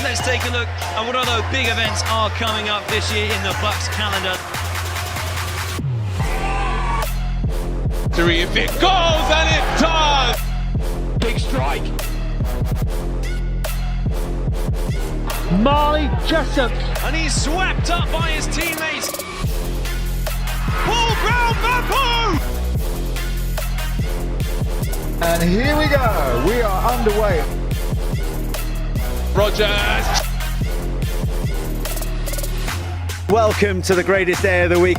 let's take a look at what other big events are coming up this year in the BUCS calendar. If it goes, and it does! Big strike. Marley Jessup. And he's swept up by his teammates. Paul Brown Bappo! And here we go, we are underway. Rogers! Welcome to the greatest day of the week.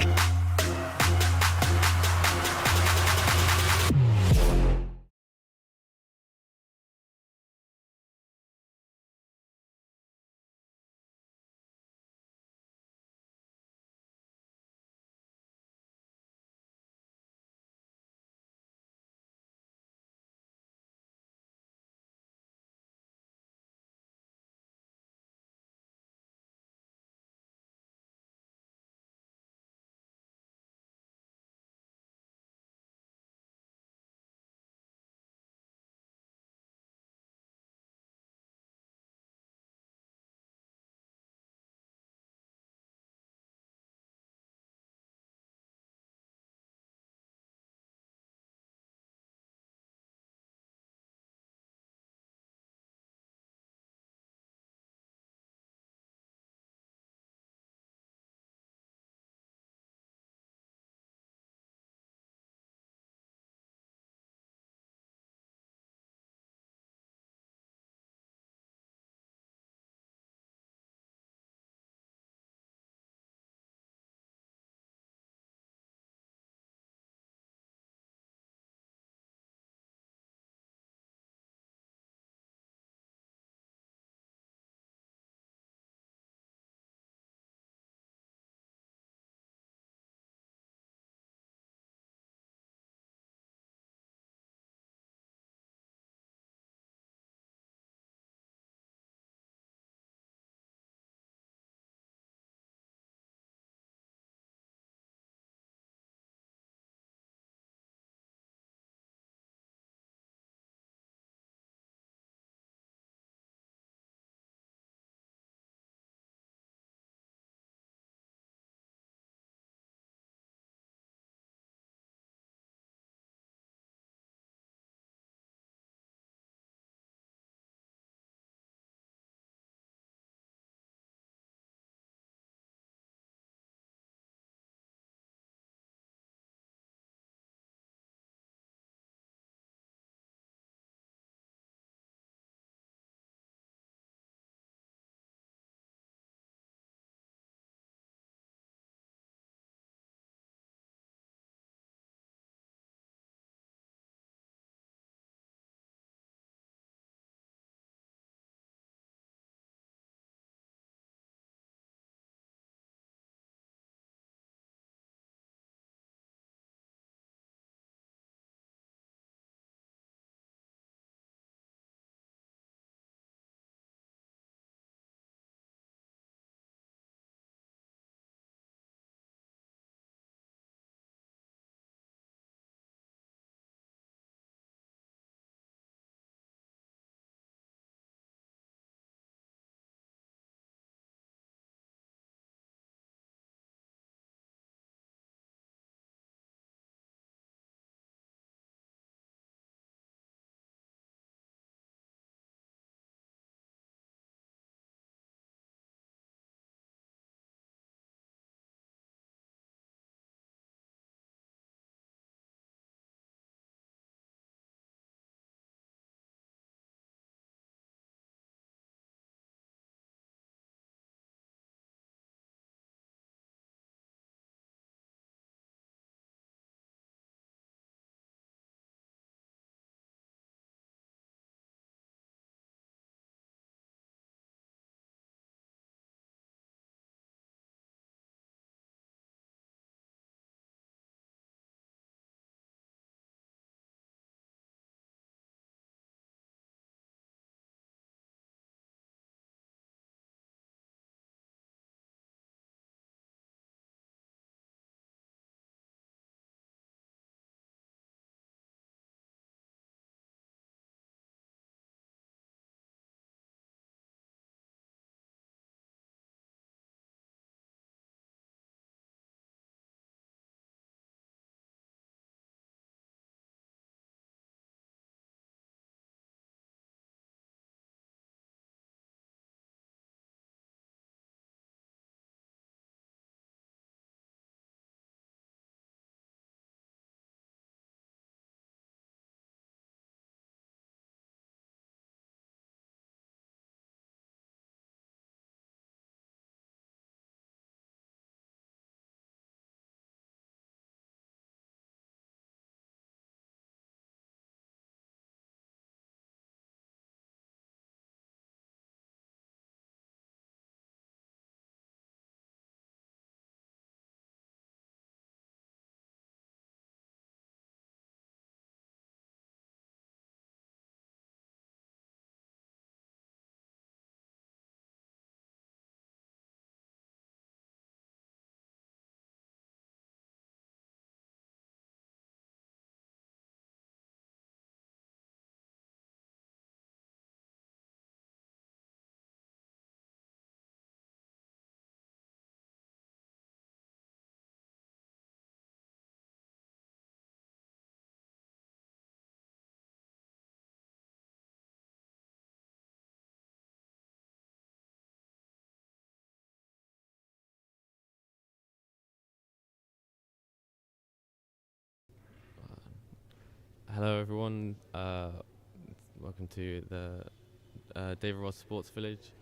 Hello everyone, welcome to the David Ross Sports Village.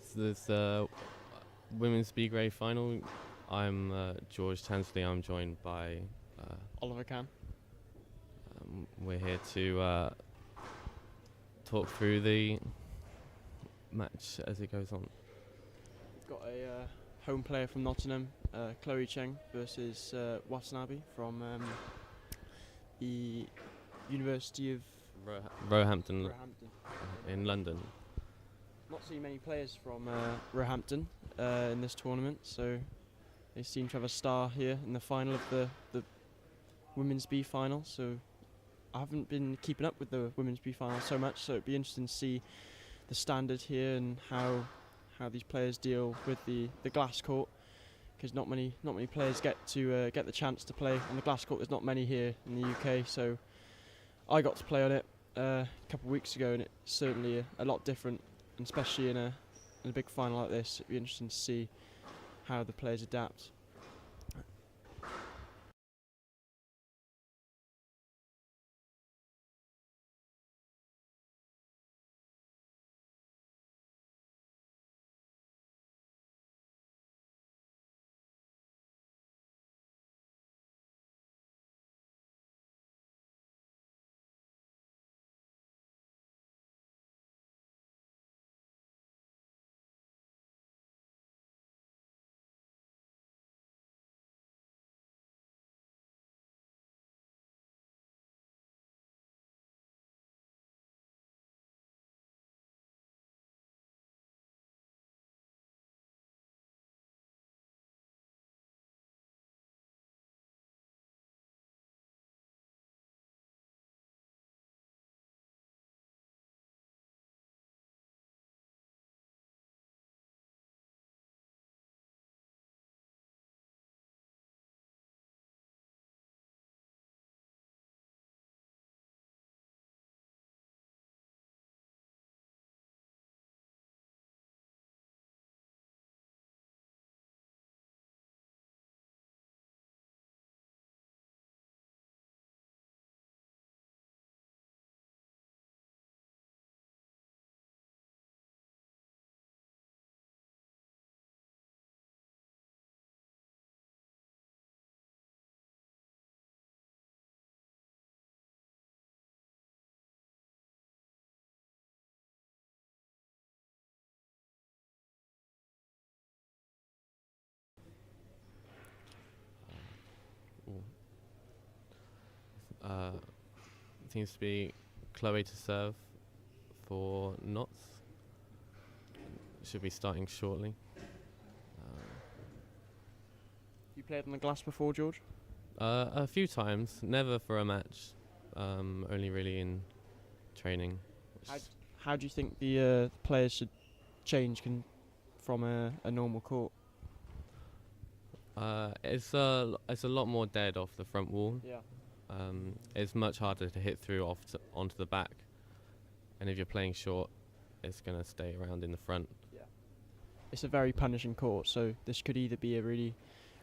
So this women's B grade final. I'm George Tansley. I'm joined by Oliver Can. we're here to talk through the match as it goes on. Got a home player from Nottingham, Chloe Cheng versus Watanabe from the University of Roehampton Roehampton. in London. Not seen many players from Roehampton in this tournament, so they seem to have a star here in the final of the Women's B final. So I haven't been keeping up with the Women's B final so much, so it'd be interesting to see the standard here and how these players deal with the glass court, because not many players get the chance to play on the glass court. There's not many here in the UK, so I got to play on it a couple of weeks ago, and it's certainly a lot different, and especially in a big final like this. It'd be interesting to see how the players adapt. Seems to be Chloe to serve for Notts. Should be starting shortly. You played on the glass before, George? A few times, never for a match. Only really in training. How do you think the players should change from a normal court? It's a lot more dead off the front wall. Yeah. It's much harder to hit through onto the back, and if you're playing short, it's going to stay around in the front. Yeah. It's a very punishing court, so this could either be a really,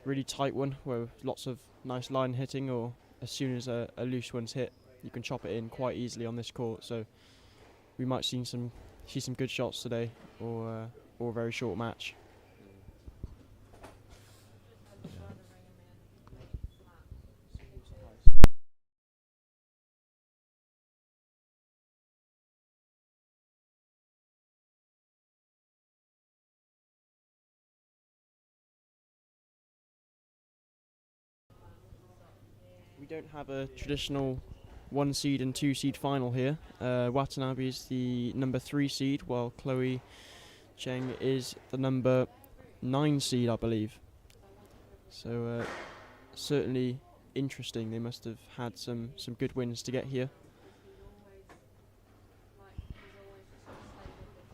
really tight one where lots of nice line hitting, or as soon as a loose one's hit, you can chop it in quite easily on this court. So we might see some good shots today, or a very short match. We don't have a traditional 1 seed and 2 seed final here. Watanabe is the number 3 seed, while Chloe Cheng is the number 9 seed, I believe. So certainly interesting. They must have had some good wins to get here.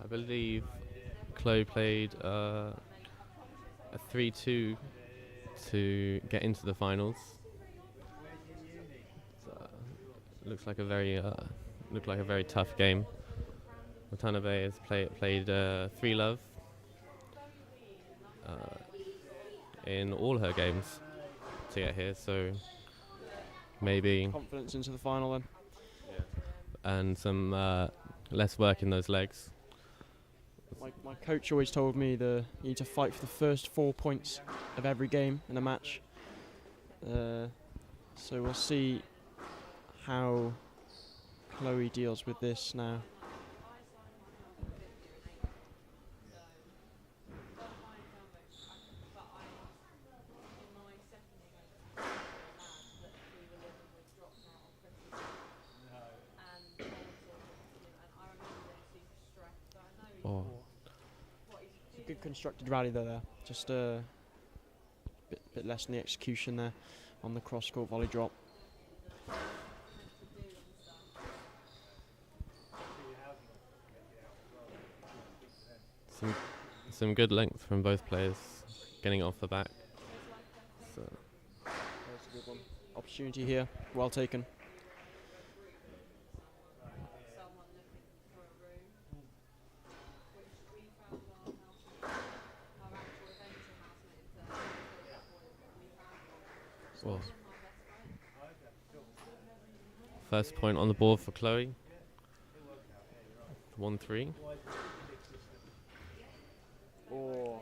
I believe Chloe played a 3-2 to get into the finals. Looks like a very tough game. Watanabe has played 3-love in all her games to get here, so maybe Confidence into the final then. and some less work in those legs. My coach always told me you need to fight for the first 4 points of every game in a match. So we'll see how Chloe deals with this now. Oh. Good constructed rally there. Just a bit less in the execution there on the cross-court volley drop. Some good length from both players, getting it off the back. So. That's a good one. Opportunity here, well taken. Well, first point on the board for Chloe. 1-3. Oh,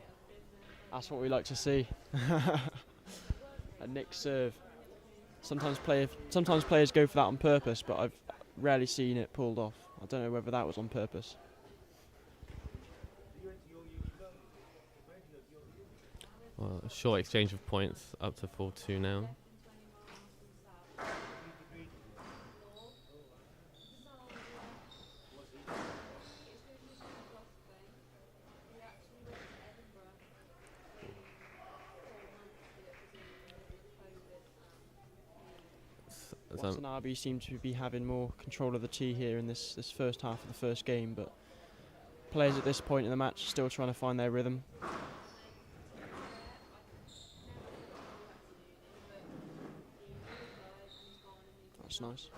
that's what we like to see. A nick serve. Sometimes players go for that on purpose, but I've rarely seen it pulled off. I don't know whether that was on purpose. Well, a short exchange of points, up to 4-2 now. Watanabe seems to be having more control of the tee here in this first half of the first game, but players at this point in the match are still trying to find their rhythm. That's nice.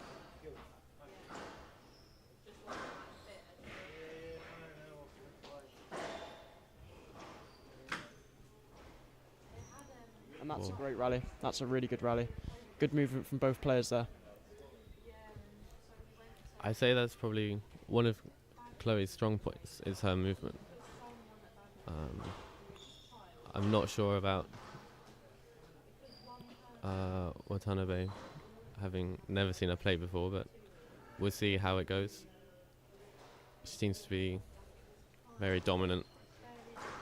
And that's a great rally. That's a really good rally. Good movement from both players there. I say that's probably one of Chloe's strong points, is her movement. I'm not sure about Watanabe, having never seen her play before, but we'll see how it goes. She seems to be very dominant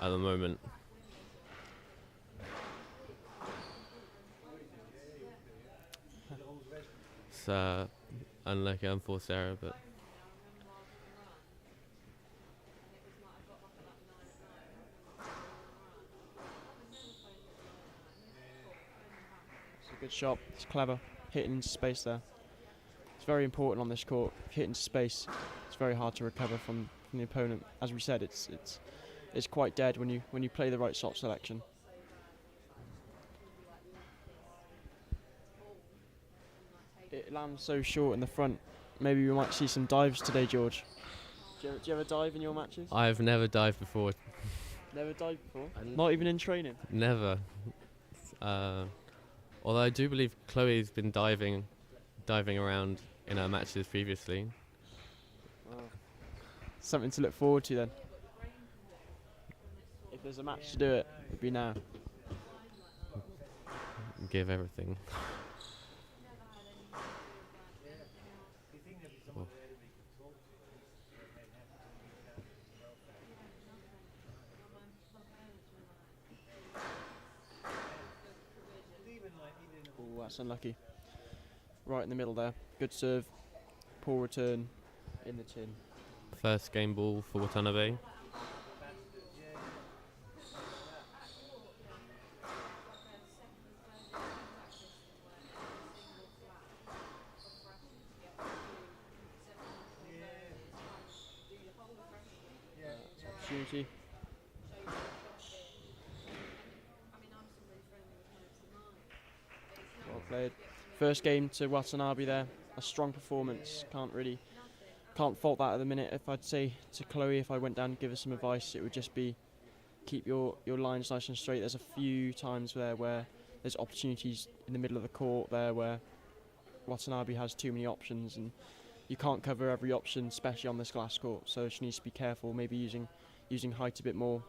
at the moment. It's unlucky, unforced error, but it's a good shot. It's clever, hitting into space there. It's very important on this court. If you hit into space, it's very hard to recover from the opponent. As we said, it's quite dead when you play the right shot selection. It lands so short in the front. Maybe we might see some dives today, George. Do you ever dive in your matches? I've never dived before. Never dived before? Not even in training? Never. Although I do believe Chloe's been diving around in her matches previously. Wow. Something to look forward to then. If there's a match to do it, it'd be now. Give everything. Oh, that's unlucky. Right in the middle there. Good serve. Poor return in the tin. First game ball for Watanabe. Opportunity. Well played. First game to Watanabe there. A strong performance. Can't fault that at the minute. If I'd say to Chloe, if I went down and give her some advice, it would just be keep your lines nice and straight. There's a few times there where there's opportunities in the middle of the court there where Watanabe has too many options, and you can't cover every option, especially on this glass court. So she needs to be careful, maybe using height a bit more,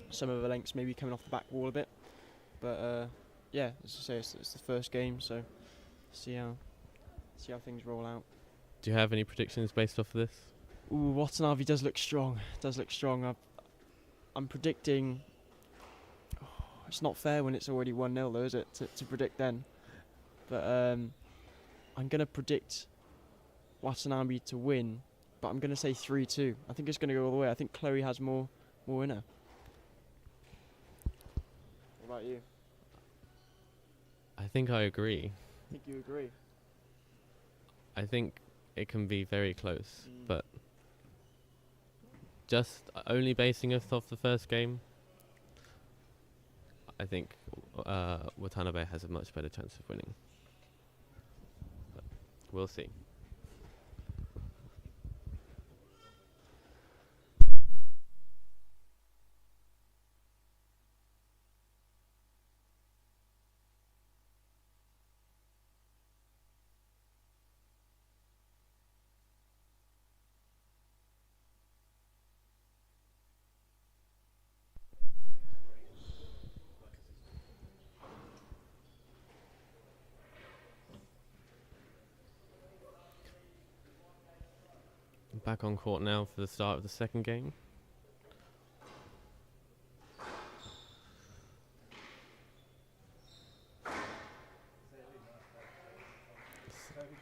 some of her lengths maybe coming off the back wall a bit. But yeah, as I say, it's the first game, so see how things roll out. Do you have any predictions based off of this? Ooh, Watanabe does look strong. I'm predicting. Oh, it's not fair when it's already 1-0 though, is it? To predict then. But I'm gonna predict Watanabe to win, but I'm gonna say 3-2. I think it's gonna go all the way. I think Chloe has more in her. What about you? I think I agree. I think you agree. I think it can be very close, but just only basing it off the first game, I think Watanabe has a much better chance of winning. But we'll see. Back on court now for the start of the second game.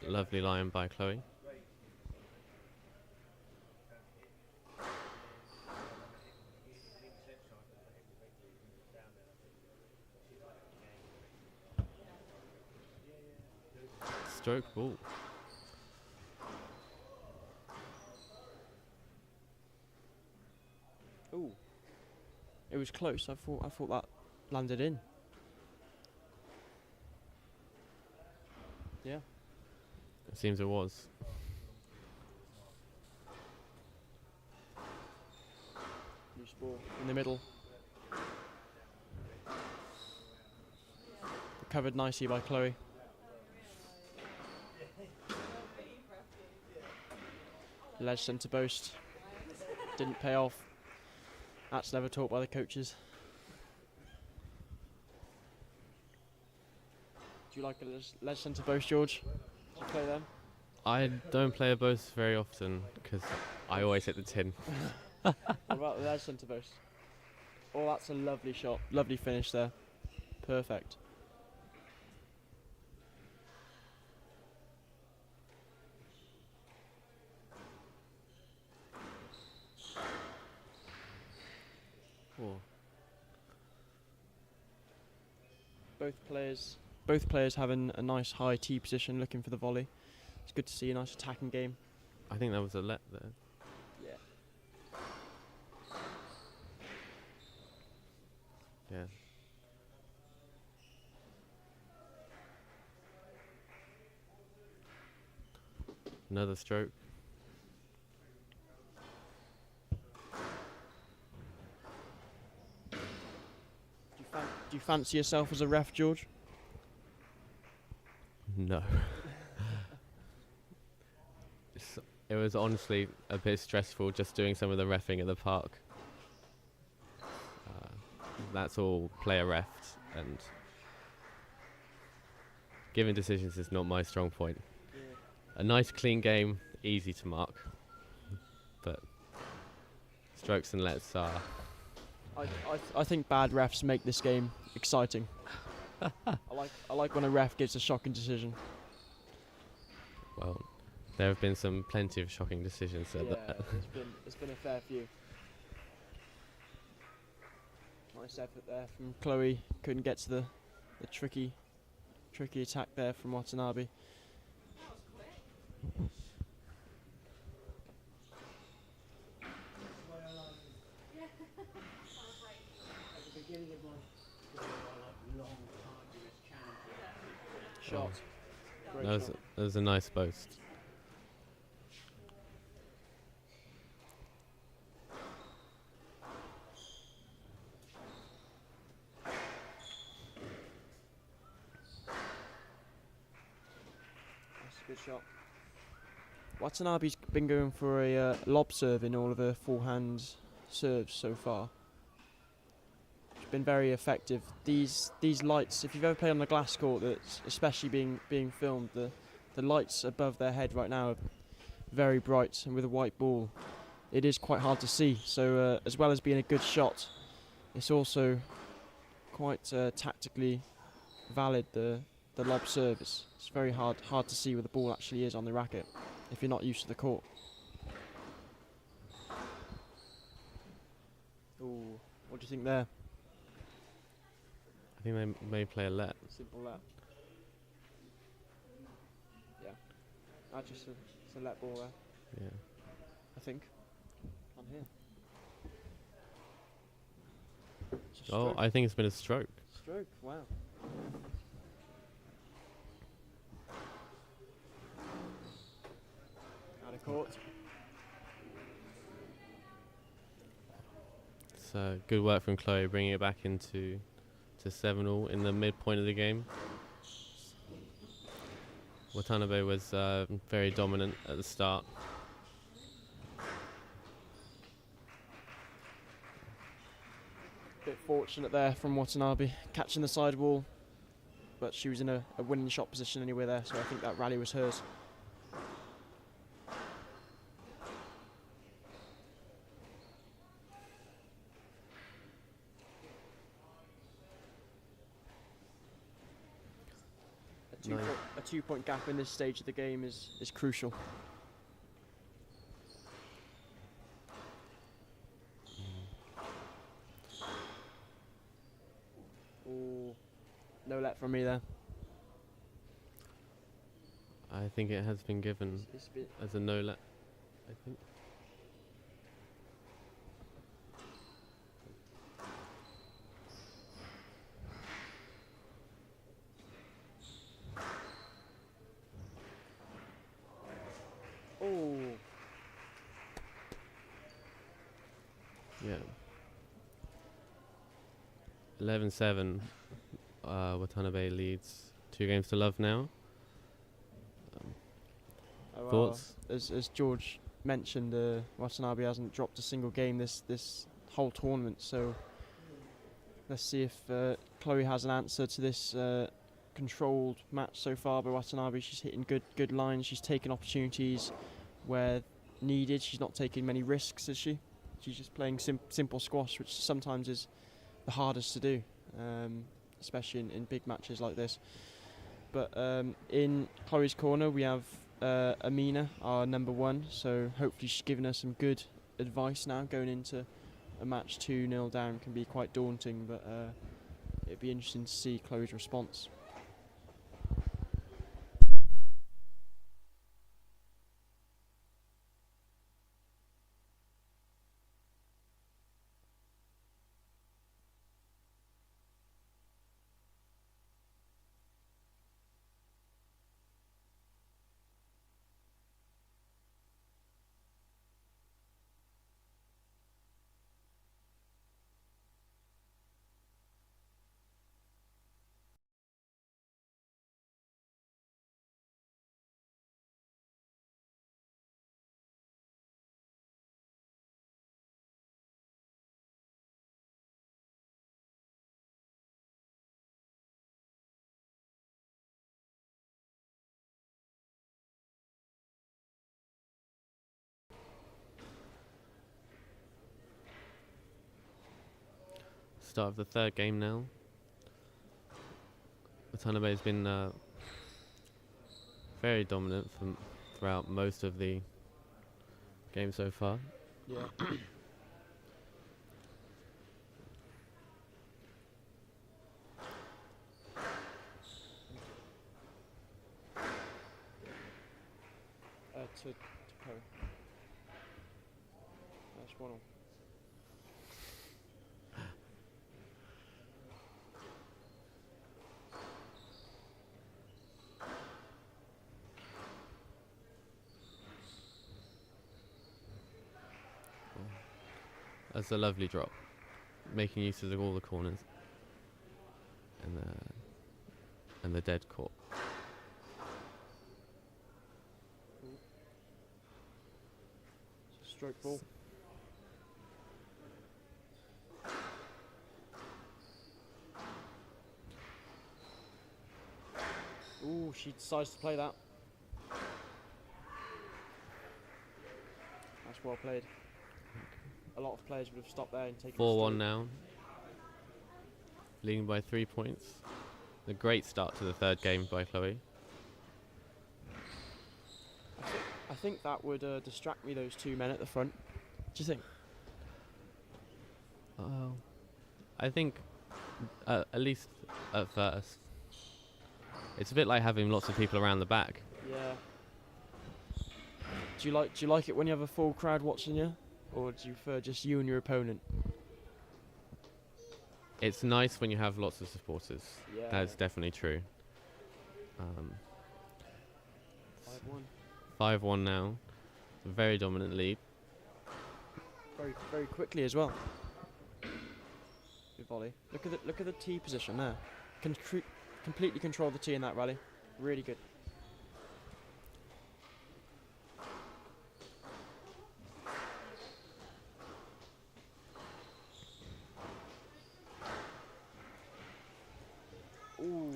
Lovely line by Chloe. Stroke ball. Ooh, it was close. I thought that landed in. Yeah. It seems it was. Loose ball in the middle. Covered nicely by Chloe. Ledge centre post. Didn't pay off. That's never taught by the coaches. Do you like a ledge centre post, George? Do you play them? I don't play a boast very often because I always hit the tin. What about the ledge centre post? Oh, that's a lovely shot. Lovely finish there. Perfect. Oh. Both players having a nice high tee position, looking for the volley. It's good to see a nice attacking game. I think that was a let there. Yeah. Yeah. Another stroke. Do you fancy yourself as a ref, George? No. It was honestly a bit stressful just doing some of the reffing at the park. That's all player refs, and giving decisions is not my strong point. Yeah. A nice clean game, easy to mark, but strokes and lets are... I think bad refs make this game exciting. I like when a ref gives a shocking decision. Well, there have been plenty of shocking decisions. Yeah, it's been a fair few. Nice effort there from Chloe. Couldn't get to the tricky attack there from Watanabe. Shot. Great shot. That was a nice boast. That's a good shot. Watanabe's been going for a lob serve in all of her forehand serves so far. It's been very effective. These lights, if you've ever played on the glass court, that's especially being filmed, the lights above their head right now are very bright, and with a white ball, it is quite hard to see. So as well as being a good shot, it's also quite tactically valid. The lob serve, it's very hard to see where the ball actually is on the racket if you're not used to the court. Ooh, what do you think there? I think they may play a let. Simple let. Yeah. Just a let ball there, Yeah. I think. On here. It's a Oh, stroke. I think it's been a stroke. Stroke, wow. Out of court. It's good work from Chloe, bringing it back into 7-all in the midpoint of the game. Watanabe was very dominant at the start. Bit fortunate there from Watanabe, catching the sidewall, but she was in a winning shot position anyway there, so I think that rally was hers. A 2-point gap in this stage of the game is crucial. Ooh, no let from me there. I think it has been given It's a bit as a no let, I think. oh, Yeah. 11-7. Watanabe leads 2-0 now. well, Thoughts? as George mentioned, Watanabe hasn't dropped a single game this whole tournament, so let's see if Chloe has an answer to this controlled match so far by Watanabe. She's hitting good lines, she's taking opportunities where needed, she's not taking many risks, is she? She's just playing simple squash, which sometimes is the hardest to do, especially in big matches like this. But in Chloe's corner we have Amina, our number 1, so hopefully she's giving us some good advice now. Going into a match 2-0 down can be quite daunting, but it'd be interesting to see Chloe's response. Start of the third game now. Watanabe has been very dominant throughout most of the game so far. Yeah. To Chloe. That's 1-all. That's a lovely drop, making use of all the corners and the dead court. Stroke ball. Ooh, she decides to play that. That's well played. A lot of players would have stopped there and taken 4-1 now. Leading by 3 points. A great start to the third game by Chloe. I think that would distract me, those 2 men at the front. Do you think? I think, at least at first, it's a bit like having lots of people around the back. Yeah. Do you like it when you have a full crowd watching you, or do you prefer just you and your opponent? It's nice when you have lots of supporters. Yeah. That's definitely true. 5-1. 5-1 now. Very dominant lead. Very, very quickly as well. Good volley. Look at the tee position there. Completely control the tee in that rally. Really good. Ooh.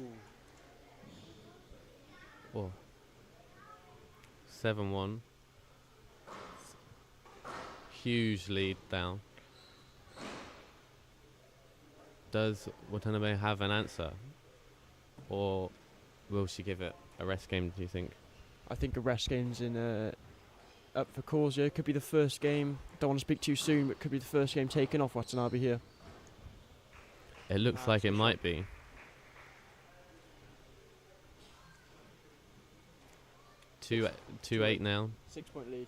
Oh. 7-1. Huge lead down. Does Watanabe have an answer? Or will she give it a rest game, do you think? I think a rest game's in up for cause here. Could be the first game. Don't want to speak too soon, but could be the first game taken off Watanabe here. It looks like it might be. 2-8 now. 6-point lead.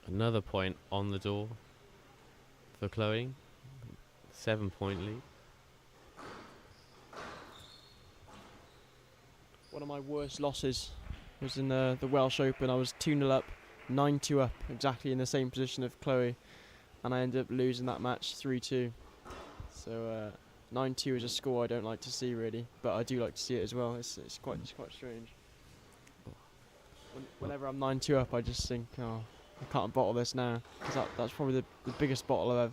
Another point on the door for Chloe. 7-point lead. One of my worst losses was in the Welsh Open. I was 2-0 up, 9-2 up, exactly in the same position of Chloe, and I ended up losing that match 3-2. So 9-2 is a score I don't like to see really, but I do like to see it as well. It's quite strange. Whenever I'm 9-2 up, I just think, oh, I can't bottle this now, because that's probably the biggest bottle I've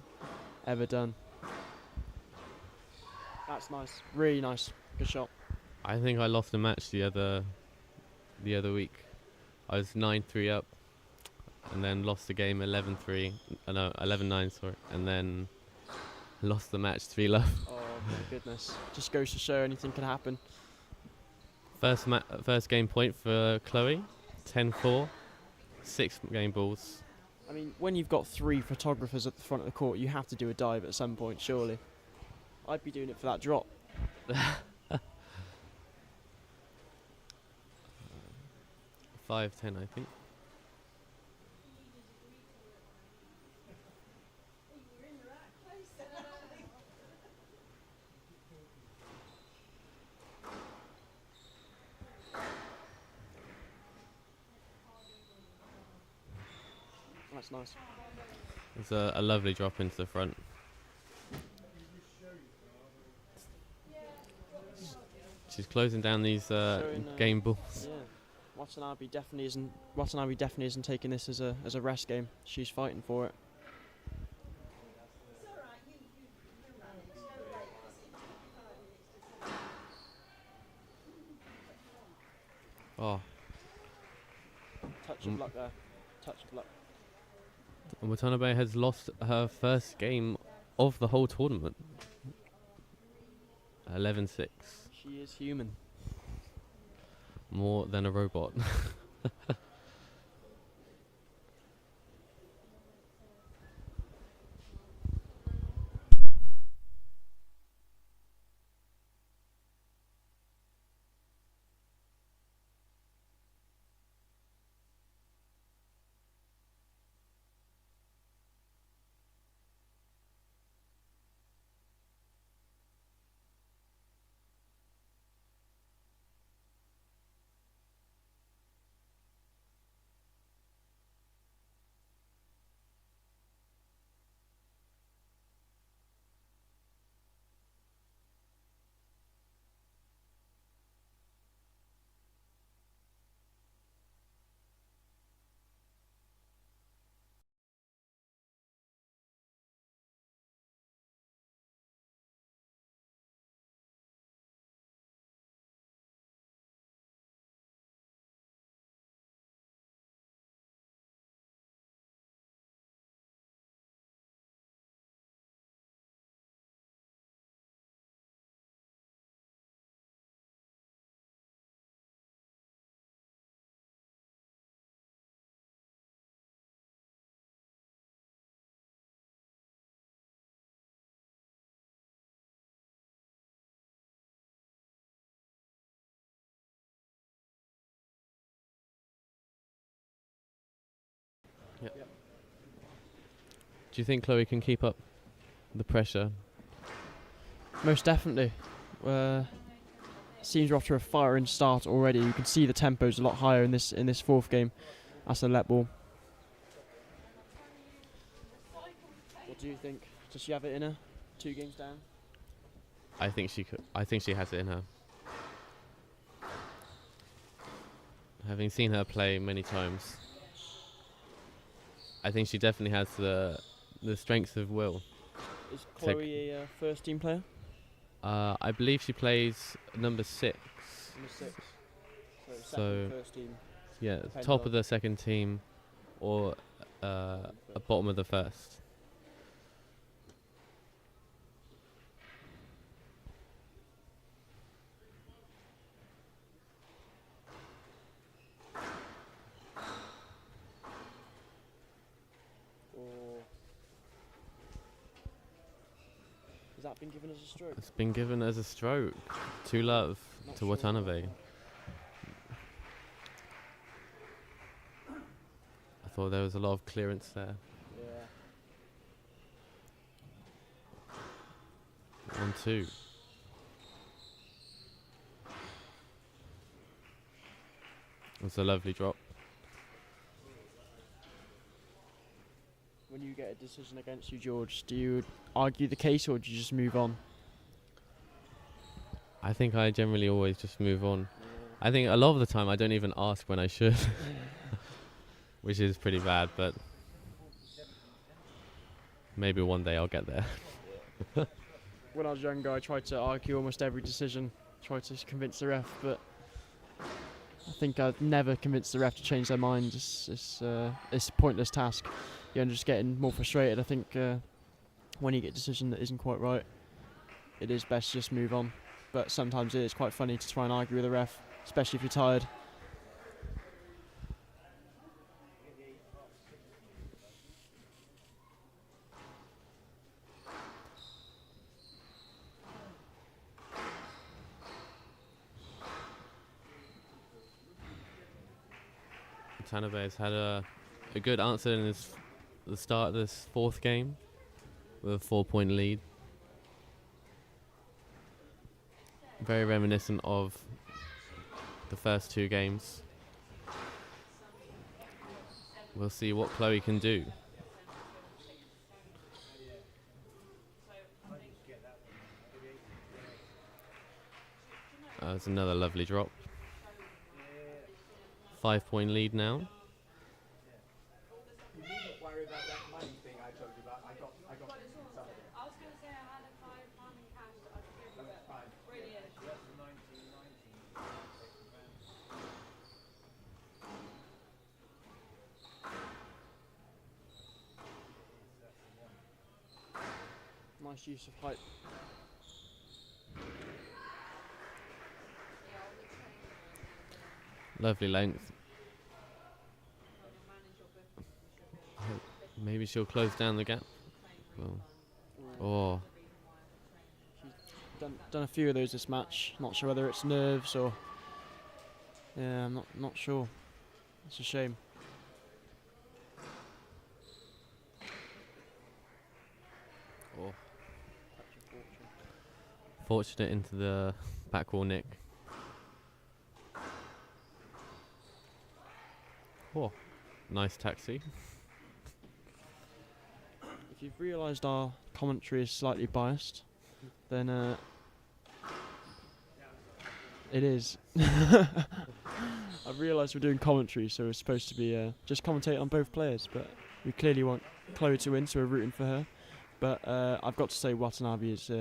ever done. That's nice, really nice, good shot. I think I lost a match the other week. I was 9-3 up, and then lost the game 11-3. No, 11-9, sorry, and then lost the match 3-love. Oh my goodness! Just goes to show anything can happen. First game point for Chloe, 10-4, 6 game balls. I mean, when you've got 3 photographers at the front of the court, you have to do a dive at some point, surely. I'd be doing it for that drop. 5-10, I think. That's nice. It's a lovely drop into the front. She's closing down these game balls. Yeah. Watanabe definitely isn't taking this as a rest game. She's fighting for it. Oh, Touch of luck there. Touch of luck. Watanabe has lost her first game of the whole tournament. 11-6. She is human. More than a robot. you think Chloe can keep up the pressure? Most definitely. Seems we're off to a firing start already. You can see the tempo's a lot higher in this fourth game. That's a let ball. What do you think? Does she have it in her? 2 games down? I think she could. I think she has it in her. Having seen her play many times, I think she definitely has the strength of will. Is Chloe a first team player? I believe she plays number 6. Number 6. So So, first team. yeah, Depends top on- of the second team, or a bottom of the first. Or has that been given as a stroke? It's been given as a stroke. 2-love Not to sure. Watanabe. I thought there was a lot of clearance there. Yeah. 1-2. It's a lovely drop. When you get a decision against you, George, do you argue the case or do you just move on? I think I generally always just move on. I think a lot of the time I don't even ask when I should, which is pretty bad, but maybe one day I'll get there. When I was younger, I tried to argue almost every decision, tried to convince the ref, but I think I've never convinced the ref to change their mind. It's a pointless task. You're just getting more frustrated. I think when you get a decision that isn't quite right, it is best to just move on. But sometimes it is quite funny to try and argue with the ref, especially if you're tired. Watanabe has had a good answer in the start of this fourth game with a 4-point lead. Very reminiscent of the first 2 games. We'll see what Chloe can do. That's another lovely drop. 5-point lead now. Nice use of height. Lovely length. Maybe she'll close down the gap. Well, oh, She's done a few of those this match. Not sure whether it's nerves or... Yeah, I'm not sure. It's a shame. oh. Fortunate into the back wall nick. Oh, nice taxi. If you've realised our commentary is slightly biased, then it is. I've realised we're doing commentary, so we're supposed to be just commentate on both players, but we clearly want Chloe to win, so we're rooting for her. But I've got to say Watanabe is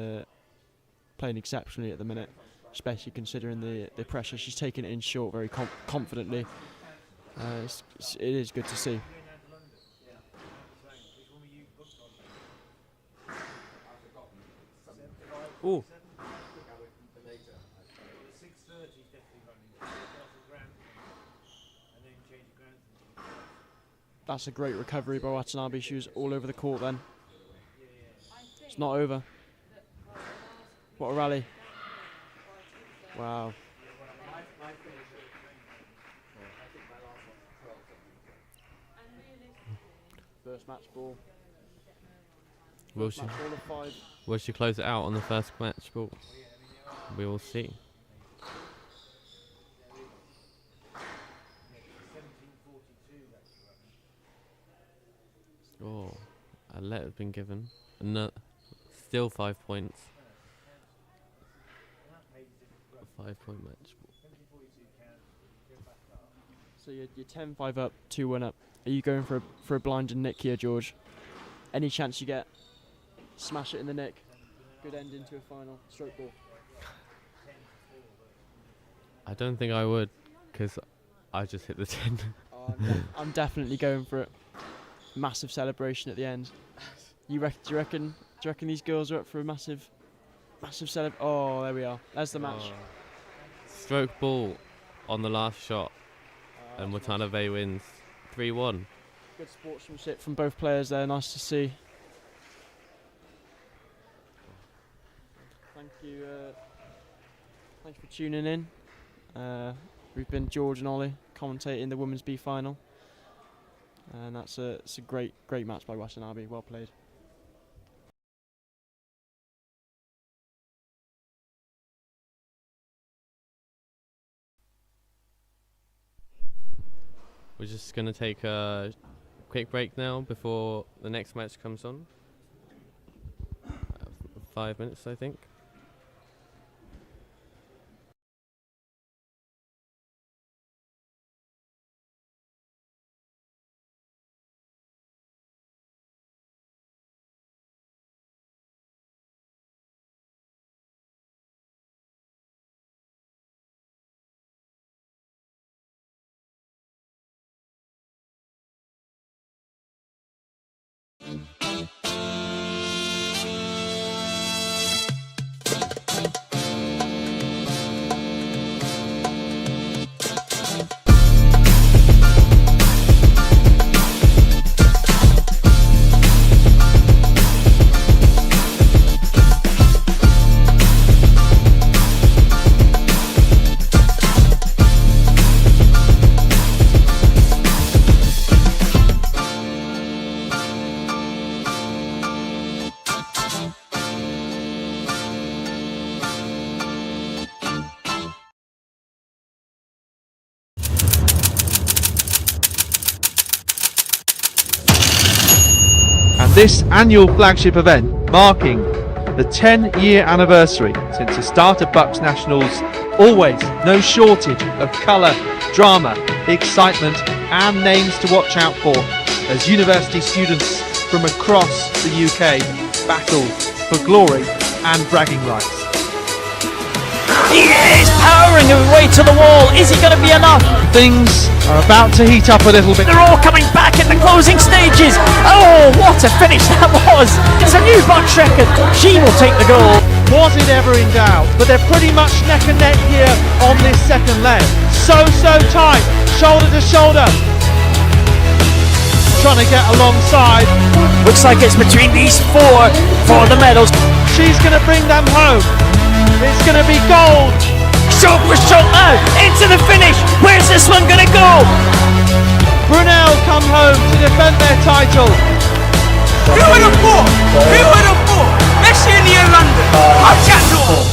playing exceptionally at the minute, especially considering the pressure. She's taking it in short very confidently. It is good to see. Ooh. That's a great recovery by Watanabe. She was all over the court then. It's not over. What a rally. Wow. First match ball. Will she? Match ball of 5. Will she close it out on the first match ball? We will see. Oh, a let has been given. No, still 5 points. 5-point match. So you're 10-5 up, 2-1 up. Are you going for a blind and nick here, George? Any chance you get? Smash it in the nick. Good end into a final. Stroke ball. I don't think I would, because I just hit the 10. Oh, I'm definitely going for it. Massive celebration at the end. Do you reckon these girls are up for a massive Oh, there we are. There's the match. Stroke ball on the last shot, and Watanabe wins 3-1. Good sportsmanship from both players there. Nice to see. Thank you. Thanks for tuning in. We've been George and Ollie commentating the Women's B final, and it's a great match by Watanabe. Well played. We're just going to take a quick break now before the next match comes on. 5 minutes, I think. This annual flagship event, marking the 10-year anniversary since the start of BUCS Nationals, always no shortage of colour, drama, excitement and names to watch out for as university students from across the UK battle for glory and bragging rights. He is powering away to the wall. Is it going to be enough? Things are about to heat up a little bit. They're all coming back in the closing stages. Oh, what a finish that was. It's a new BUCS record. She will take the goal. Was it ever in doubt? But they're pretty much neck and neck here on this second leg. So tight, shoulder to shoulder. Trying to get alongside. Looks like it's between these four for the medals. She's going to bring them home. It's going to be gold. Stroke for stroke now, into the finish. Where's this one going to go? Brunel come home to defend their title. Who would have thought? Who would have thought? Messi in the London. I've got to all.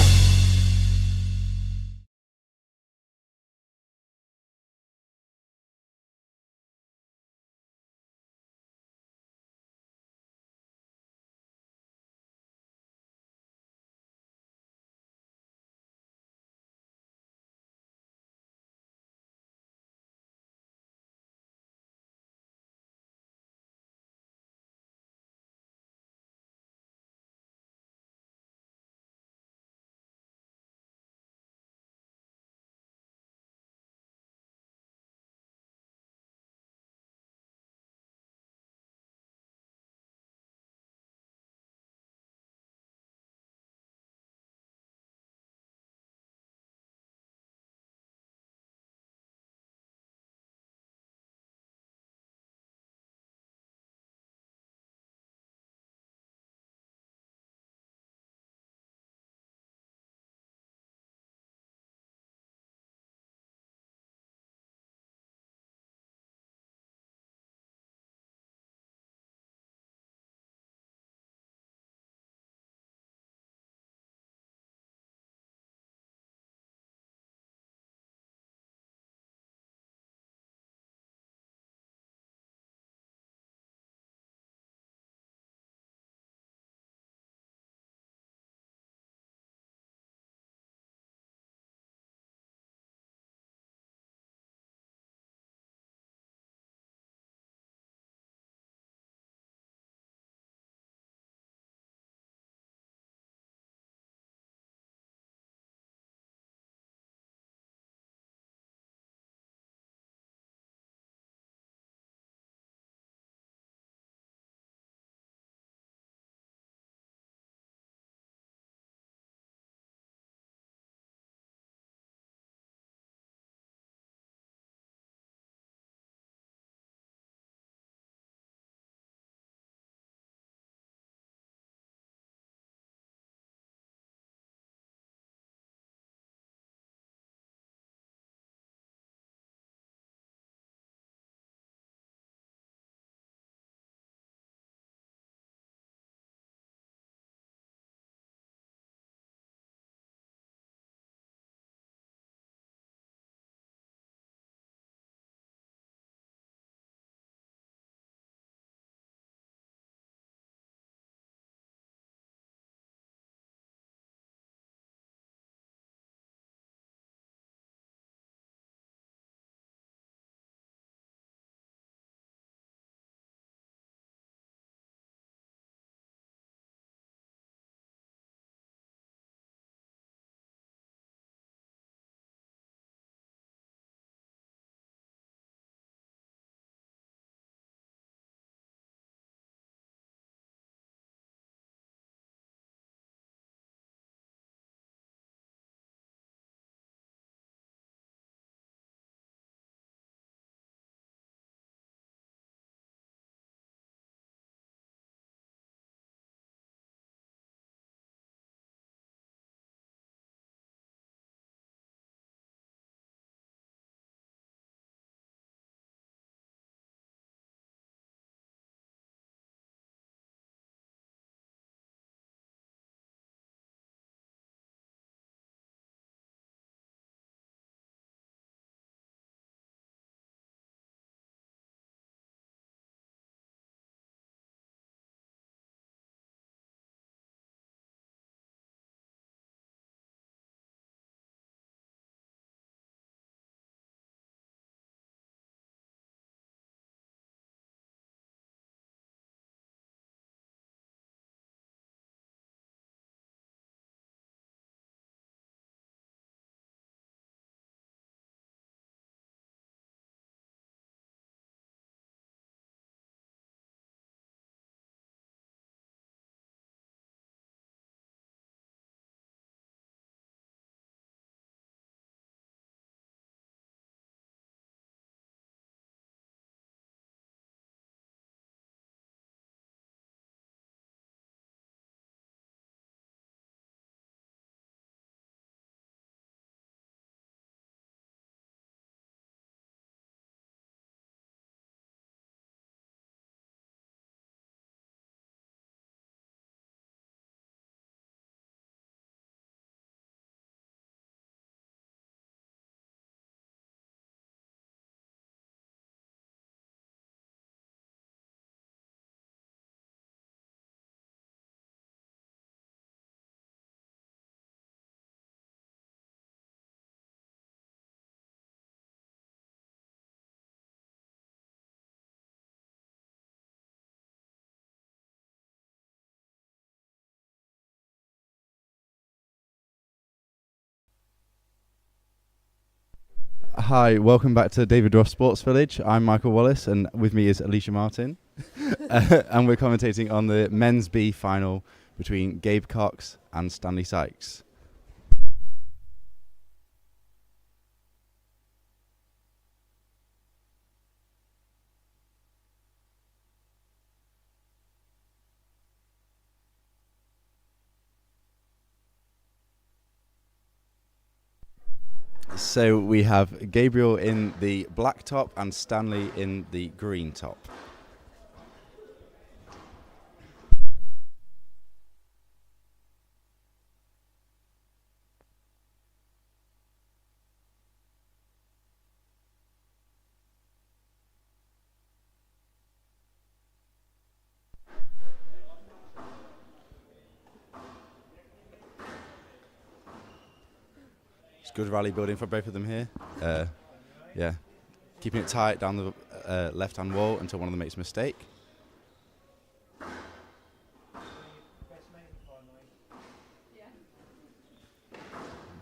Hi, welcome back to David Ross Sports Village. I'm Michael Wallace, and with me is Alicia Martin. And we're commentating on the men's B final between Gabe Cox and Stanley Sykes. So we have Gabriel in the black top and Stanley in the green top. It's good rally building for both of them here. Yeah, keeping it tight down the left-hand wall until one of them makes a mistake.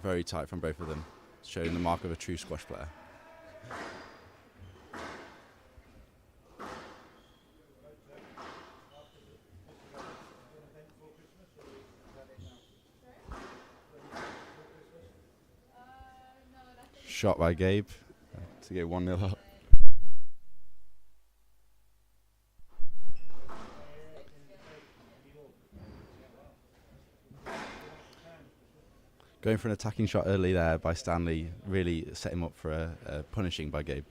Very tight from both of them, showing the mark of a true squash player. Shot by Gabe to get 1-0 up. Going for an attacking shot early there by Stanley really set him up for a punishing by Gabe.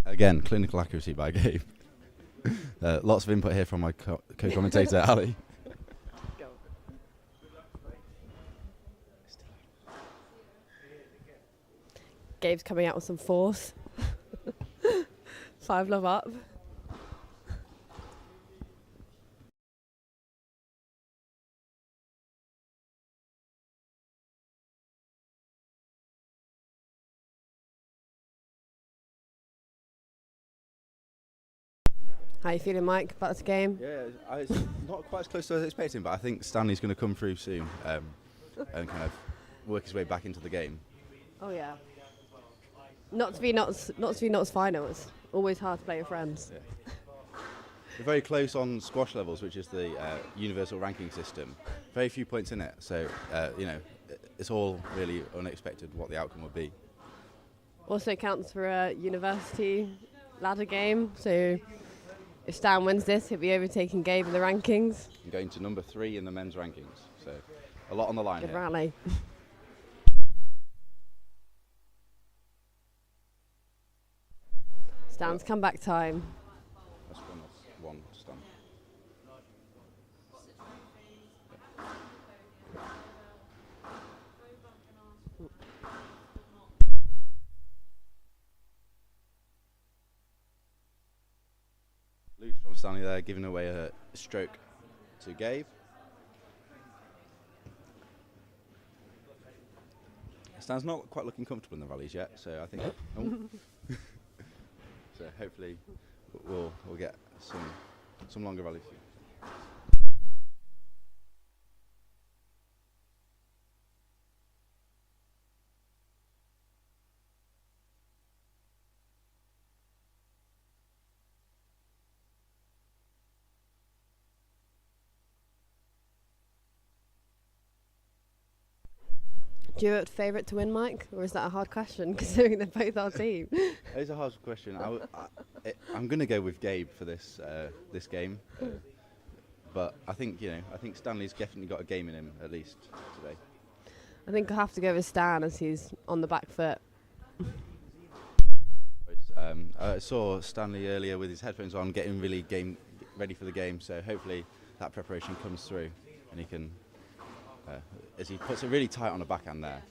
Again, clinical accuracy by Gabe. Lots of input here from my co-commentator, Ali. Gabe's coming out with some force. 5-love up. How you feeling, Mike, about this game? Yeah, it's not quite as close to as I was expecting, but I think Stanley's going to come through soon and kind of work his way back into the game. Oh yeah. Not to be Notts final. It's always hard to play your friends. Yeah. We're very close on squash levels, which is the universal ranking system. Very few points in it, so you know, it's all really unexpected what the outcome will be. Also counts for a university ladder game, so if Stan wins this, he'll be overtaking Gabe in the rankings. And going to number 3 in the men's rankings, so a lot on the line. Good here. rally. Stan's comeback time. That's one Stan. Loose from Stanley there, giving away a stroke to Gabe. Stan's not quite looking comfortable in the rallies yet, so I think. So hopefully we'll get some longer rallies. Do you have a favourite to win, Mike? Or is that a hard question, considering they're both our team? It's a hard question. I'm going to go with Gabe for this this game, but I think Stanley's definitely got a game in him at least today. I think I'll have to go with Stan as he's on the back foot. I saw Stanley earlier with his headphones on, getting really ready for the game. So hopefully that preparation comes through, and he can. As he puts it really tight on the backhand there.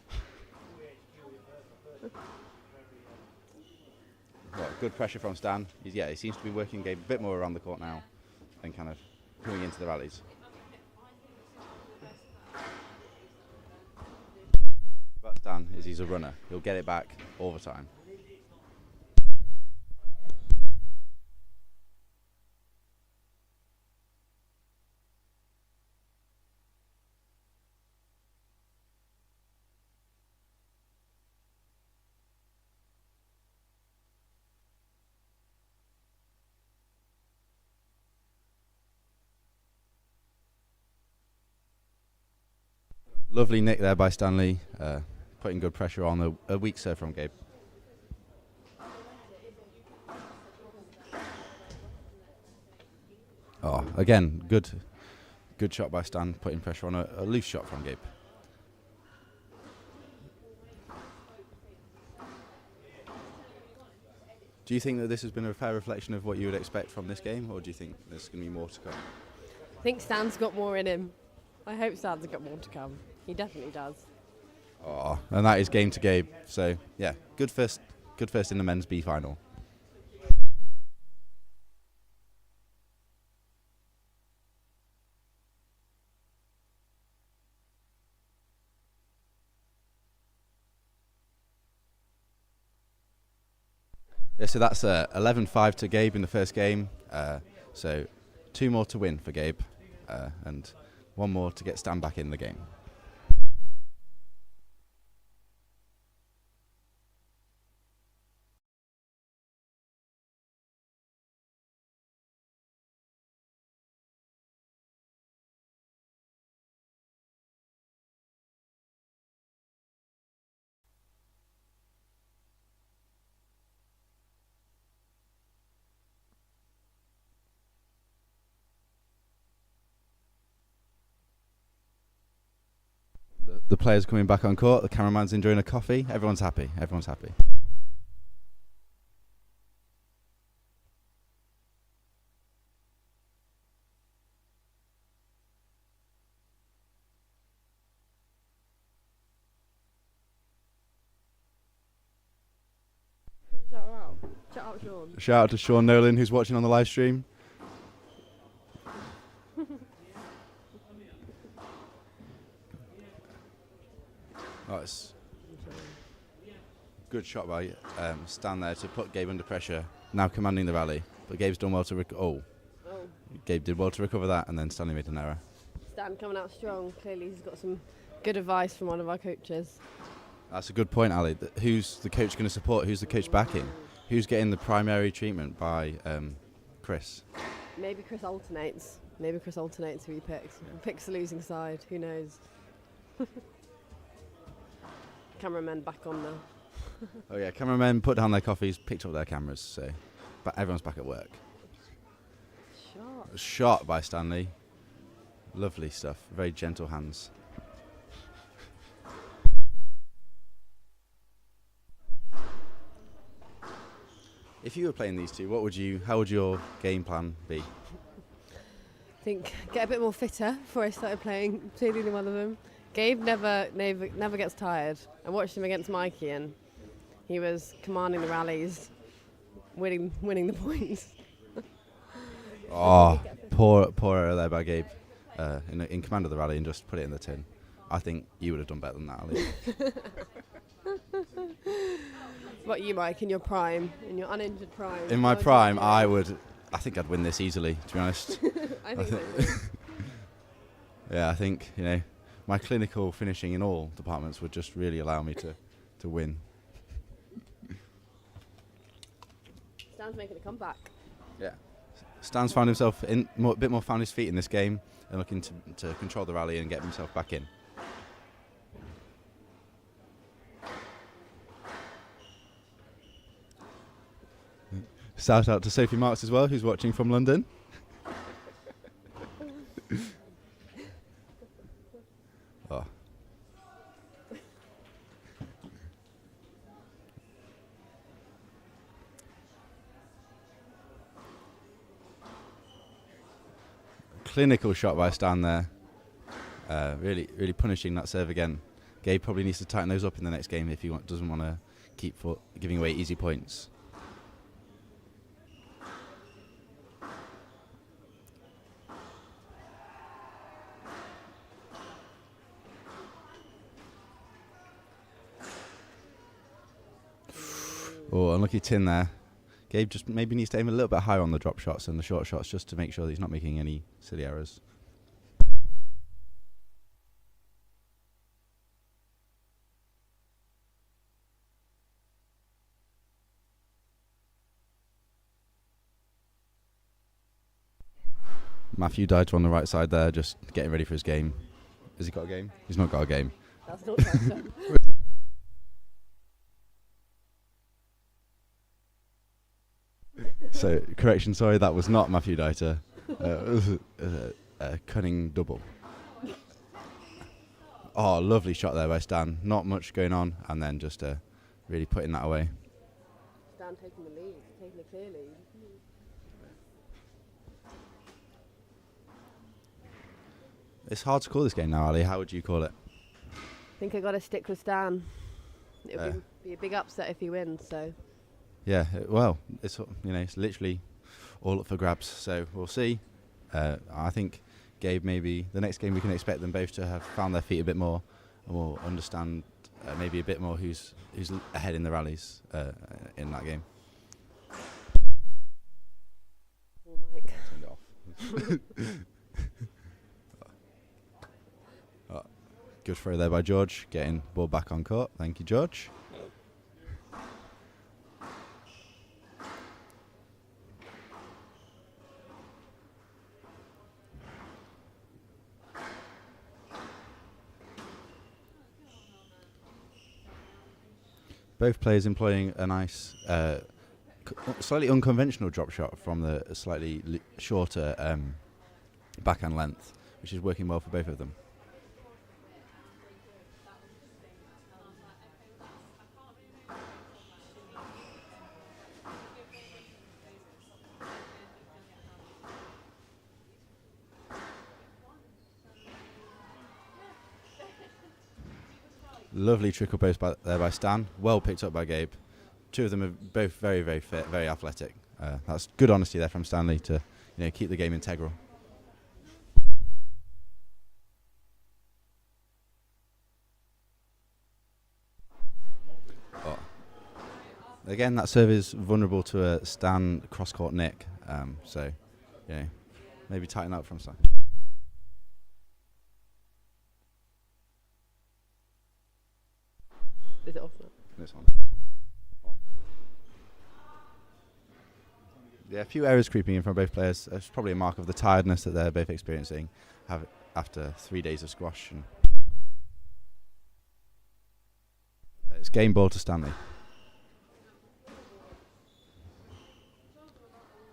good pressure from Stan. He seems to be working Gabe a bit more around the court now and kind of coming into the rallies. But Stan is he's a runner. He'll get it back all the time. Lovely nick there by Stanley, putting good pressure on a weak serve from Gabe. Oh, again, good shot by Stan, putting pressure on a loose shot from Gabe. Do you think that this has been a fair reflection of what you would expect from this game, or do you think there's going to be more to come? I think Stan's got more in him. I hope Stan's got more to come. He definitely does. Oh, and that is game to Gabe. So yeah, good first in the men's B final. Yeah, so that's 11-5 to Gabe in the first game. So 2 more to win for Gabe, and 1 more to get Stan back in the game. The players coming back on court, the cameraman's enjoying a coffee, everyone's happy, everyone's happy. Shout out Sean. Shout out to Sean Nolan who's watching on the live stream. That's good shot by Stan there to put Gabe under pressure. Now commanding the rally, but Gabe's done well to Gabe did well to recover that, and then Stanley made an error. Stan coming out strong. Clearly, he's got some good advice from one of our coaches. That's a good point, Ali. Who's the coach going to support? Who's the coach backing? Who's getting the primary treatment by Chris? Maybe Chris alternates. Maybe Chris alternates who he picks. Picks the losing side. Who knows? Cameramen back on now. Oh yeah, cameramen put down their coffees, picked up their cameras, so but everyone's back at work. Shot by Stanley. Lovely stuff. Very gentle hands. If you were playing these two, how would your game plan be? I think get a bit more fitter before I started playing either one of them. Gabe never gets tired. I watched him against Mikey and he was commanding the rallies, winning the points. Oh, poor error there by Gabe in command of the rally and just put it in the tin. I think you would have done better than that, Ali. What you, Mike, in your prime, in your uninjured prime? In my prime, I think I'd win this easily, to be honest. I think so. Yeah, I think, my clinical finishing in all departments would just really allow me to win. Stan's making a comeback. Yeah. Stan's found himself a bit more found his feet in this game and looking to control the rally and get himself back in. Shout out to Sophie Marks as well, who's watching from London. Oh. Clinical shot by Stan there. Really punishing that serve again. Gabe probably needs to tighten those up in the next game if he doesn't want to keep giving away easy points. Oh, unlucky tin there. Gabe just maybe needs to aim a little bit higher on the drop shots and the short shots just to make sure that he's not making any silly errors. Matthew Dyter on the right side there, just getting ready for his game. Has he got a game? He's not got a game. That's not Dyter. So, correction, sorry, that was not Matthew Dyter. It was a cunning double. Oh, lovely shot there by Stan. Not much going on, and then just really putting that away. Stan taking the lead, taking a clear lead. It's hard to call this game now, Ali. How would you call it? I think I got to stick with Stan. It'll be a big upset if he wins. So. Yeah, well, it's it's literally all up for grabs. So we'll see. I think Gabe, maybe the next game we can expect them both to have found their feet a bit more, and we'll understand maybe a bit more who's ahead in the rallies in that game. Oh, Mike. Turned it off. Good throw there by George, getting ball back on court. Thank you, George. Both players employing a nice, slightly unconventional drop shot from the slightly shorter backhand length, which is working well for both of them. Lovely trickle post there by Stan. Well picked up by Gabe. Two of them are both very, very fit, very athletic. That's good honesty there from Stanley to keep the game integral. Oh. Again, that serve is vulnerable to a Stan cross-court nick. So, maybe tighten up from Stan. Is it off now? It's on. Yeah, a few errors creeping in from both players. It's probably a mark of the tiredness that they're both experiencing after 3 days of squash. And it's game ball to Stanley.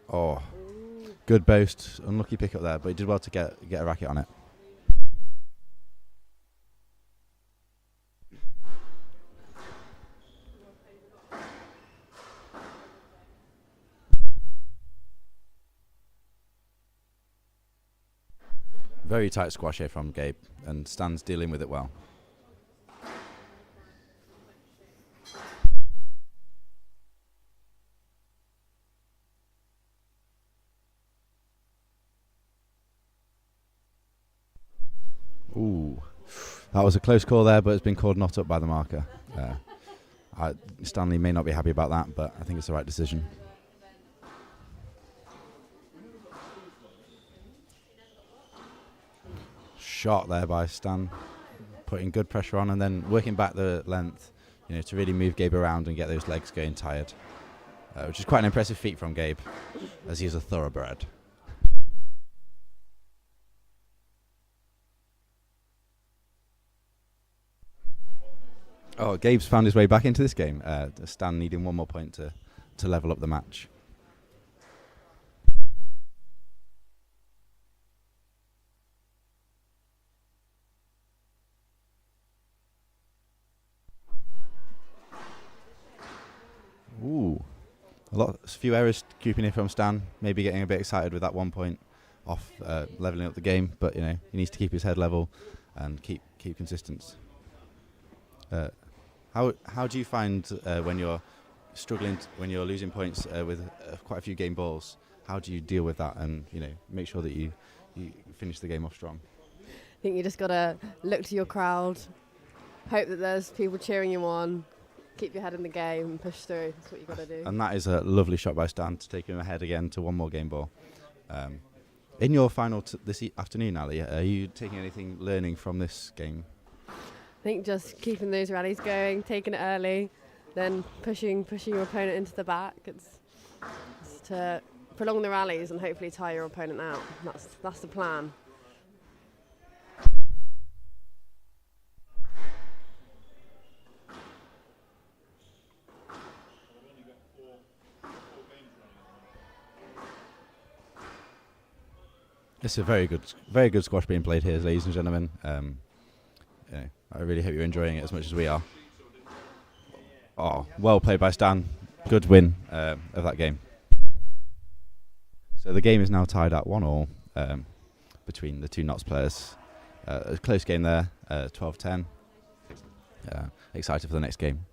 Oh, good boast. Unlucky pick up there, but he did well to get a racket on it. Very tight squash here from Gabe, and Stan's dealing with it well. Ooh, that was a close call there, but it's been called not up by the marker. Stanley may not be happy about that, but I think it's the right decision. Shot there by Stan, putting good pressure on and then working back the length, to really move Gabe around and get those legs going tired, which is quite an impressive feat from Gabe, as he is a thoroughbred. Oh, Gabe's found his way back into this game. Stan needing one more point to level up the match. Ooh, a few errors creeping in from Stan. Maybe getting a bit excited with that 1 point off, leveling up the game. But he needs to keep his head level and keep consistent. How do you find when you're struggling, when you're losing points with quite a few game balls? How do you deal with that and make sure that you finish the game off strong? I think you just got to look to your crowd, hope that there's people cheering you on, keep your head in the game and push through. That's what you got to do. And that is a lovely shot by Stan to take him ahead again to one more game ball. In your final this afternoon, Ali, are you taking anything learning from this game? I think just keeping those rallies going, taking it early, then pushing your opponent into the back. It's to prolong the rallies and hopefully tire your opponent out. That's the plan. It's a very good squash being played here, ladies and gentlemen. I really hope you're enjoying it as much as we are. Oh, well played by Stan. Good win of that game. So the game is now tied at 1-1 between the two Notts players. A close game there, 12-10. Excited for the next game.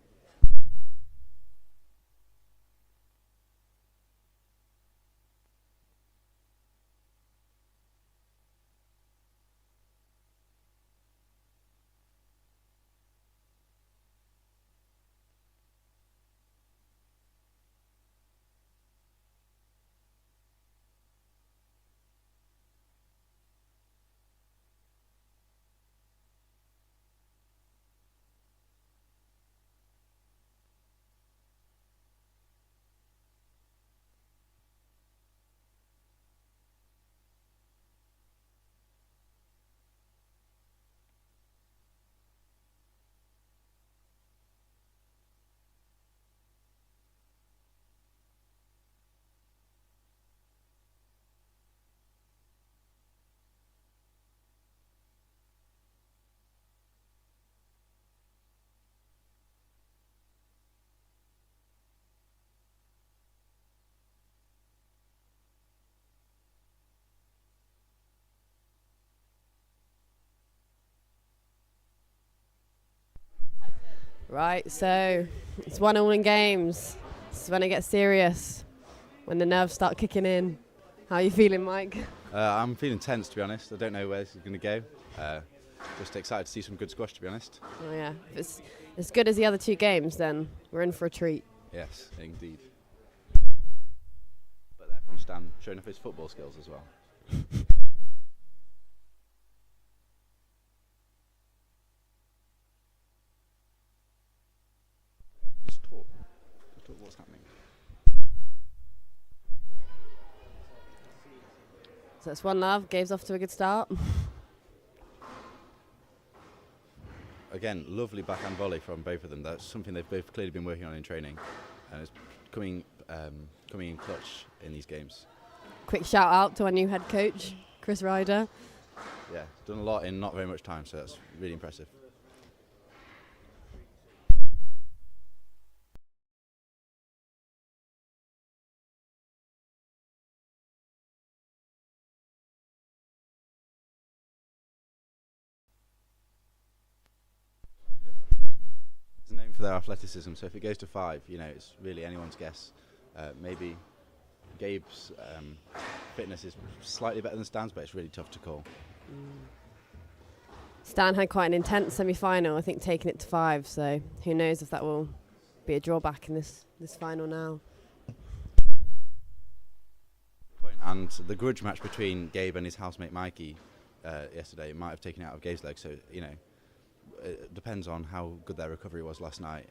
Right, so it's 1-1 in games. This is when it gets serious, when the nerves start kicking in. How are you feeling, Mike? I'm feeling tense, to be honest. I don't know where this is going to go. Just excited to see some good squash, to be honest. Oh yeah, if it's as good as the other two games, then we're in for a treat. Yes, indeed. But there from Stan, showing off his football skills as well. Just talk what's happening. So it's 1-0. Game's off to a good start. Again, lovely backhand volley from both of them. That's something they've both clearly been working on in training, and it's coming in clutch in these games. Quick shout out to our new head coach, Chris Ryder. Yeah, done a lot in not very much time, so that's really impressive. Known for their athleticism, so if it goes to 5, it's really anyone's guess. Maybe Gabe's fitness is slightly better than Stan's, but it's really tough to call. Stan had quite an intense semi-final, I think, taking it to 5, so who knows if that will be a drawback in this final now. And the grudge match between Gabe and his housemate Mikey yesterday might have taken it out of Gabe's leg, so it depends on how good their recovery was last night.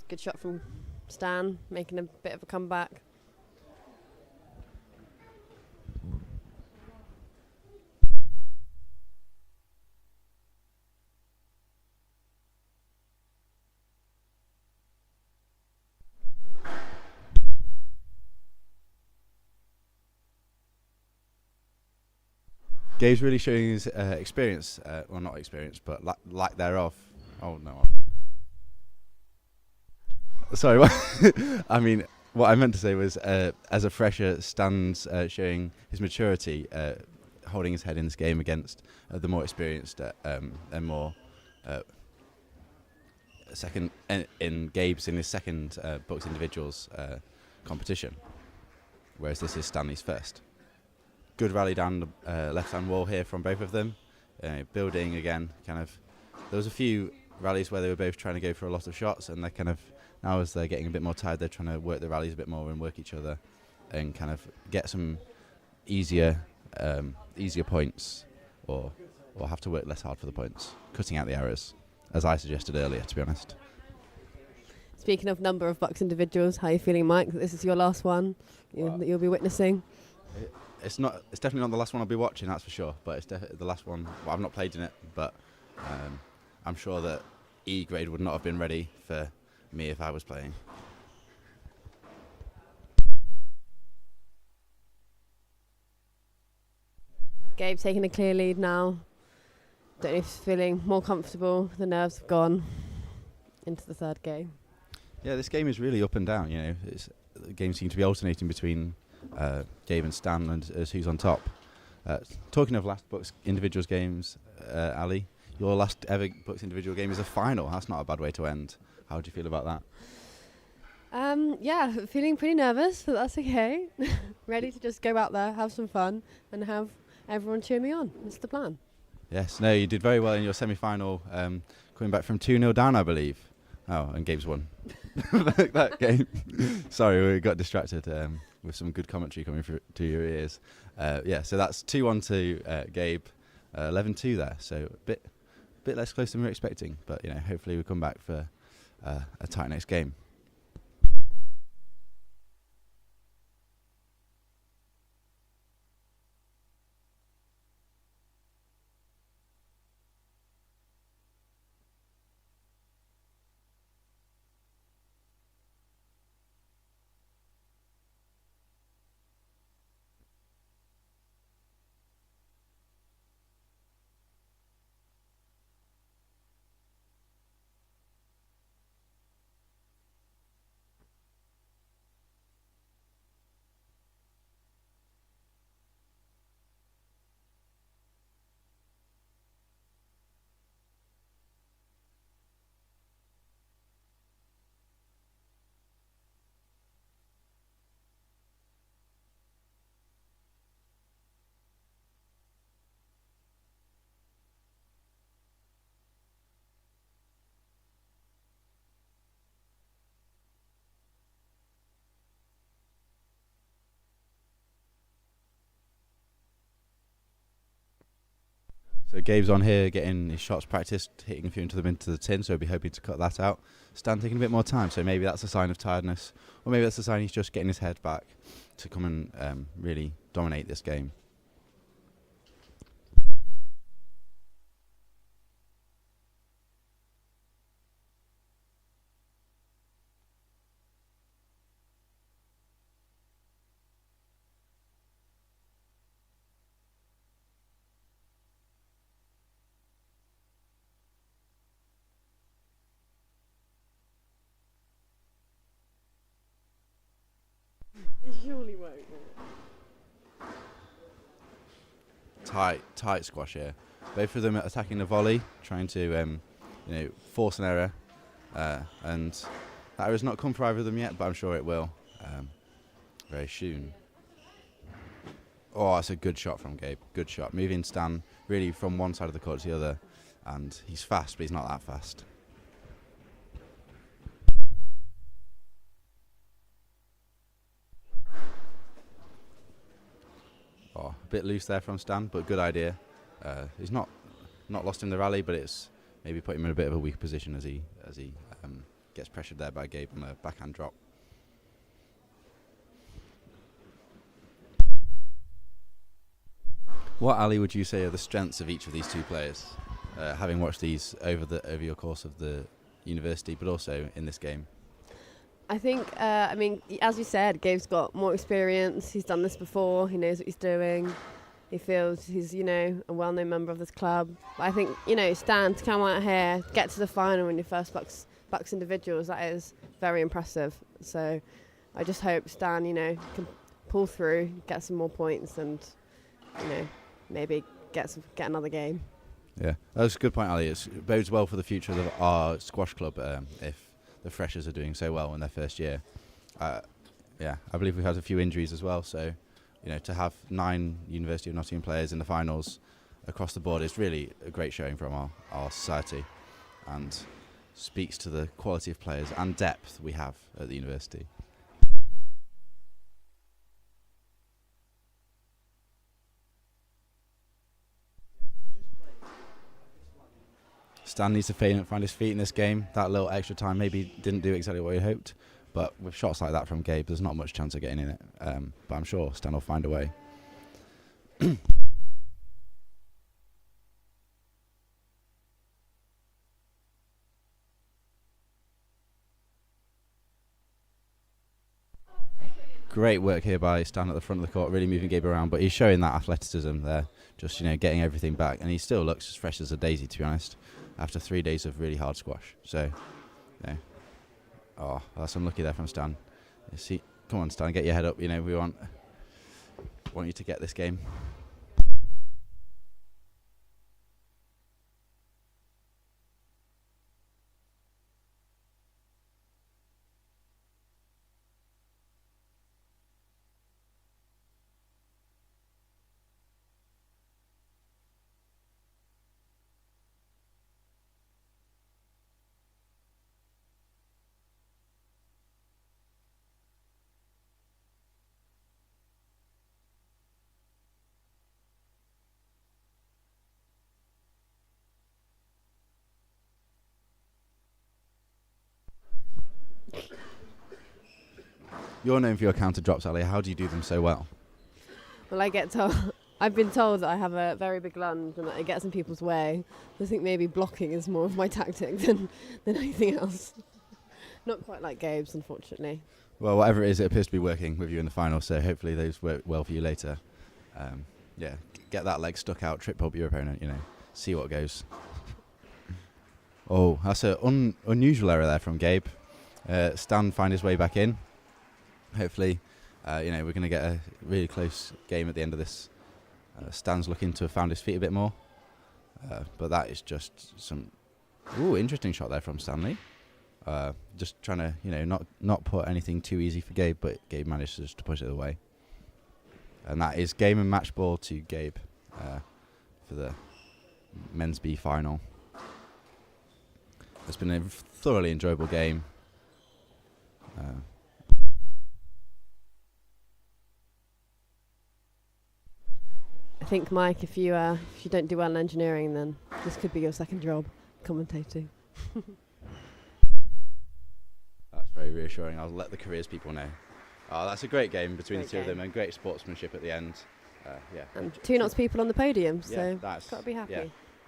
Good shot from Stan, making a bit of a comeback. Gabe's really showing his experience, well, not experience, but lack thereof. Oh no. Sorry, I mean, What I meant to say was, as a fresher, Stan's showing his maturity, holding his head in this game against the more experienced and more second in Gabe's in his second BUCS individuals competition, whereas this is Stanley's first. Good rally down the left-hand wall here from both of them, building again. There was a few rallies where they were both trying to go for a lot of shots, and they're now as they're getting a bit more tired, they're trying to work the rallies a bit more and work each other, and get some easier points, or have to work less hard for the points, cutting out the errors, as I suggested earlier, to be honest. Speaking of number of BUCS individuals, how are you feeling, Mike? This is your last one that you'll be witnessing. It's definitely not the last one I'll be watching, that's for sure. But it's the last one. Well, I've not played in it, but I'm sure that E grade would not have been ready for me if I was playing. Gabe taking a clear lead now. Don't know if he's feeling more comfortable. The nerves have gone into the third game. Yeah, this game is really up and down. The games seem to be alternating between Gabe and Stan and as who's on top. Talking of last BUCS individuals games, Ali, your last ever BUCS individual game is a final. That's not a bad way to end. How do you feel about that? Yeah, feeling pretty nervous, but that's okay. Ready to just go out there, have some fun, and have everyone cheer me on. That's the plan. Yes, no, you did very well in your semi-final, coming back from 2-0 down, I believe. Oh, and Gabe's won that game. Sorry, we got distracted with some good commentary coming through to your ears. So that's 2-1 to Gabe, 11-2 there. So a bit less close than we were expecting, but hopefully we come back for a tight next game. So Gabe's on here getting his shots practiced, hitting a few into the tin, so he'll be hoping to cut that out. Stan taking a bit more time, so maybe that's a sign of tiredness, or maybe that's a sign he's just getting his head back to come and really dominate this game. It surely won't. Tight squash here. Both of them attacking the volley, trying to force an error, and that error's not come for either of them yet, but I'm sure it will very soon. Oh, that's a good shot from Gabe. Good shot, moving Stan really from one side of the court to the other, and he's fast, but he's not that fast. Oh, a bit loose there from Stan, but good idea. He's not lost in the rally, but it's maybe put him in a bit of a weak position as he gets pressured there by Gabe on the backhand drop. What, Ali, would you say are the strengths of each of these two players, having watched these over your course of the university, but also in this game? I think, as you said, Gabe's got more experience. He's done this before. He knows what he's doing. He feels he's, a well-known member of this club. But I think, Stan, to come out here, get to the final in your first BUCS individuals, that is very impressive. So I just hope Stan, can pull through, get some more points, and maybe get another game. Yeah, that's a good point, Ali. It bodes well for the future of our squash club if the freshers are doing so well in their first year. Yeah, I believe we've had a few injuries as well, so to have 9 University of Nottingham players in the finals across the board is really a great showing from our society, and speaks to the quality of players and depth we have at the university. Stan needs to find his feet in this game. That little extra time maybe didn't do exactly what he hoped, but with shots like that from Gabe, there's not much chance of getting in it. But I'm sure Stan will find a way. Great work here by Stan at the front of the court, really moving Gabe around, but he's showing that athleticism there, just getting everything back, and he still looks as fresh as a daisy, to be honest, after 3 days of really hard squash. So, oh, that's unlucky there from Stan. Come on, Stan, get your head up. We want you to get this game. You're known for your counter drops, Ali. How do you do them so well? Well, I've been told that I have a very big lunge and that it gets in people's way. I think maybe blocking is more of my tactic than anything else. Not quite like Gabe's, unfortunately. Well, whatever it is, it appears to be working with you in the final, so hopefully those work well for you later. Yeah, get that leg stuck out, trip up your opponent, see what goes. Oh, that's an unusual error there from Gabe. Stan find his way back in. Hopefully, we're going to get a really close game at the end of this. Stan's looking to have found his feet a bit more. But that is just some interesting shot there from Stanley. Just trying to, not put anything too easy for Gabe, but Gabe manages to push it away. And that is game and match ball to Gabe for the men's B final. It's been a thoroughly enjoyable game. I think, Mike, if you don't do well in engineering, then this could be your second job, commentating. That's very reassuring. I'll let the careers people know. Oh, that's a great game between the two of them, and great sportsmanship at the end. Yeah. And 2 knots people on the podium, so yeah, that's got to be happy. Yeah.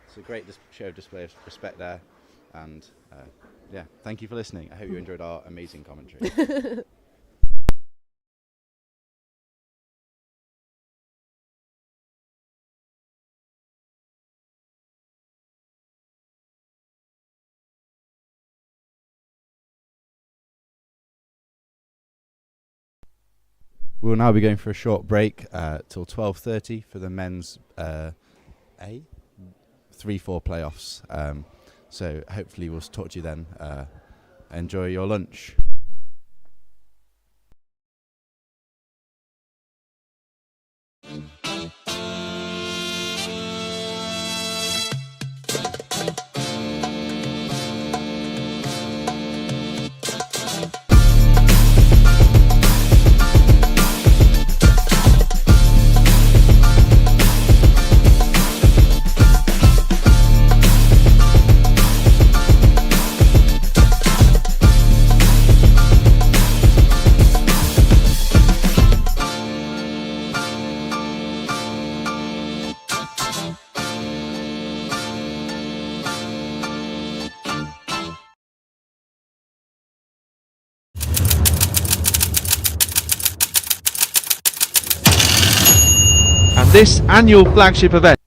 It's a great show of display of respect there, and thank you for listening. I hope you enjoyed our amazing commentary. We'll now be going for a short break till 12:30 for the men's 3-4 playoffs. So hopefully we'll talk to you then. Enjoy your lunch. This annual flagship event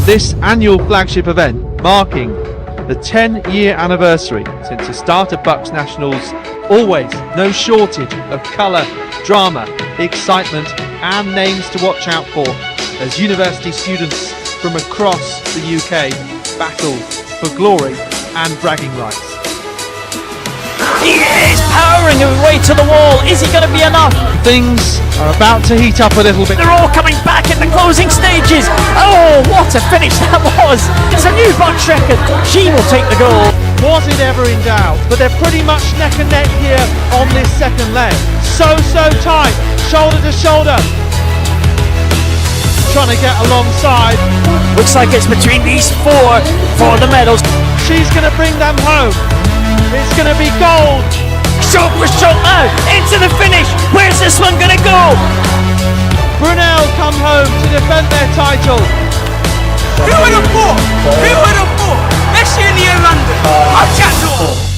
this annual flagship event marking the 10-year anniversary since the start of BUCS Nationals, always no shortage of colour, drama, excitement and names to watch out for as university students from across the UK battle for glory and bragging rights. He is powering his way to the wall. Is he going to be enough? Things are about to heat up a little bit. They're all coming back in the closing stages. Oh, what a finish that was. It's a new BUCS record. She will take the goal. Was it ever in doubt? But they're pretty much neck and neck here on this second leg. So tight, shoulder to shoulder. Trying to get alongside. Looks like it's between these four for the medals. She's going to bring them home. It's going to be gold. Stroke for stroke now, into the finish. Where's this one going to go? Brunel come home to defend their title. Who would have thought? Who would have thought? Especially in here in London. I'll chat to all.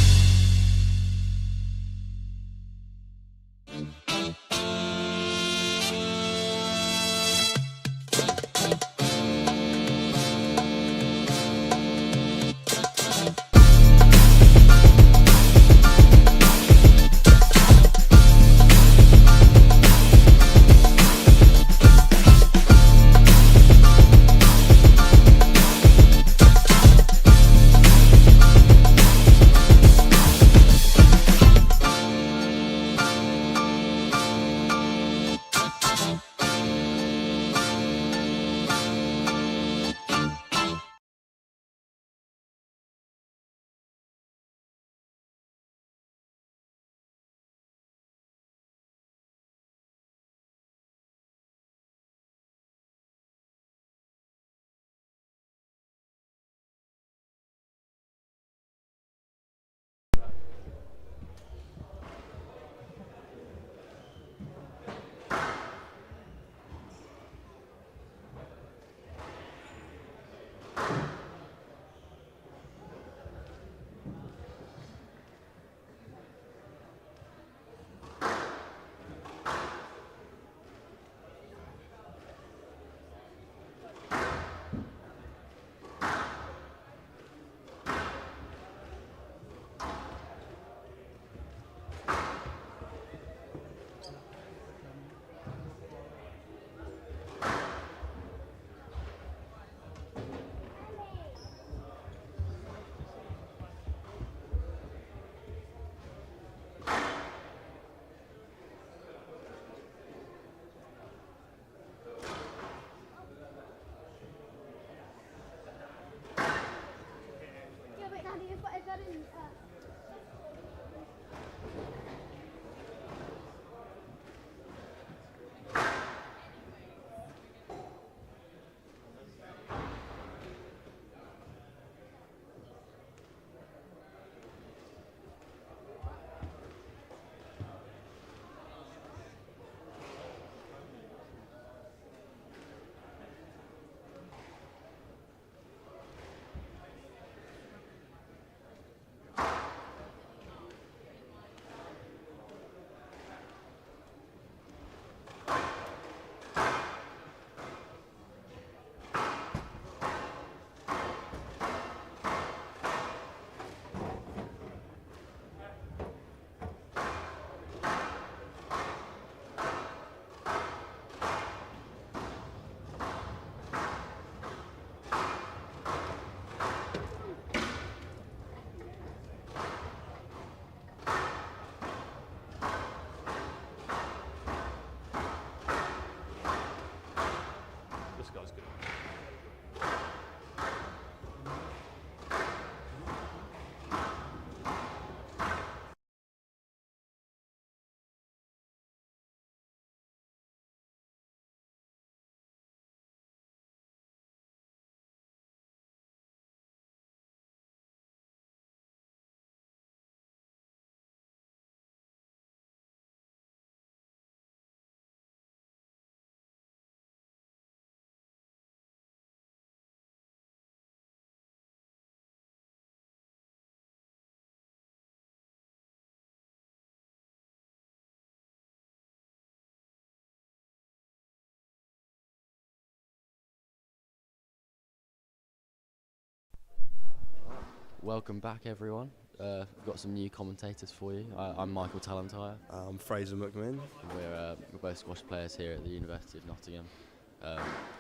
welcome back, everyone. We've got some new commentators for you. I'm Michael Talentire. I'm Fraser McMinn. We're both squash players here at the University of Nottingham.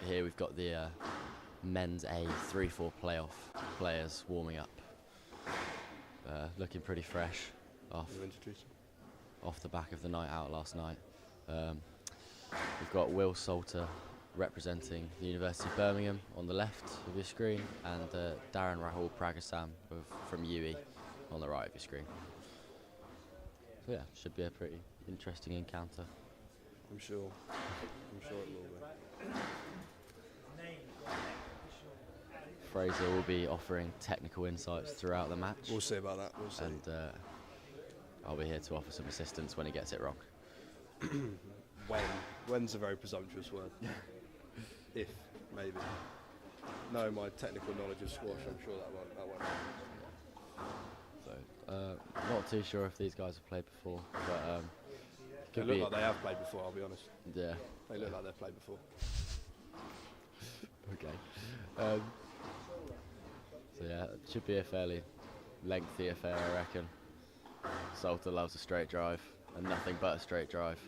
Here we've got the men's A 3-4 playoff players warming up. Looking pretty fresh off the back of the night out last night. We've got Will Salter representing the University of Birmingham on the left of your screen, and Darren Rahul Pragasam from UE on the right of your screen. So yeah, should be a pretty interesting encounter. I'm sure it will be. Fraser will be offering technical insights throughout the match. We'll see about that. We'll see. And I'll be here to offer some assistance when he gets it wrong. When's a very presumptuous word. If, maybe. No, my technical knowledge of squash, I'm sure that won't happen. So, not too sure if these guys have played before, but they look like they have played before, I'll be honest. Yeah. They look like they've played before. Okay. So yeah, it should be a fairly lengthy affair, I reckon. Salter loves a straight drive, and nothing but a straight drive.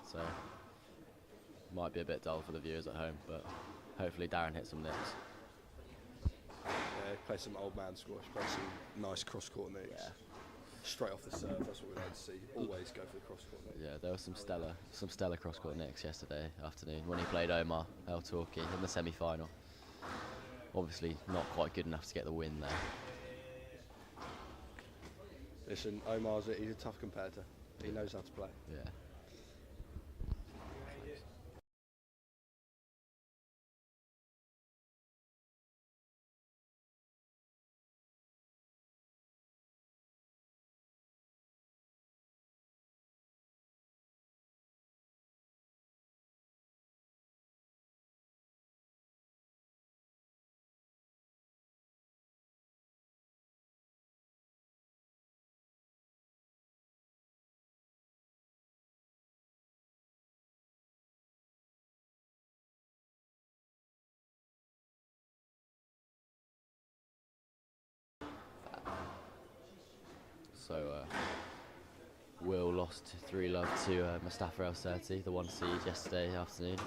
So, might be a bit dull for the viewers at home, but hopefully Darren hits some nicks. Yeah, play some old man squash, play some nice cross-court nicks. Yeah. Straight off the serve, that's what we like to see. Always go for the cross-court nicks. Yeah, there were some stellar cross-court nicks yesterday afternoon when he played Omar El Torki in the semi-final. Obviously not quite good enough to get the win there. Listen, he's a tough competitor. He knows how to play. Yeah. So Will lost 3-love to Mustafa El Serti, the 1 seed yesterday afternoon.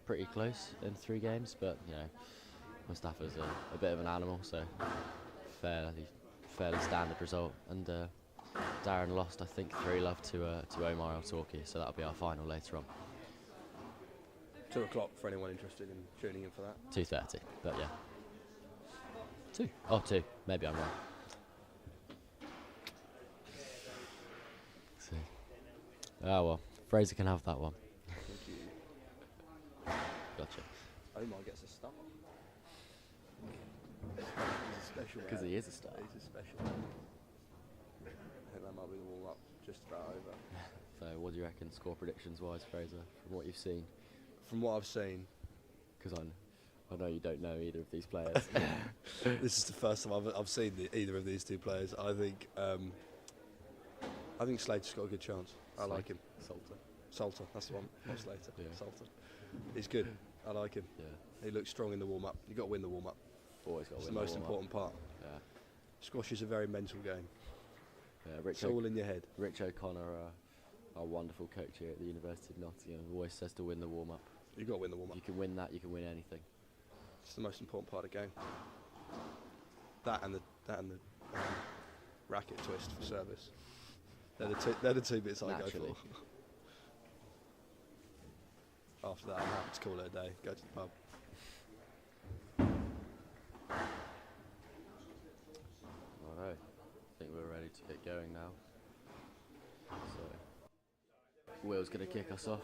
Pretty close in 3 games, but you know, Mustafa's a bit of an animal, so fairly standard result. And Darren lost, I think, 3-love to Omar El Torki, so that'll be our final later on. 2 o'clock for anyone interested in tuning in for that. 2:30, but yeah. 2. Oh, 2. Maybe I'm wrong. Oh well, Fraser can have that one. Thank you. Gotcha. Omar gets a star. He's a special. Because he is a star. He's a special. I think that might be the warm-up just about over. So what do you reckon, score predictions-wise, Fraser, from what you've seen? From what I've seen. Because I know you don't know either of these players. This is the first time I've seen either of these 2 players. I think Slater's got a good chance. I like him. Salter, that's the one. Not Slater. Yeah. Salter. He's good. I like him. Yeah. He looks strong in the warm-up. You've got to win the warm-up. Always got to win the most important part. Yeah. Squash is a very mental game. Yeah, it's all in your head. Rich O'Connor, our wonderful coach here at the University of Nottingham, always says to win the warm-up. You've got to win the warm-up. You can win that, you can win anything. It's the most important part of the game. That and the racket twist for service. They're the two bits I go for. After that, I'm happy to call it a day. Go to the pub. Alright, I think we're ready to get going now. So, Will's going to kick us off.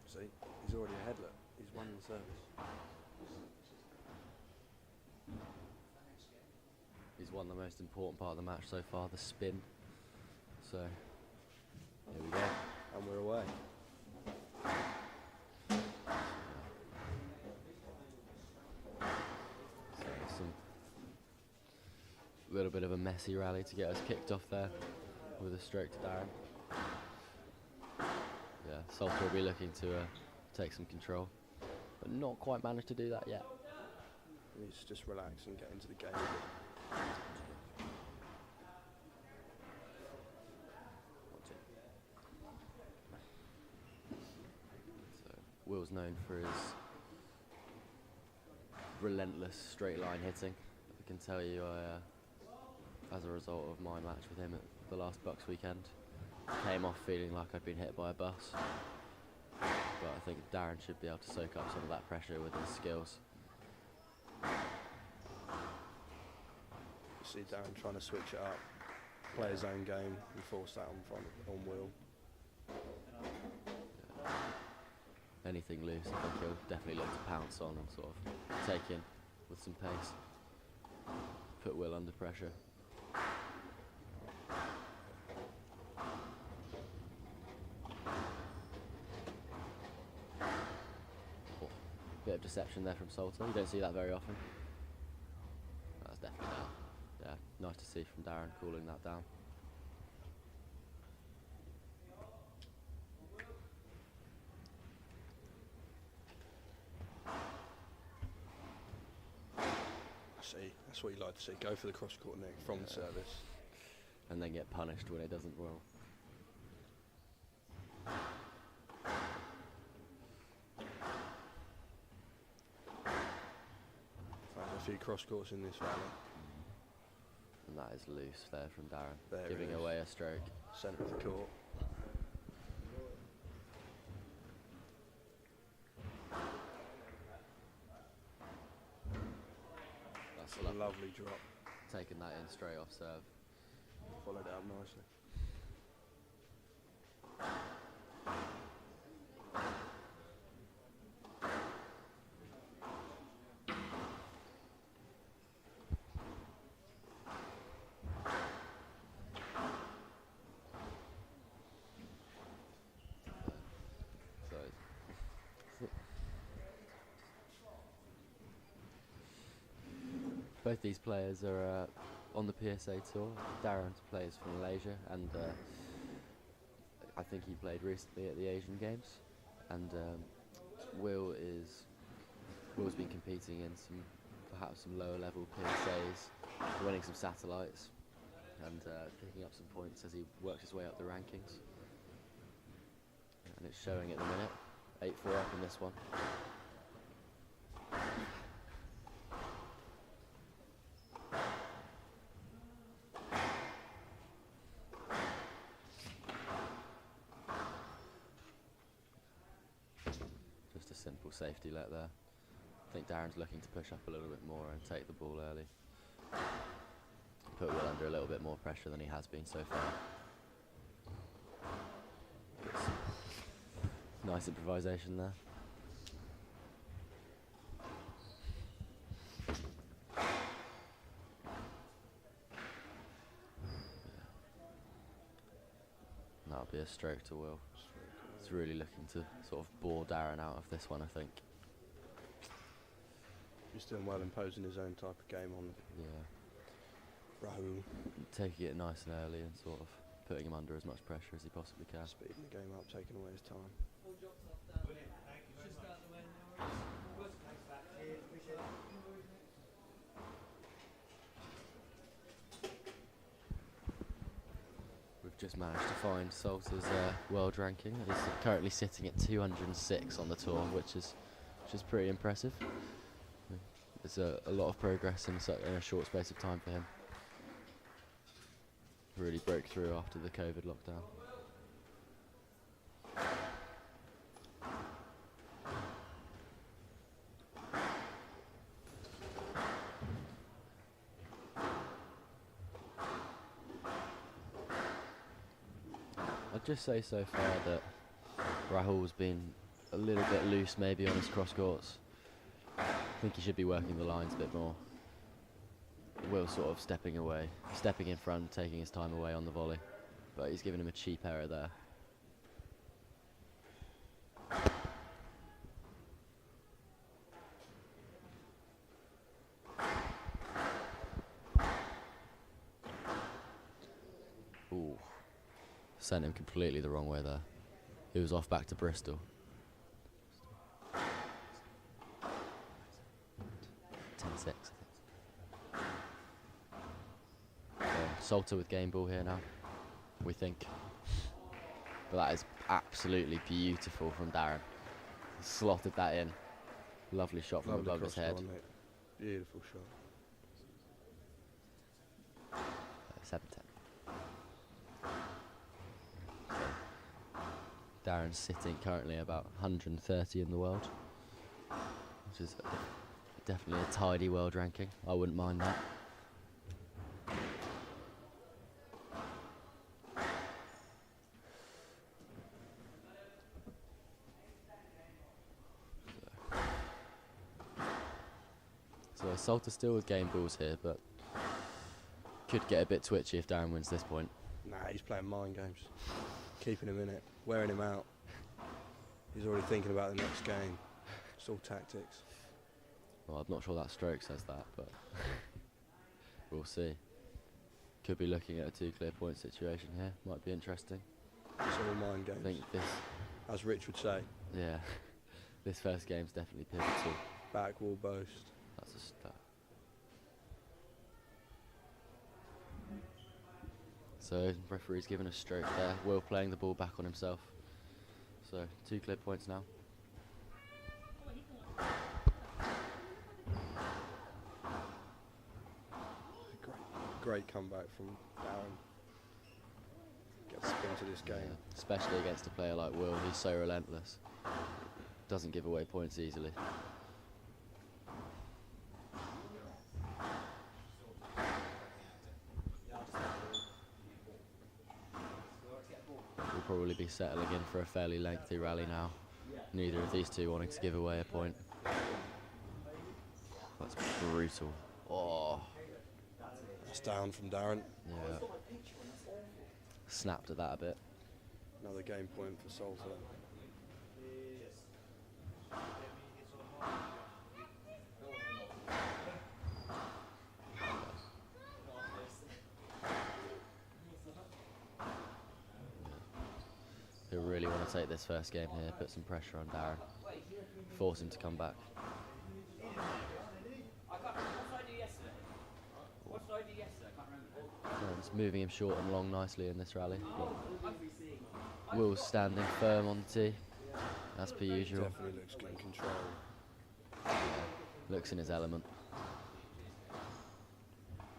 See, he's already ahead, look. He's won the service. He's won the most important part of the match so far, the spin. So, here we go. And we're away. So, a little bit of a messy rally to get us kicked off there. with a stroke to Darren. Yeah, Salter will be looking to take some control, but not quite managed to do that yet. He needs to just relax and get into the game. So Will's known for his relentless straight line hitting. I can tell you, as a result of my match with him at the last BUCS weekend, came off feeling like I'd been hit by a bus. But I think Darren should be able to soak up some of that pressure with his skills. You see Darren trying to switch it up, play his own game, and force that on Will. Yeah. Anything loose, I think he'll definitely look to pounce on and sort of take in with some pace. Put Will under pressure. Bit of deception there from Salter. You don't see that very often. That's definitely down. Yeah, nice to see from Darren cooling that down. See, that's what you like to see. Go for the cross court nick from the service. And then get punished when it doesn't well. Found a few cross courts in this valley. And that is loose there from Darren, There giving away a stroke. Centre of the court. That's a lovely drop. Taking that in straight off serve. Followed it up nicely. Both these players are on the PSA tour. Darren plays for Malaysia, and I think he played recently at the Asian Games. And Will's been competing in perhaps some lower level PSAs, winning some satellites, and picking up some points as he works his way up the rankings. And it's showing at the minute. 8-4 up in this one. Just a simple safety let there. I think Darren's looking to push up a little bit more and take the ball early. Put Will under a little bit more pressure than he has been so far. Nice improvisation there. That'll be a stroke to Will. He's really looking to sort of bore Darren out of this one, I think. He's doing well, imposing his own type of game on Rahul. Taking it nice and early and sort of putting him under as much pressure as he possibly can. Speeding the game up, taking away his time. We've just managed to find Salter's world ranking. He's currently sitting at 206 on the tour, which is pretty impressive. There's a lot of progress in a short space of time for him. Really broke through after the COVID lockdown. I'd just say so far that Rahul's been a little bit loose maybe on his cross courts. I think he should be working the lines a bit more. Will sort of stepping in front, taking his time away on the volley, but he's given him a cheap error there. Ooh, sent him completely the wrong way there. He was off back to Bristol. 10-6. Salter with game ball here now, we think. But that is absolutely beautiful from Darren. He slotted that in. Lovely shot from above his head. Beautiful shot. 7-10. Darren's sitting currently about 130 in the world, which is definitely a tidy world ranking. I wouldn't mind that. So Salter still with game balls here, but could get a bit twitchy if Darren wins this point. Nah, he's playing mind games. Keeping him in it, wearing him out. He's already thinking about the next game. It's all tactics. Well, I'm not sure that stroke says that, but we'll see. Could be looking at a 2 clear point situation here. Might be interesting. It's all mind games. I think this, as Rich would say. Yeah, this first game's definitely pivotal. Back wall boast. That's a start. So referee's given a stroke there. Will playing the ball back on himself. So 2 clear points now. Great comeback from Darren. Gets spin to this game. Yeah, especially against a player like Will. He's so relentless. Doesn't give away points easily. We'll probably be settling in for a fairly lengthy rally now. Neither of these two wanting to give away a point. That's brutal. Oh. That's down from Darren. Yeah. Snapped at that a bit. Another game point for Salter. He'll really want to take this first game here, put some pressure on Darren, force him to come back. It's moving him short and long nicely in this rally. Will's standing firm on the tee, as per usual. Definitely looks good in control. Yeah, looks in his element.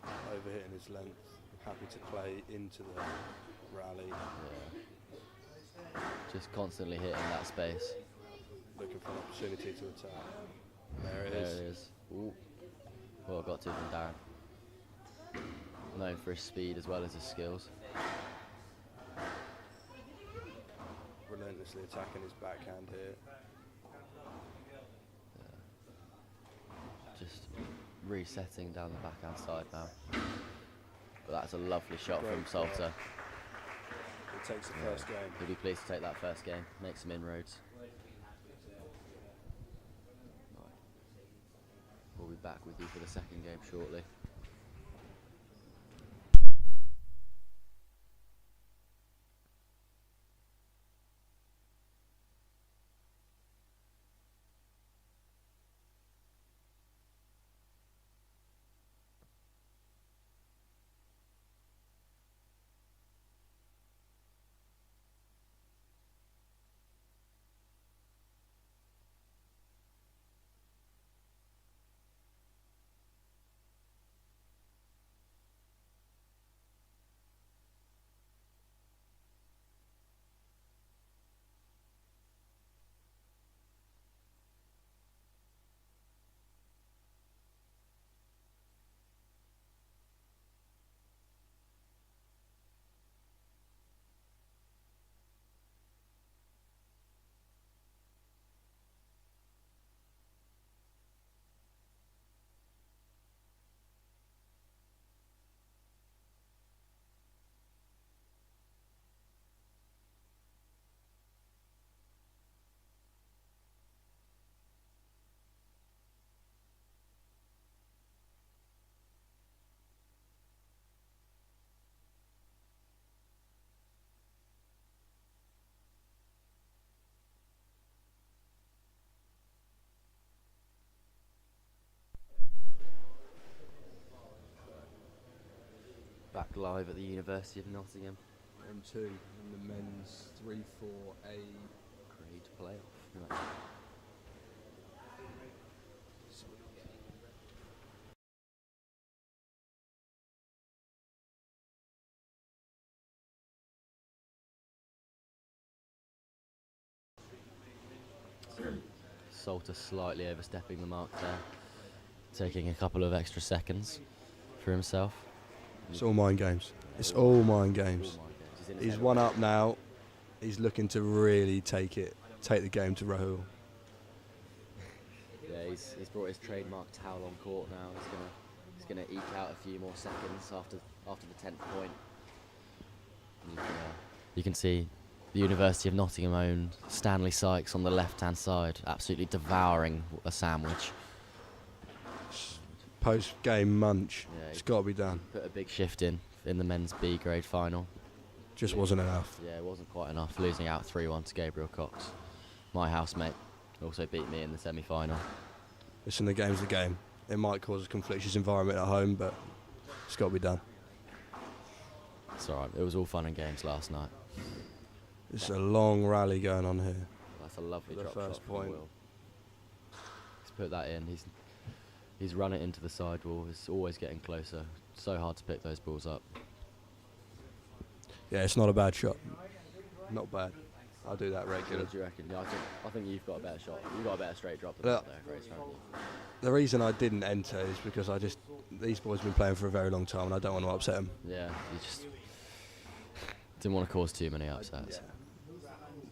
Overhitting his length, happy to play into the rally. Yeah. Just constantly hitting that space. Looking for an opportunity to attack. There it There is. it is. Ooh. Well got to from Darren. Known for his speed as well as his skills. Relentlessly attacking his backhand here. Yeah. Just resetting down the backhand side now. But that's a lovely shot from Salter. He takes the first game. He'll be pleased to take that first game, make some inroads. We'll be back with you for the second game shortly. live at the University of Nottingham. M2 in the men's 3-4A grade playoff. Salter slightly overstepping the mark there, taking a couple of extra seconds for himself. It's all mind games. It's all mind games. He's one up now. He's looking to really take the game to Rahul. Yeah, he's brought his trademark towel on court now. He's gonna eke out a few more seconds after the 10th point. You can see the University of Nottingham own Stanley Sykes on the left-hand side, absolutely devouring a sandwich. Post-game munch. Yeah, it's got to be done. Put a big shift in the men's B grade final. Just wasn't enough. Yeah, it wasn't quite enough, losing out 3-1 to Gabriel Cox. My housemate also beat me in the semi-final. Listen, the game's the game. It might cause a conflictious environment at home, but it's got to be done. It's alright, it was all fun and games last night. It's a long rally going on here. That's a lovely the drop first shot from point. Will. He's put that in. He's run it into the sidewall. It's always getting closer. So hard to pick those balls up. Yeah, it's not a bad shot. Not bad. I do that regularly. What do you reckon? Yeah, I think you've got a better shot. You've got a better straight drop than that there, Grace, haven't you? The reason I didn't enter is because these boys have been playing for a very long time and I don't want to upset them. Yeah, you just didn't want to cause too many upsets. Yeah.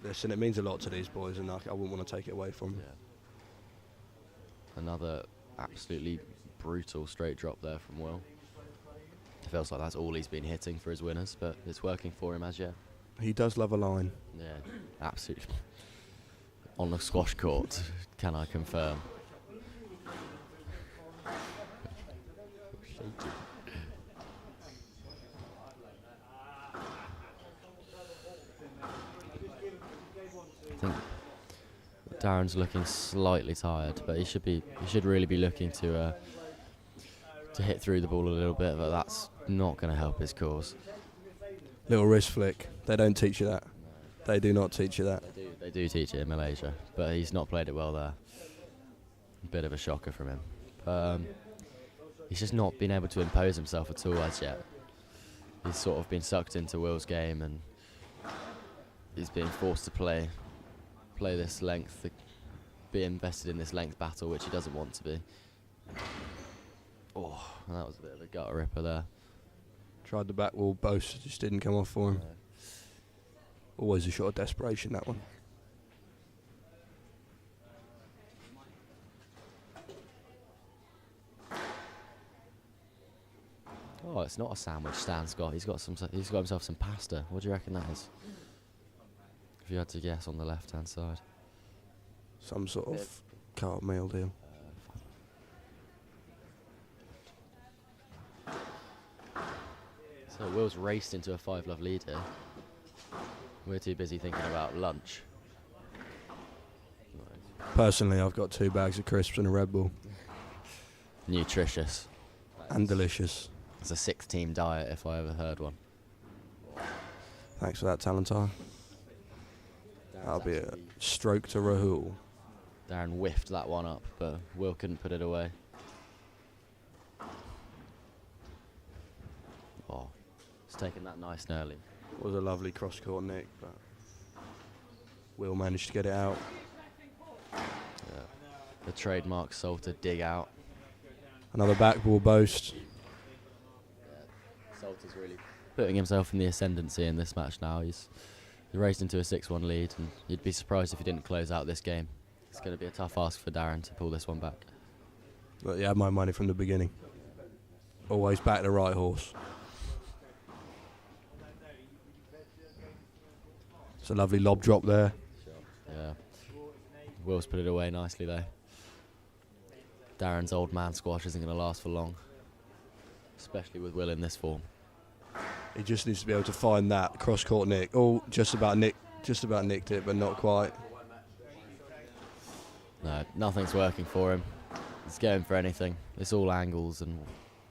Listen, it means a lot to these boys and I wouldn't want to take it away from them. Yeah. Another absolutely brutal straight drop there from Will. It feels like that's all he's been hitting for his winners, but it's working for him as yet. He does love a line. Yeah, absolutely. On the squash court, can I confirm? I think Darren's looking slightly tired, but he should really be looking to hit through the ball a little bit, but that's not going to help his cause. Little wrist flick. They don't teach you that. No. They do not teach you that. They do teach it in Malaysia, but he's not played it well there. A bit of a shocker from him. He's just not been able to impose himself at all as yet. He's sort of been sucked into Will's game and he's being forced to play this length, be invested in this length battle, which he doesn't want to be. Oh, that was a bit of a gutter ripper there. Tried the back wall boast, just didn't come off for him. No. Always a shot of desperation, that one. Oh, it's not a sandwich, Stan Scott. He's got himself some pasta. What do you reckon that is? If you had to guess on the left-hand side. Some sort of carb meal deal. So Will's raced into a 5-love lead here. We're too busy thinking about lunch. Personally, I've got 2 bags of crisps and a Red Bull. Nutritious. And delicious. It's a 6-team diet if I ever heard one. Thanks for that, Talentar. That'll be a stroke to Rahul. Darren whiffed that one up, but Will couldn't put it away. Oh, he's taken that nice and early. It was a lovely cross-court nick, but Will managed to get it out. Yeah. The trademark Salter dig out. Another backball boast. Yeah. Salter's really putting himself in the ascendancy in this match now. He raced into a 6-1 lead, and you'd be surprised if he didn't close out this game. It's going to be a tough ask for Darren to pull this one back. But you had my money from the beginning. Always back the right horse. It's a lovely lob drop there. Yeah. Will's put it away nicely though. Darren's old man squash isn't going to last for long, especially with Will in this form. He just needs to be able to find that cross-court nick. Oh, just about nicked it, but not quite. No, nothing's working for him. He's going for anything. It's all angles and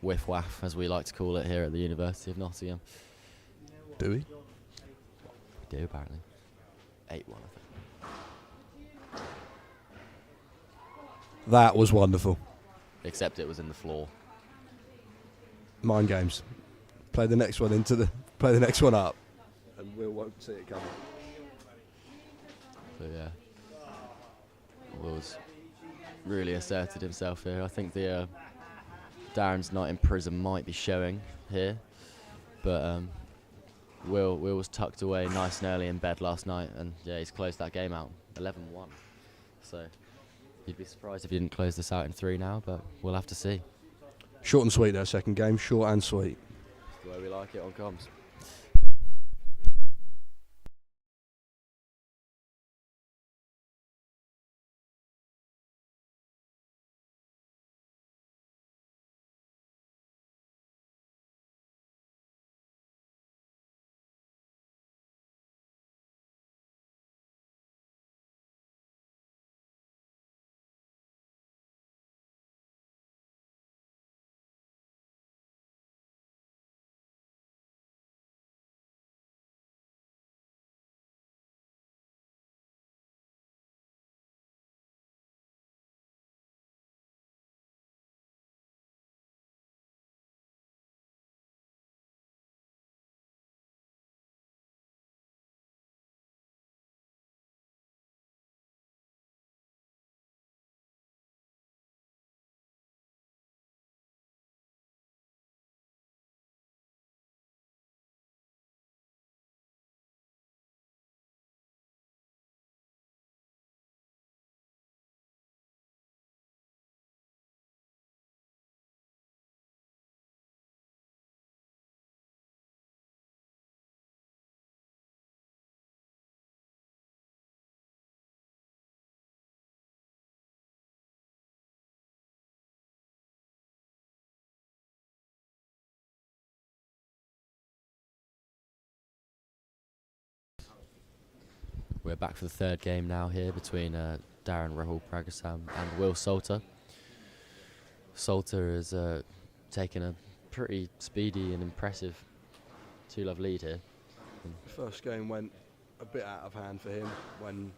whiff-waff, as we like to call it here at the University of Nottingham. Do we? We do, apparently. 8-1, I think. That was wonderful. Except it was in the floor. Mind games. Play the next one up, and Will won't see it coming. So yeah, Will's really asserted himself here. I think the Darren's night in prison might be showing here, but Will was tucked away nice and early in bed last night, and yeah, he's closed that game out 11-1. So you'd be surprised if he didn't close this out in 3 now, but we'll have to see. Short and sweet, that second game. Short and sweet. That's the way we like it on comms. We're back for the third game now here between Darren Rahul Pragasam and Will Salter. Salter has taken a pretty speedy and impressive 2-love lead here. First game went a bit out of hand for him when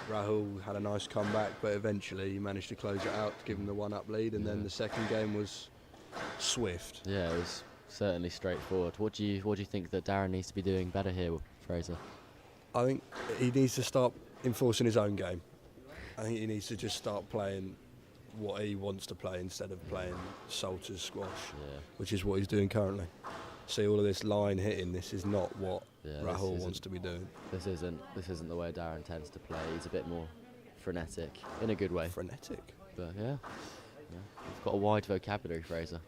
Rahul had a nice comeback, but eventually he managed to close it out to give him the 1-up lead, and then the second game was swift. Yeah, it was certainly straightforward. What do you think that Darren needs to be doing better here, Fraser? I think he needs to start enforcing his own game. I think he needs to just start playing what he wants to play instead of playing Salter's squash, which is what he's doing currently. See, all of this line hitting, this is not what Rahul wants to be doing. This isn't the way Darren tends to play. He's a bit more frenetic, in a good way. Frenetic? But yeah. You've got a wide vocabulary, Fraser.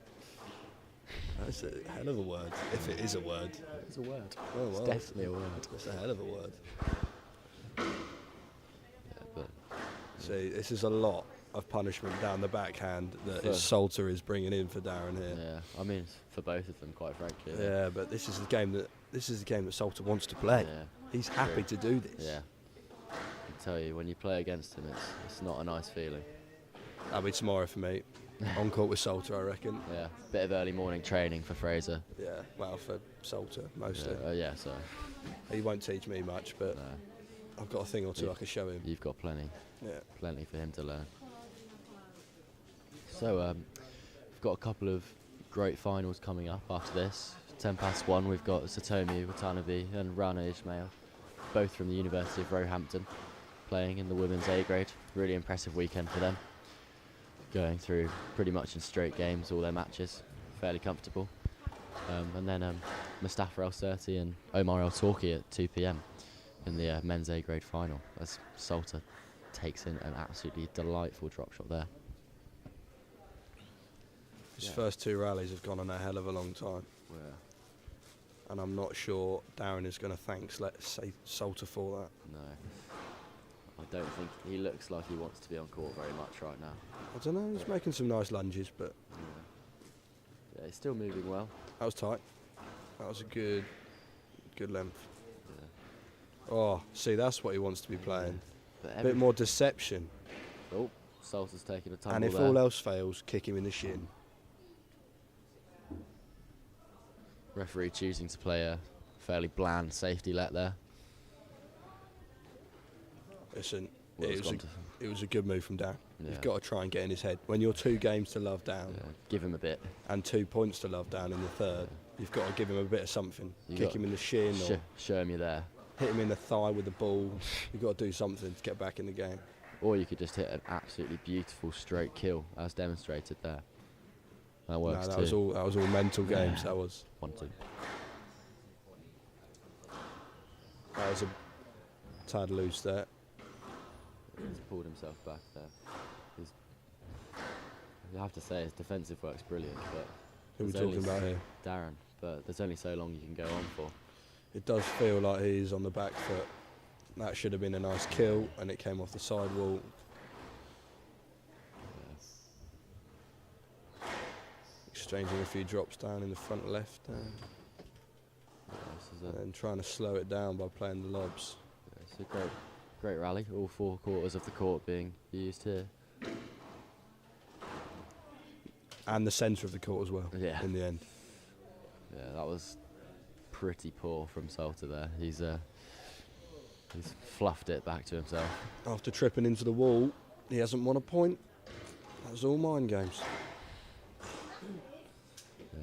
That's a hell of a word, if it is a word. It's a word. Oh, well, it's definitely a word. It's a hell of a word. See, this is a lot of punishment down the backhand that Salter is bringing in for Darren here. Yeah, I mean, for both of them, quite frankly. Yeah, but this is the game that Salter wants to play. Yeah, he's happy to do this. Yeah, I can tell you, when you play against him, it's not a nice feeling. That'll be tomorrow for me. On court with Salter, I reckon. Yeah, bit of early morning training for Fraser. Yeah, well, for Salter mostly. Yeah, so he won't teach me much, but I've got a thing or two I can show him. You've got plenty. Yeah, plenty for him to learn. So we've got a couple of great finals coming up after this. 1:10, we've got Satomi Watanabe and Rana Ismail, both from the University of Roehampton, playing in the women's A grade. Really impressive weekend for them. Going through pretty much in straight games all their matches, fairly comfortable. And then Mustafa El-Surti and Omar El-Torki at 2 p.m. in the men's A grade final, as Salter takes in an absolutely delightful drop shot there. His first 2 rallies have gone on a hell of a long time. Yeah. And I'm not sure Darren is going to thank Salter for that. No. I don't think he looks like he wants to be on court very much right now. I don't know, he's making some nice lunges, but... Yeah, he's still moving well. That was tight. That was a good length. Yeah. Oh, see, that's what he wants to be playing. Yeah. A bit more deception. Oh, Salter's taking a tumble and if there. all else fails, kick him in the shin. Referee choosing to play a fairly bland safety let there. Listen, it was a good move from Darren. Yeah. You've got to try and get in his head. When you're 2 games to love down, give him a bit, and 2 points to love down in the third, you've got to give him a bit of something. Kick him in the shin, or show him you're there. Hit him in the thigh with the ball. You've got to do something to get back in the game. Or you could just hit an absolutely beautiful straight kill, as demonstrated there. That works no, too. That was all mental games. That was 1-2. That was a tad loose there. He's pulled himself back there. You have to say his defensive work's brilliant, but who are we talking about here? Darren. But there's only so long you can go on for. It does feel like he's on the back foot. That should have been a nice kill, and it came off the sidewall. Exchanging a few drops down in the front left, and trying to slow it down by playing the lobs. It's a great rally. All 4 quarters of the court being used here. And the centre of the court as well. Yeah. In the end. Yeah, that was pretty poor from Salter there. He's fluffed it back to himself. After tripping into the wall, he hasn't won a point. That was all mind games. Yeah.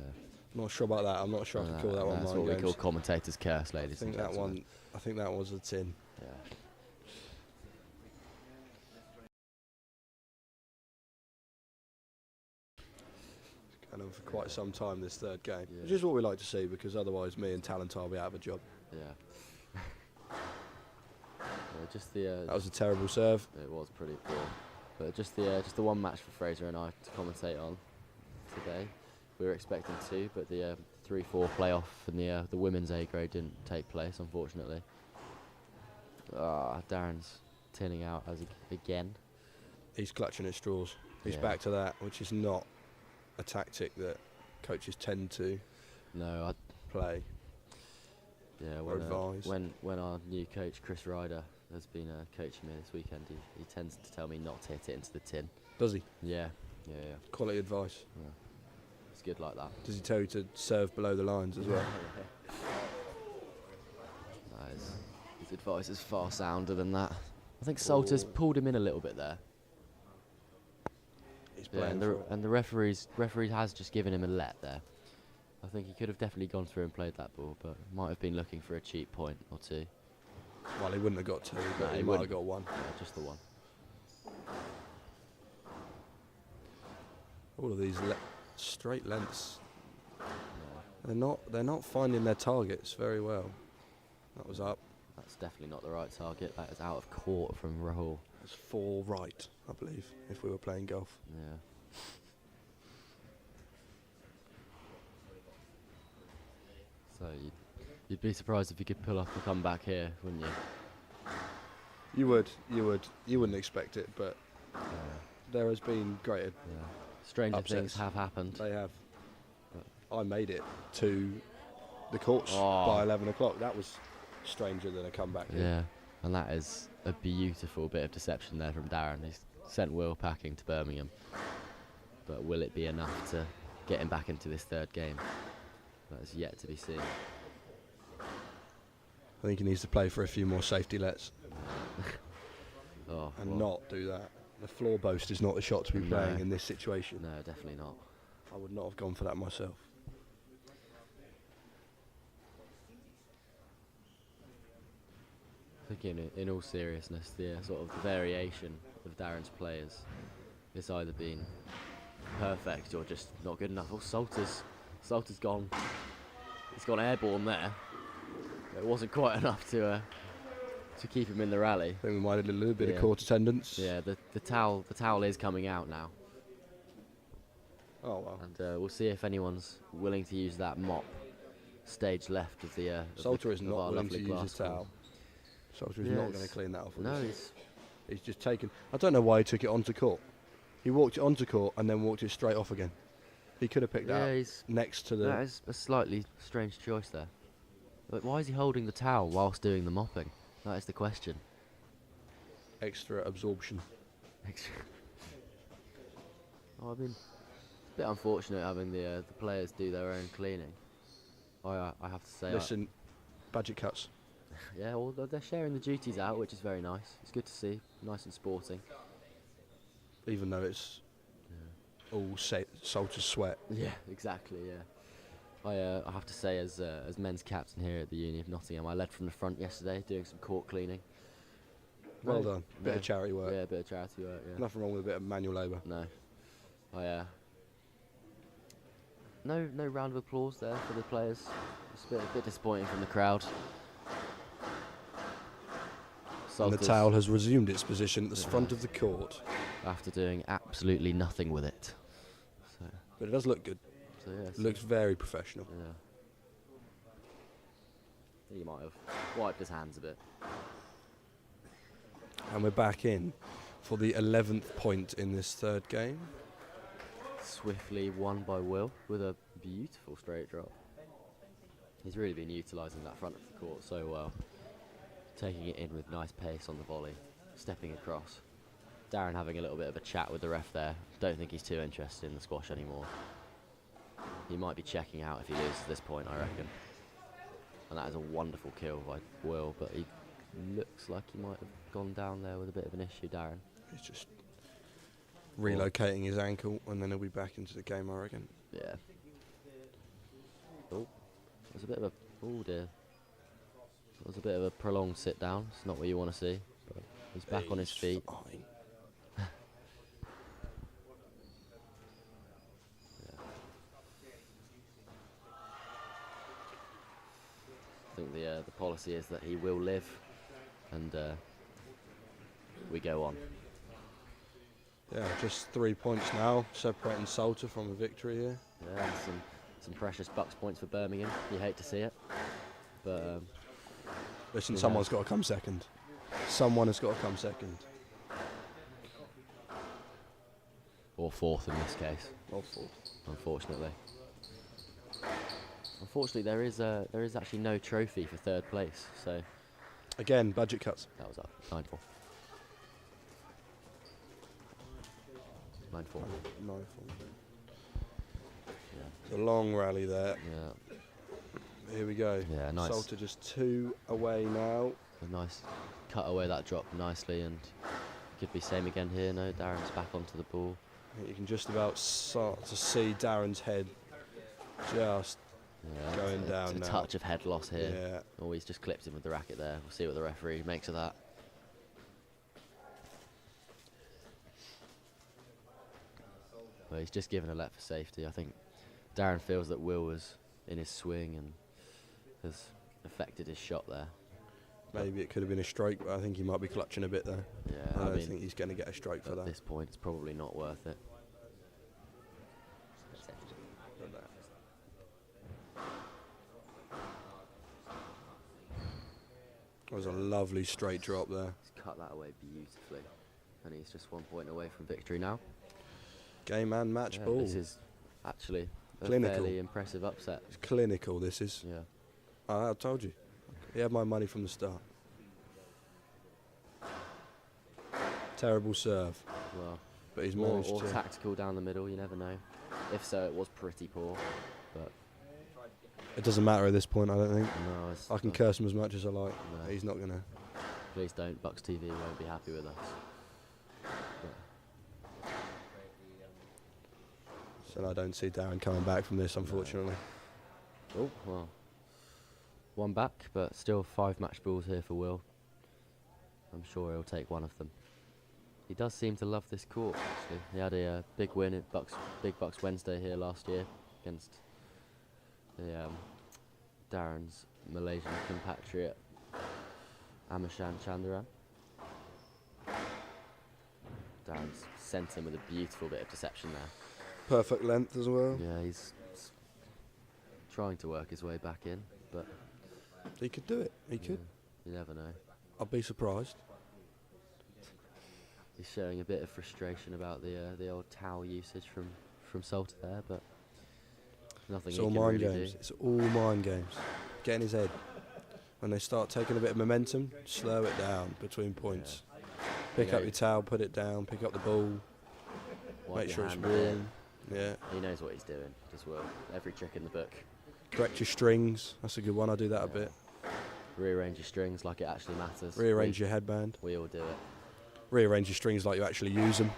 I'm not sure about that. I'm not sure I can call that one mind games. That's what we call commentators' curse, ladies and gentlemen. I think that was a tin. Yeah. Kind of for quite some time this third game, which is what we like to see, because otherwise me and Talentar will be out of a job. Yeah. Just the. That was a terrible serve. It was pretty poor, but just the one match for Fraser and I to commentate on today. We were expecting 2, but the 3-4 playoff and the women's A grade didn't take place, unfortunately. Darren's tinning out again. He's clutching at straws. He's back to that, which is not a tactic that coaches tend to play. Yeah, when our new coach Chris Ryder has been coaching me this weekend, he tends to tell me not to hit it into the tin. Does he? Yeah. Quality advice. Yeah. It's good like that. Does he tell you to serve below the lines as well? His advice is far sounder than that. I think Salter's pulled him in a little bit there. He's playing and the referee has just given him a let there. I think he could have definitely gone through and played that ball, but might have been looking for a cheap point or 2. Well, he wouldn't have got 2, but he might have got 1. Yeah, just the 1. All of these straight lengths. They're not finding their targets very well. That was up. That's definitely not the right target. That is out of court from Rahul. It's 4 right, I believe, if we were playing golf. Yeah. So you'd be surprised if you could pull off a comeback here, wouldn't you? You would. You wouldn't expect it, but there has been greater. Stranger things have happened. They have. I made it to the courts by 11 o'clock. That was stranger than a comeback. Yeah, and that is a beautiful bit of deception there from Darren. He's sent Will packing to Birmingham. But will it be enough to get him back into this third game? That is yet to be seen. I think he needs to play for a few more safety lets. Not do that. The floor boast is not the shot to be playing in this situation. No, definitely not. I would not have gone for that myself. I think in all seriousness, the sort of the variation of Darren's players, it's either been perfect or just not good enough. Salter's gone. He's gone airborne there. It wasn't quite enough to keep him in the rally. I think we might have a little bit of court attendance. Yeah, the towel is coming out now. Oh well. And we'll see if anyone's willing to use that mop stage left of the. Salter is not willing to use his towel. Salter is not going to clean that off. No, he's just taken. I don't know why he took it onto court. He walked it onto court and then walked it straight off again. He could have picked that up next to the. That is a slightly strange choice there. But why is he holding the towel whilst doing the mopping? That is the question. Extra absorption. I mean, it's a bit unfortunate having the players do their own cleaning. I have to say. Listen, budget cuts. Yeah, well, they're sharing the duties out, which is very nice. It's good to see. Nice and sporting. Even though it's all Salter's sweat. Yeah, exactly, yeah. I have to say, as men's captain here at the Uni of Nottingham, I led from the front yesterday, doing some court cleaning. Well done. Bit of charity work. Yeah, a bit of charity work, yeah. Nothing wrong with a bit of manual labour. No. No round of applause there for the players. It's a bit disappointing from the crowd. And the towel has resumed its position at the front of the court. After doing absolutely nothing with it. So. But it does look good. So yeah, it looks very professional. Yeah. He might have wiped his hands a bit. And we're back in for the 11th point in this third game. Swiftly won by Will with a beautiful straight drop. He's really been utilising that front of the court so well. Taking it in with nice pace on the volley, stepping across. Darren having a little bit of a chat with the ref there. Don't think he's too interested in the squash anymore. He might be checking out if he loses this point, I reckon. And that is a wonderful kill by Will, but he looks like he might have gone down there with a bit of an issue, Darren. He's just relocating his ankle, and then he'll be back into the game, I reckon. Yeah. Oh, there's a bit of a... Oh dear. That was a bit of a prolonged sit down. It's not what you want to see, but he's back on his feet. Fine. I think the policy is that he will live, and we go on. Yeah, just 3 points now, separating Salter from a victory here. Yeah, and some precious BUCS points for Birmingham. You hate to see it, but listen, someone's got to come second. Someone has got to come second. Or fourth in this case. Or fourth. Unfortunately. Unfortunately, there is actually no trophy for third place. So again, budget cuts. That was up 9-4. 9-4. 9-4. Yeah. It's a long rally there. Yeah. Here we go. Yeah, nice. Salter just 2 away now. A nice cut away that drop nicely, and could be same again here. No, Darren's back onto the ball. You can just about start to see Darren's head just going down now. A touch of head loss here. Yeah. Oh, he's just clipped him with the racket there. We'll see what the referee makes of that. Well, he's just given a let for safety. I think Darren feels that Will was in his swing and has affected his shot there. Maybe it could have been a stroke, but I think he might be clutching a bit there. Yeah, I don't think he's going to get a stroke for that. At this point, it's probably not worth it. That was a lovely straight drop there. He's cut that away beautifully, and he's just 1 point away from victory now. Game and match ball. This is actually a clinical. fairly impressive upset. It's clinical, this is. Yeah. I told you. He had my money from the start. Terrible serve. Well, but he's more managed or to. Tactical down the middle, you never know. If so, it was pretty poor, but it doesn't matter at this point, I don't think. No, I can curse him as much as I like. No. He's not going to. Please don't. BUCS TV won't be happy with us. So I don't see Darren coming back from this, unfortunately. No. Oh, well. One back, but still 5 match balls here for Will. I'm sure he'll take one of them. He does seem to love this court, actually. He had a big win at Big BUCS Wednesday here last year against the Darren's Malaysian compatriot, Amashan Chandaran. Darren's sent him with a beautiful bit of deception there. Perfect length as well. Yeah, he's trying to work his way back in, but he could do it. He could. You never know. I'd be surprised. He's showing a bit of frustration about the old towel usage from Salter there, but nothing. It's he all can mind really games. do. It's all mind games. Get in his head. When they start taking a bit of momentum, slow it down between points. Yeah. Pick up your towel, put it down, pick up the ball. Wipe make sure your it's hand a bit. warm. Yeah. He knows what he's doing as well. Every trick in the book. Correct your strings. That's a good one. I do that a bit. Rearrange your strings like it actually matters. Rearrange your headband. We all do it. Rearrange your strings like you actually use them.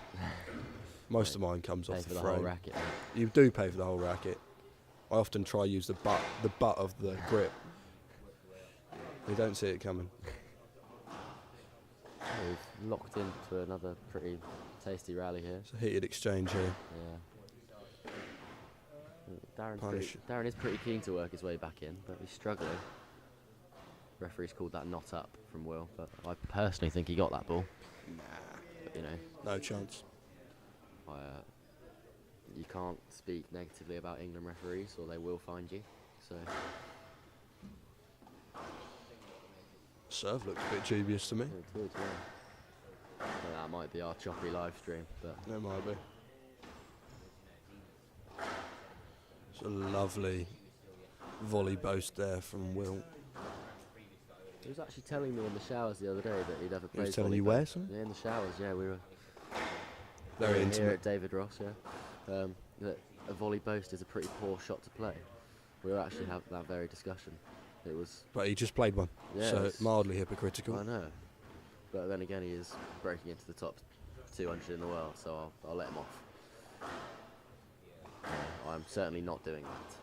Most of mine comes off the frame. Pay for the whole racket. Mate. You do pay for the whole racket. I often try use the butt of the grip. You don't see it coming. We've locked into another pretty tasty rally here. It's a heated exchange here. Yeah. Darren is pretty keen to work his way back in, but he's struggling. Referee's called that not up from Will, but I personally think he got that ball. Nah. But, you know, no chance. You can't speak negatively about England referees, or they will find you. So. Serve looks a bit dubious to me. It would, yeah. So that might be our choppy live stream, but it might be. It's a lovely volley boast there from Will. He was actually telling me in the showers the other day that he'd ever played. He was telling you where, son? Yeah, in the showers. Yeah, we were. Very here intimate. at David Ross. Yeah, that a volley boast is a pretty poor shot to play. We were actually having that very discussion. It was. But he just played one, yeah, so mildly hypocritical. I know, but then again, he is breaking into the top 200 in the world, so I'll let him off. I'm certainly not doing that.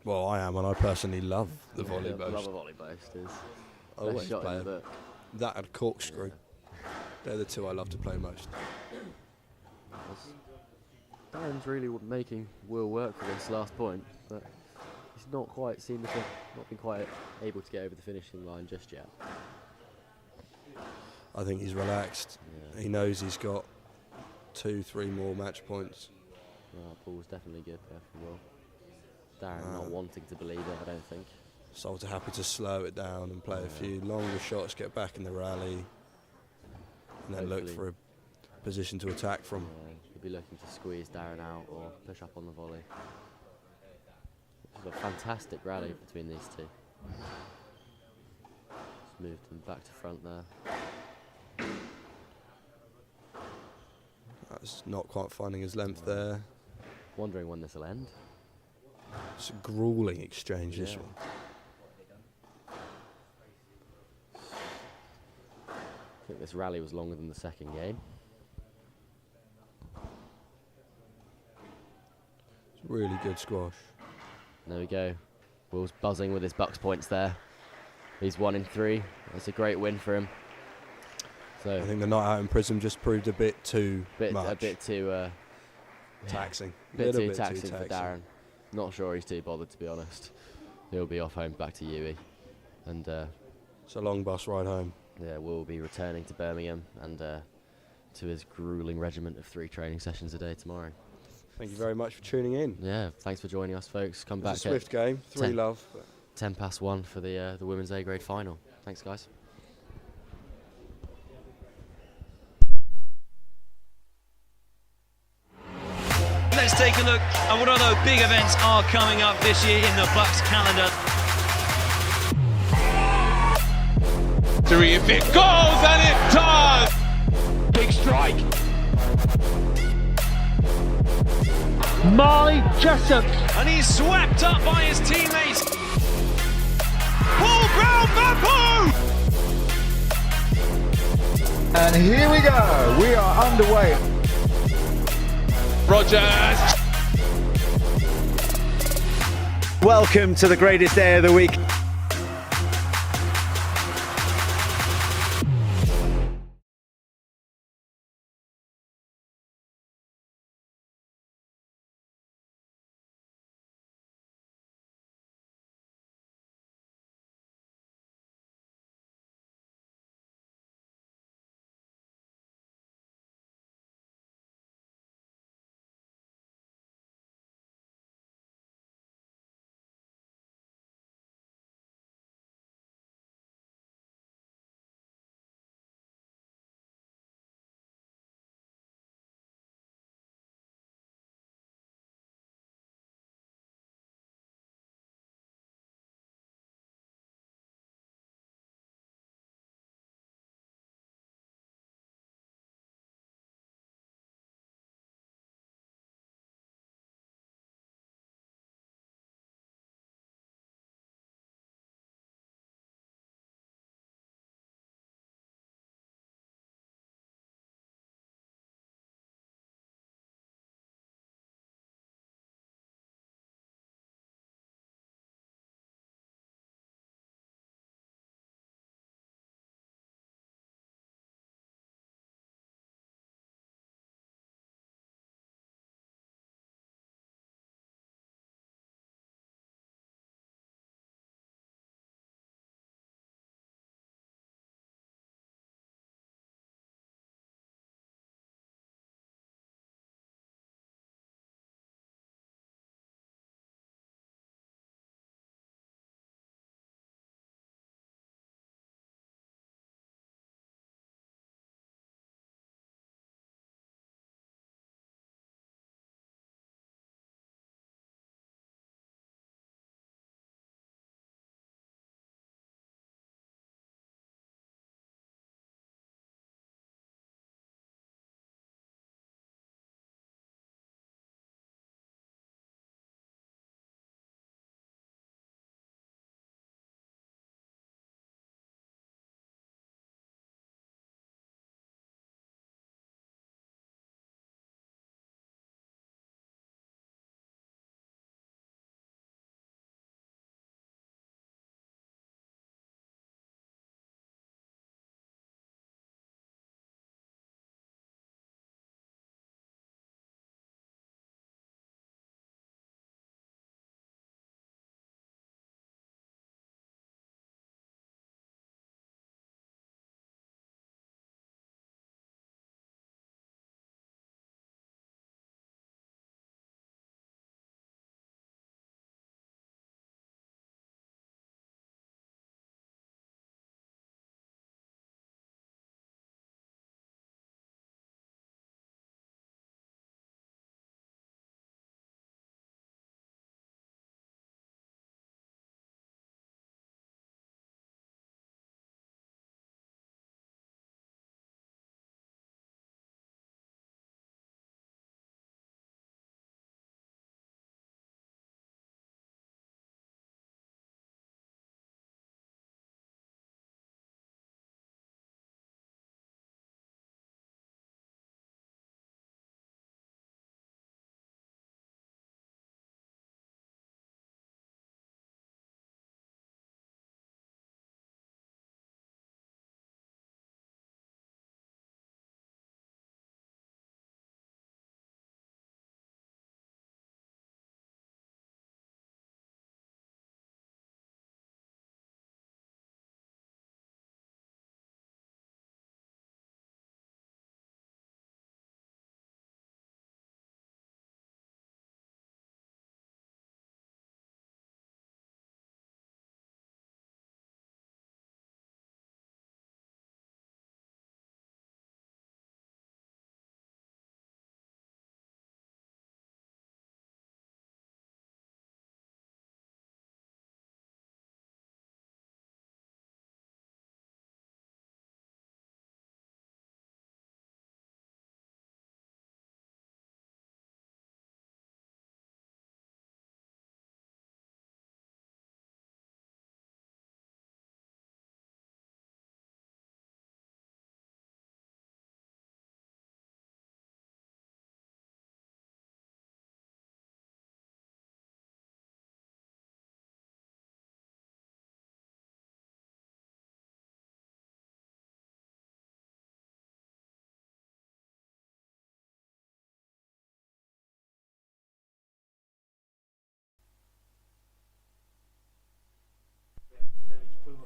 Well, I am, and I personally love the volley boast. Love a volley boast. Is I always shot play in the book. That and corkscrew. Yeah. They're the two I love to play most. Darren's really making Will work for this last point, but he's not been quite able to get over the finishing line just yet. I think he's relaxed. Yeah. He knows he's got 2-3 more match points. Well, Paul's definitely good there for Will. Darren not wanting to believe it, I don't think. Salter happy to slow it down and play a few longer shots, get back in the rally, and then look for a position to attack from. Yeah, he'll be looking to squeeze Darren out or push up on the volley. It's a fantastic rally between these two. Just moved him back to front there. That's not quite finding his length there. Wondering when this will end. It's a gruelling exchange, this one. I think this rally was longer than the second game. It's really good squash. There we go. Will's buzzing with his BUCS points there. He's 1 in 3. That's a great win for him. So I think the night out in prison just proved a bit too much. A bit too taxing. A bit too taxing for Darren. Not sure he's too bothered, to be honest. He'll be off home back to UE. And it's a long bus ride home. Yeah, we'll be returning to Birmingham and to his gruelling regiment of 3 training sessions a day tomorrow. Thank you very much for tuning in. Yeah, thanks for joining us, folks. Come back. It's a swift game, 3-love. 1:10 for the women's A grade final. Thanks, guys. Let's take a look at what other big events are coming up this year in the BUCS calendar. If it goes, and it does! Big strike. Marley Jessup. And he's swept up by his teammates. Paul Brown Bappo! And here we go. We are underway. Rogers! Welcome to the greatest day of the week.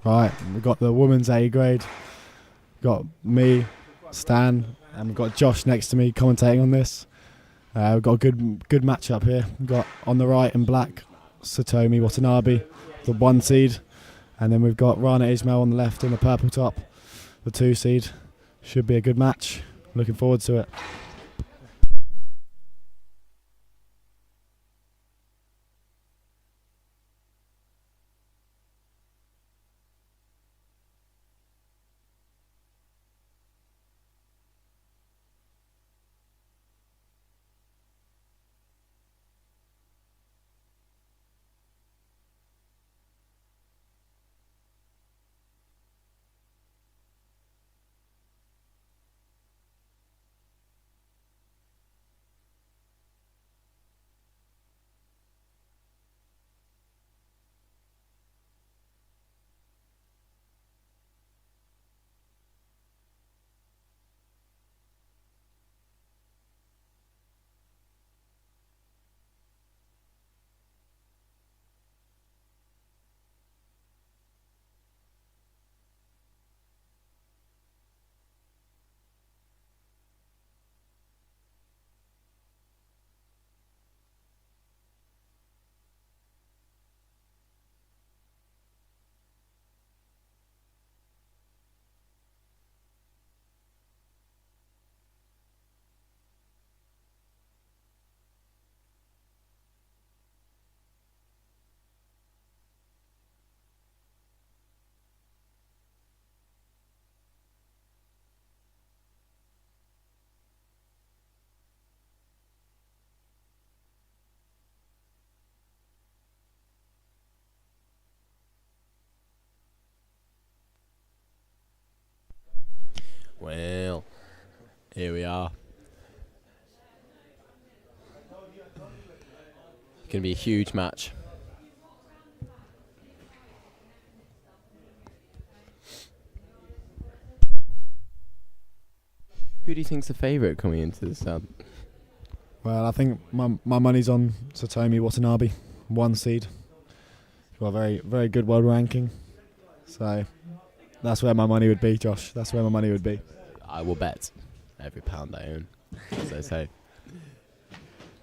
Right, we've got the women's A grade. Got me, Stan, and we've got Josh next to me commentating on this. We've got a good matchup here. We've got on the right in black, Satomi Watanabe, the 1 seed. And then we've got Rana Ismail on the left in the purple top, the 2 seed. Should be a good match. Looking forward to it. Well, here we are. It's going to be a huge match. Who do you think's the favourite coming into the sub? Well, I think my money's on Satomi Watanabe, 1 seed. Got a very good world ranking. So that's where my money would be, Josh. That's where my money would be. I will bet every pound I own, as they say.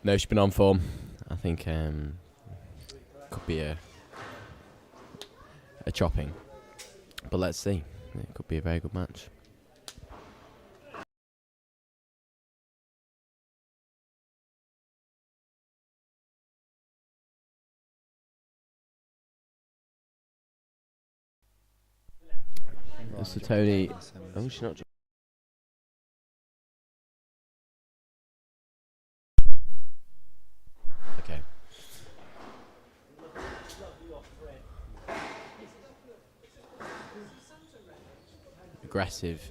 No, she's been on form. I think could be a chopping. But let's see. It could be a very good match. So Tony, oh, she's not. Okay. Aggressive.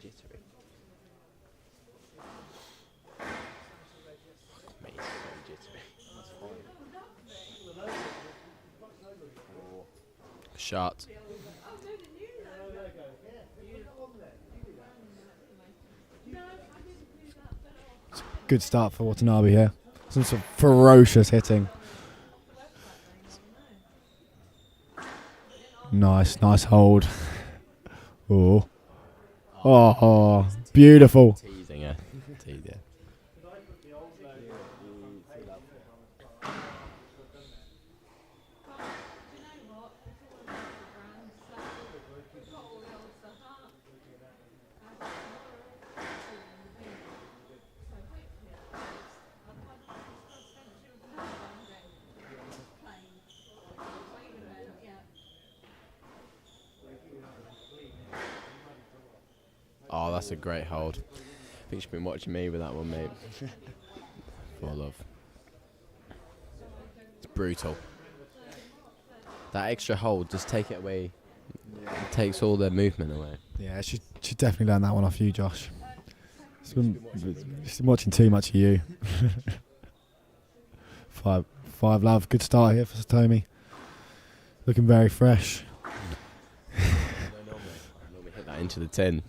Jittery. Mate, it's so jittery. That's fine. Shot. Good start for Watanabe here. Some sort of ferocious hitting. Nice hold. Oh, beautiful. Teasing her. Teasing her. Oh, that's a great hold. I think she's been watching me with that one, mate. For love. It's brutal. That extra hold, just take it away. It takes all their movement away. Yeah, she definitely learned that one off you, Josh. She's been watching too much of you. Five love. Good start here for Satomi. Looking very fresh. I normally hit that into the tin.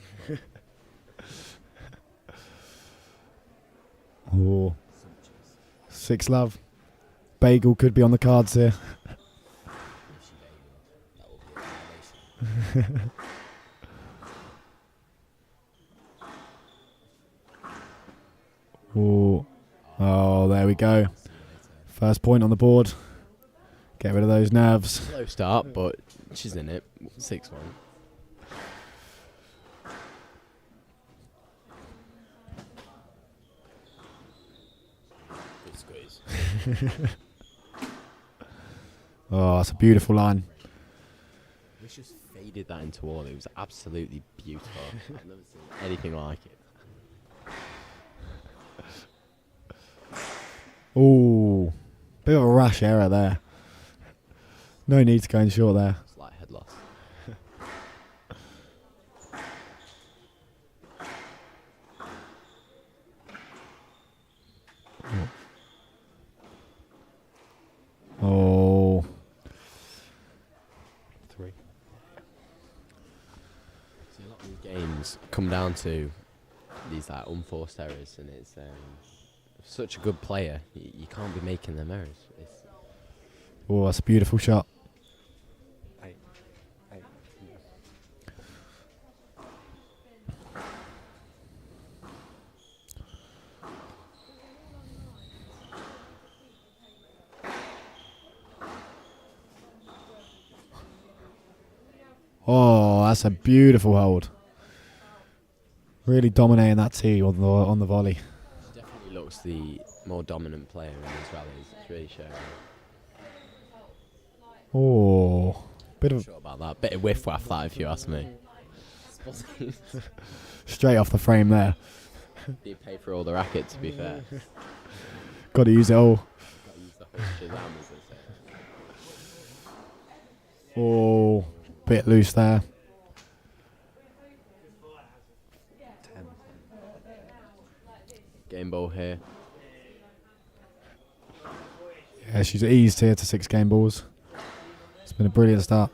6 love. Bagel could be on the cards here. Ooh. Oh, there we go. First point on the board. Get rid of those nerves. Slow start, but she's in it. 6-1. Good squeeze. Oh, that's a beautiful line. We just faded that into wall. It was absolutely beautiful. I've never seen anything like it. Ooh, bit of a rash error there. No need to go in short there. Slight head loss. Oh. 3. See, a lot of these games come down to these like unforced errors, and it's such a good player, you can't be making them errors. Oh, that's a beautiful shot. Oh, that's a beautiful hold. Really dominating that tee on the volley. She definitely looks the more dominant player in these rallies. It's really showing. Oh, bit of. Sure about that. Bit of whiff waff that, if you ask me. Straight off the frame there. You pay for all the racket, to be fair. Got to use it all. Got to use the whole shazam, as they say. Oh, bit loose there. 10. Game ball here. Yeah, she's eased here to 6 game balls. It's been a brilliant start.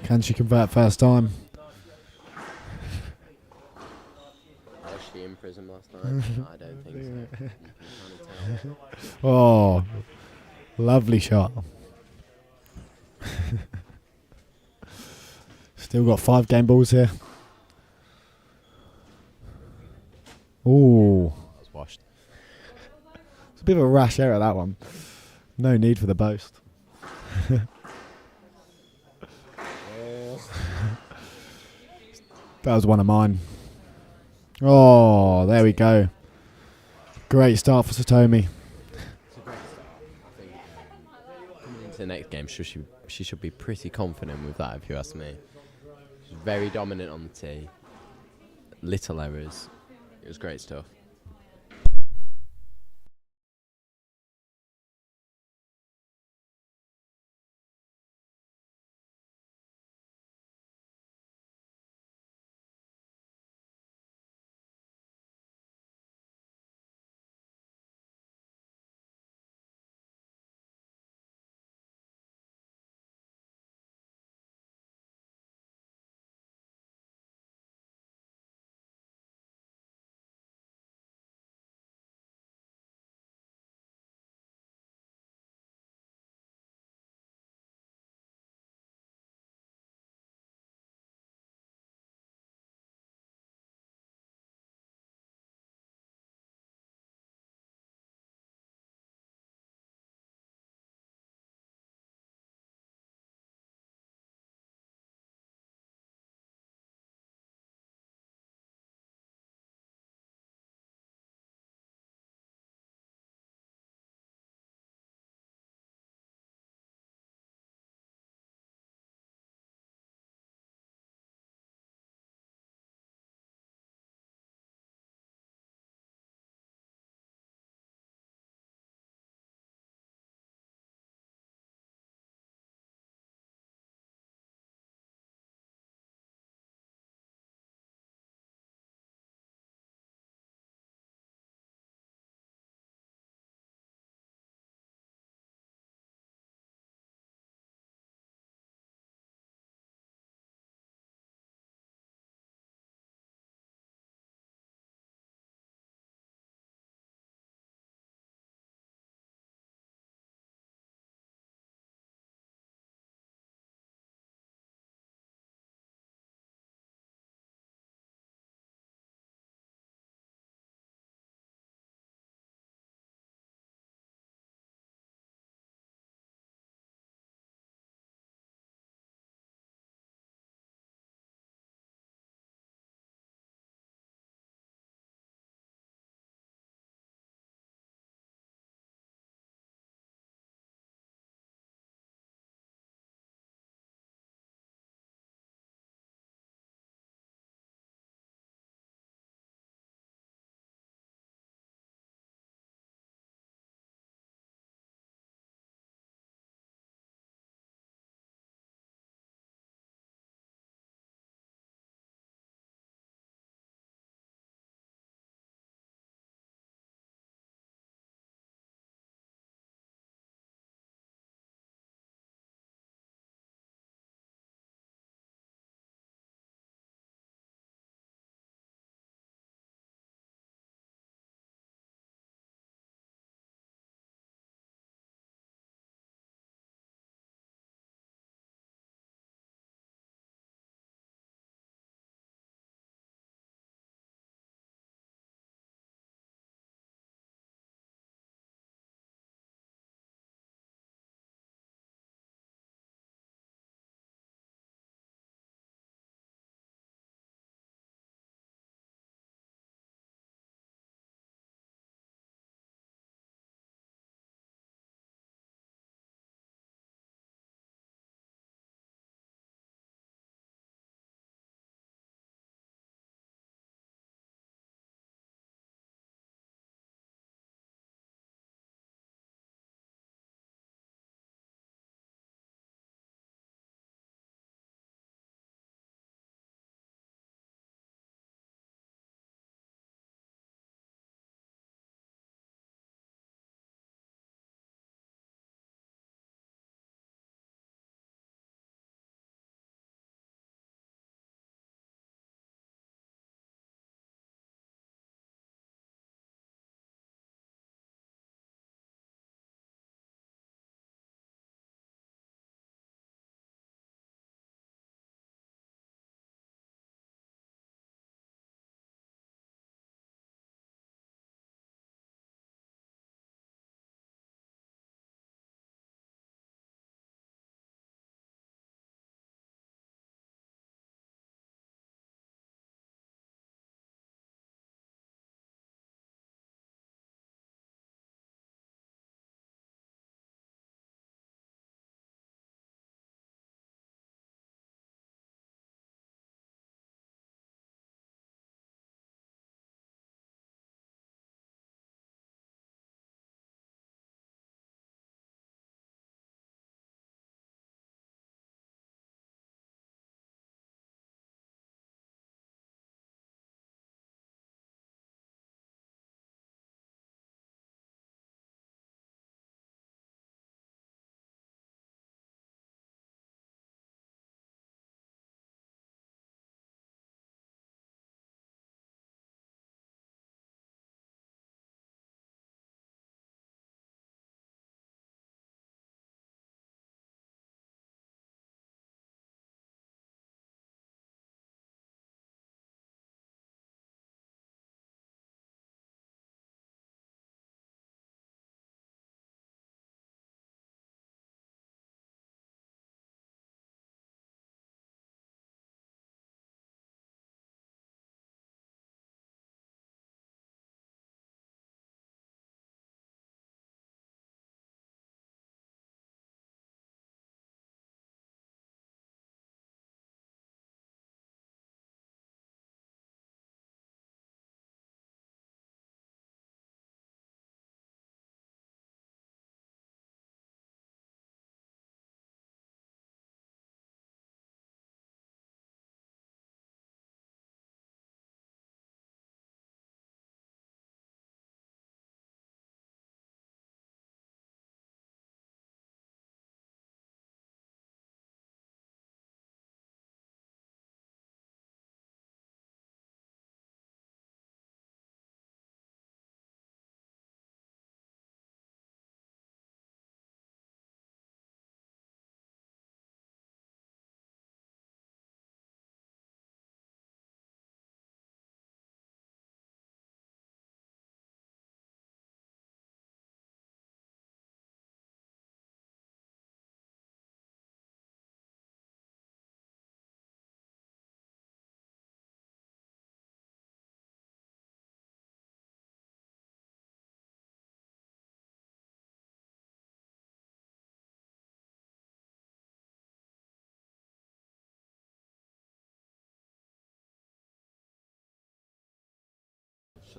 Can she convert first time? Was she in prison last night? No, I don't think so. You can kinda tell. Oh, lovely shot. Still got 5 game balls here. Ooh. That was washed. It's a bit of a rash error, that one. No need for the boast. That was one of mine. Oh, there we go. Great start for Satomi. It's a great start. I think coming into the next game, she should be pretty confident with that, if you ask me. She's very dominant on the tee. Little errors. It was great stuff.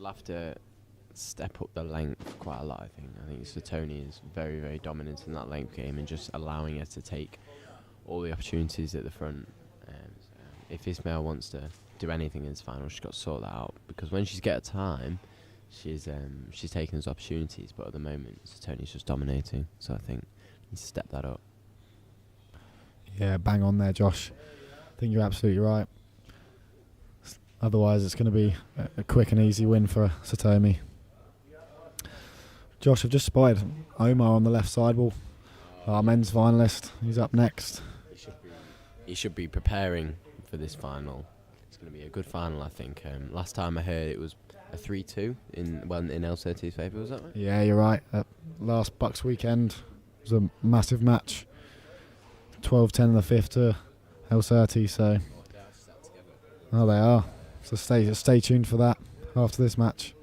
She'll have to step up the length quite a lot, I think. I think Satoni is very, very dominant in that length game and just allowing her to take all the opportunities at the front. So if Ismail wants to do anything in this final, she's got to sort that out, because when she's get her time, she's taking those opportunities, but at the moment Satoni's just dominating, so I think you need to step that up. Yeah, bang on there, Josh. I think you're absolutely right. Otherwise, it's going to be a quick and easy win for Satomi. Josh, I've just spotted Omar on the left sidewall, our men's finalist. He's up next. He should be preparing for this final. It's going to be a good final, I think. Last time I heard it was a 3-2 in L30's favour, was that right? Yeah, you're right. Last BUCS weekend was a massive match. 12-10 in the fifth to L30, so... Oh, they are. So stay tuned for that after this match.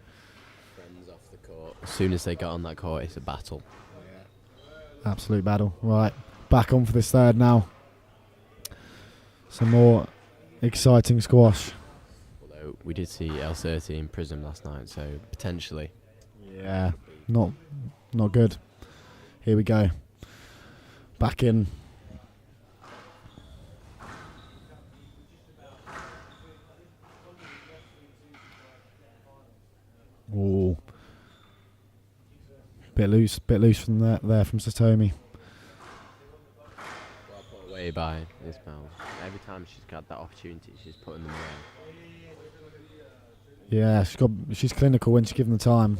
Friends off the court. As soon as they get on that court, it's a battle. Absolute battle. Right, back on for this third now. Some more exciting squash. Although we did see L30 in Prism last night, so potentially. Yeah, not good. Here we go. Back in. Oh, bit loose from there from Satomi. Well put away by Ismail. Every time she's got that opportunity, she's putting them away. Yeah, she's clinical when she's given the time.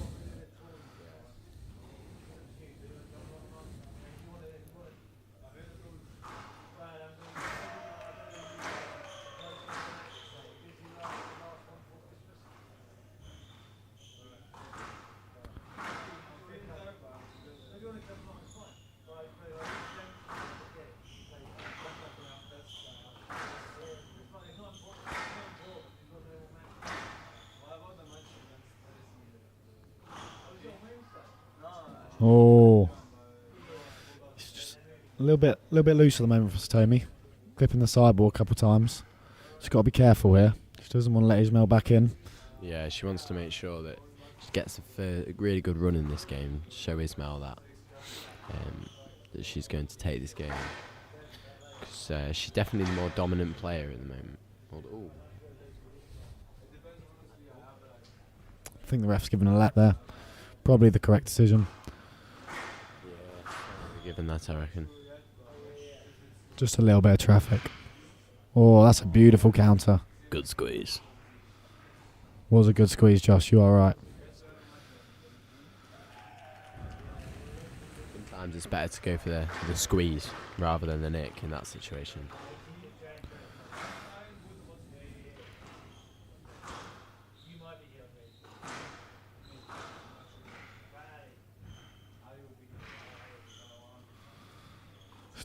Oh, it's just a little bit loose at the moment for Satomi. Clipping the sideboard a couple of times. She's got to be careful here. She doesn't want to let Ismail back in. Yeah, she wants to make sure that she gets a really good run in this game. Show Ismail that she's going to take this game, because she's definitely the more dominant player at the moment. Ooh. I think the ref's given a let there. Probably the correct decision. Given that, I reckon. Just a little bit of traffic. Oh, that's a beautiful counter. Good squeeze. Was a good squeeze, Josh. You are right. Sometimes it's better to go for the squeeze rather than the nick in that situation.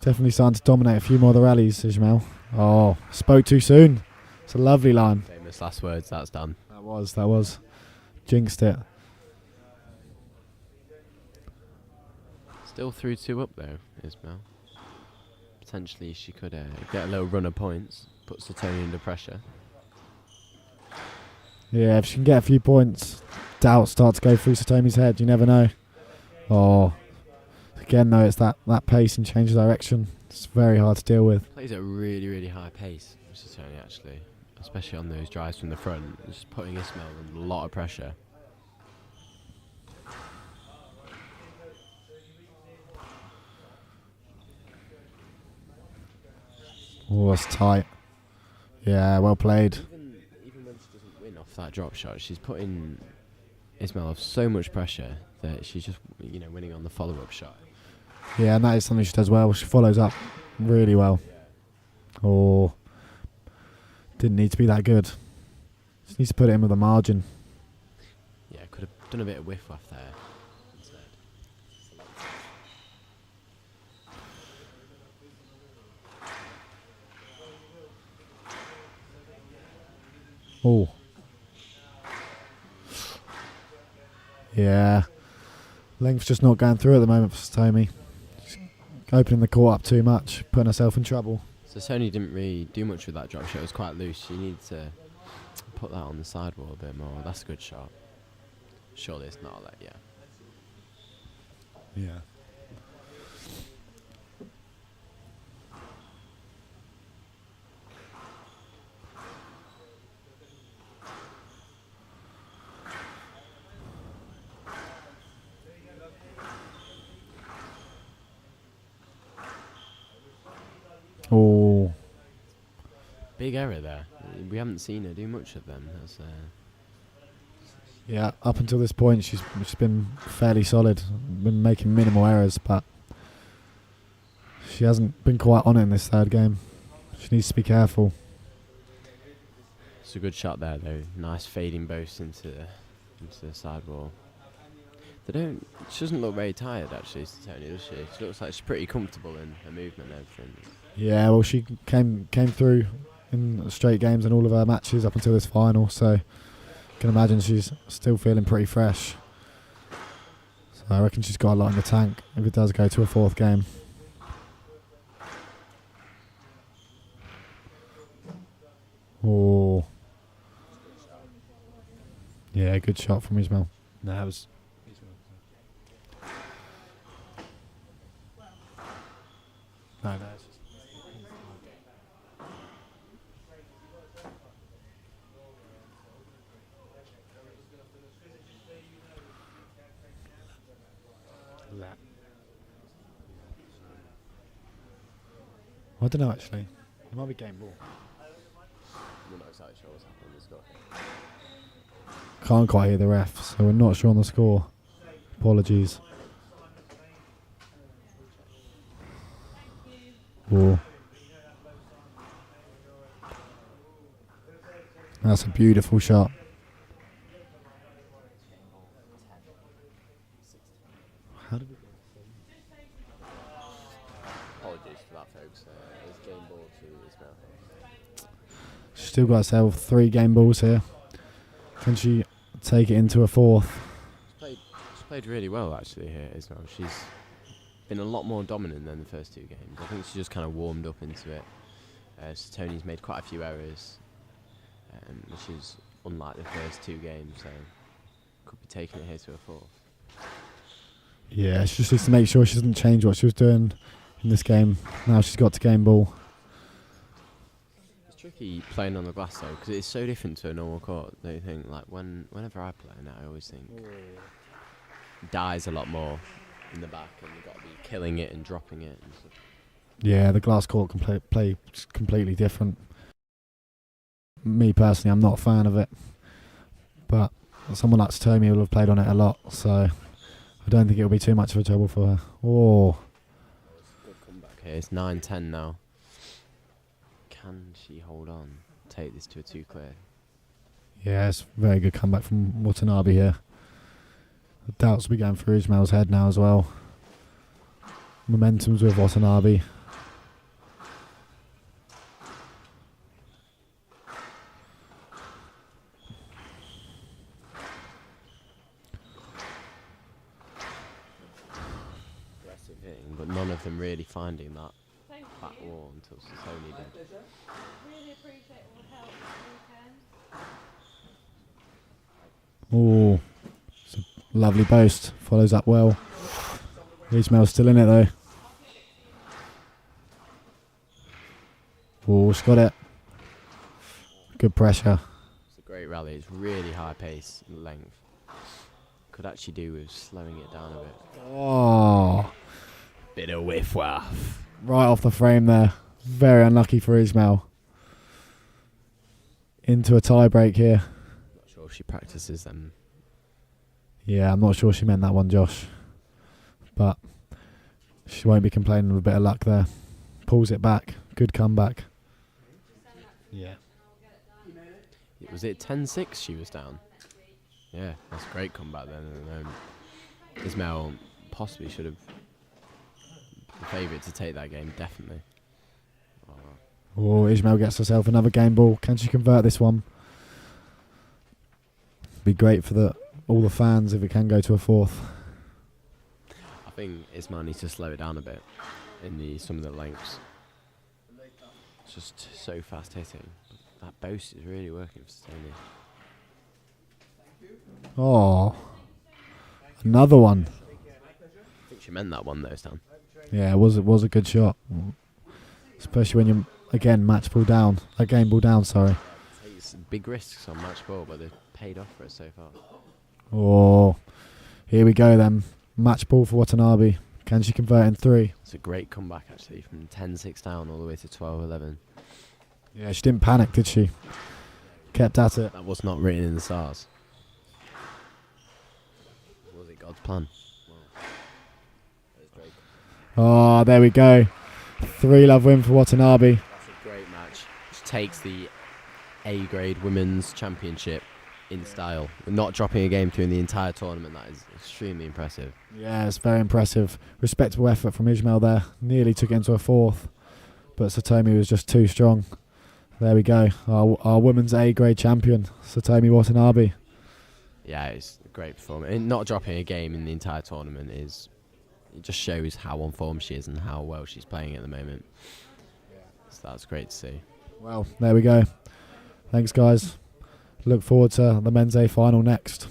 Definitely starting to dominate a few more of the rallies, Ismail. Oh, spoke too soon. It's a lovely line. Famous last words, that's done. That was. Jinxed it. Still 3-2 up though, Ismail. Potentially she could get a little run of points, put Satoni under pressure. Yeah, if she can get a few points, doubts start to go through Satomi's head. You never know. Oh. Again, though, it's that pace and change of direction. It's very hard to deal with. Plays at a really, really high pace, Satoni, actually. Especially on those drives from the front. Just putting Ismail under a lot of pressure. Oh, it's tight. Yeah, well played. Even when she doesn't win off that drop shot, she's putting Ismail off so much pressure that she's just, winning on the follow-up shot. Yeah, and that is something she does well. She follows up really well. Oh, didn't need to be that good. Just needs to put it in with a margin. Yeah, could have done a bit of whiff off there instead. Oh. Yeah. Length's just not going through at the moment for Satomi. Opening the court up too much, putting herself in trouble. So Sony didn't really do much with that drop shot. It was quite loose. She needed to put that on the sidewall a bit more. That's a good shot. Surely it's not like, yeah. Yeah. Oh. Big error there. We haven't seen her do much of them. That's, Yeah, up until this point, she's been fairly solid, been making minimal errors, but she hasn't been quite on it in this third game. She needs to be careful. it's a good shot there, though. Nice fading boast into the side wall. She doesn't look very tired, actually, Tony, does she? She looks like she's pretty comfortable in her movement and everything. Yeah, well, she came through in straight games in all of her matches up until this final, so I can imagine she's still feeling pretty fresh. So I reckon she's got a lot in the tank if it does go to a fourth game. Oh. Yeah, good shot from Ismail. No, that was... No, it's just... I don't know, actually. It might be game ball. We're not exactly sure what's happening in the score. Can't quite hear the ref, so we're not sure on the score. Apologies. Oh. That's a beautiful shot. How did we... Apologies for that, folks. It's game ball to Ismail. She's still got herself 3 game balls here. Can she take it into a fourth? She's played really well, actually, here, Ismail. She's been a lot more dominant than the first 2 games. I think she just kind of warmed up into it. So Tony's made quite a few errors, which is unlike the first 2 games, so could be taking it here to a fourth. Yeah, she just needs to make sure she doesn't change what she was doing in this game. Now she's got to game ball. It's tricky playing on the glass, though, because it's so different to a normal court, don't you think? Like, whenever I play now, I always think dies a lot more in the back, and you've got to be killing it and dropping it and stuff. Yeah, the glass court can play completely different. Me personally, I'm not a fan of it, but someone like Tomi will have played on it a lot, so I don't think it'll be too much of a trouble for her. Oh, Good comeback here. It's 9-10 now. Can she hold on? Take this to a 2 clear. yeah, it's a very good comeback from Watanabe here. The doubts will be going through Ismail's head now as well. Momentum's with Watanabe. Aggressive hitting, but none of them really finding that back wall until Tony did. Oh, it's a lovely boast. Follows up well. Ismail's still in it though. Oh, she's got it. Good pressure. It's a great rally. It's really high pace and length. Could actually do with slowing it down a bit. Oh, Bit of whiff waff. right off the frame there. Very unlucky for Ismail. Into a tie break here. Not sure if she practices them. Yeah, I'm not sure she meant that one, Josh. But she won't be complaining with a bit of luck there. Pulls it back. Good comeback. Yeah. Was it 10-6 she was down? Yeah, that's a great comeback then. Ismail possibly should have the favourite to take that game, definitely. Oh, Ismail gets herself another game ball. Can she convert this one? Be great for all the fans if it can go to a fourth. I think Ismail needs to slow it down a bit in some of the lengths. It's just so fast hitting. That boast is really working for Tony. Oh, Another one. I think she meant that one though, Stan. Yeah, it was a good shot. Especially when you're, again, game ball down, sorry. Takes big risks on match ball, but they've paid off for it so far. Oh, here we go then. Match ball for Watanabe. Can she convert in 3? It's a great comeback actually, from 10-6 down all the way to 12-11. Yeah, she didn't panic, did she? Kept at it. That was not written in the stars. Was it God's plan? Oh, there we go. 3-love win for Watanabe. That's a great match. She takes the A-grade women's championship in style. Not dropping a game through in the entire tournament. That is extremely impressive. Yeah, it's very impressive. Respectable effort from Ismail there. Nearly took it into a 4th, but Satomi was just too strong. There we go. Our women's A-grade champion, Satomi Watanabe. Yeah, it's a great performance. And not dropping a game in the entire tournament it just shows how on form she is and how well she's playing at the moment. So that's great to see. Well, there we go. Thanks, guys. Look forward to the men's A final next.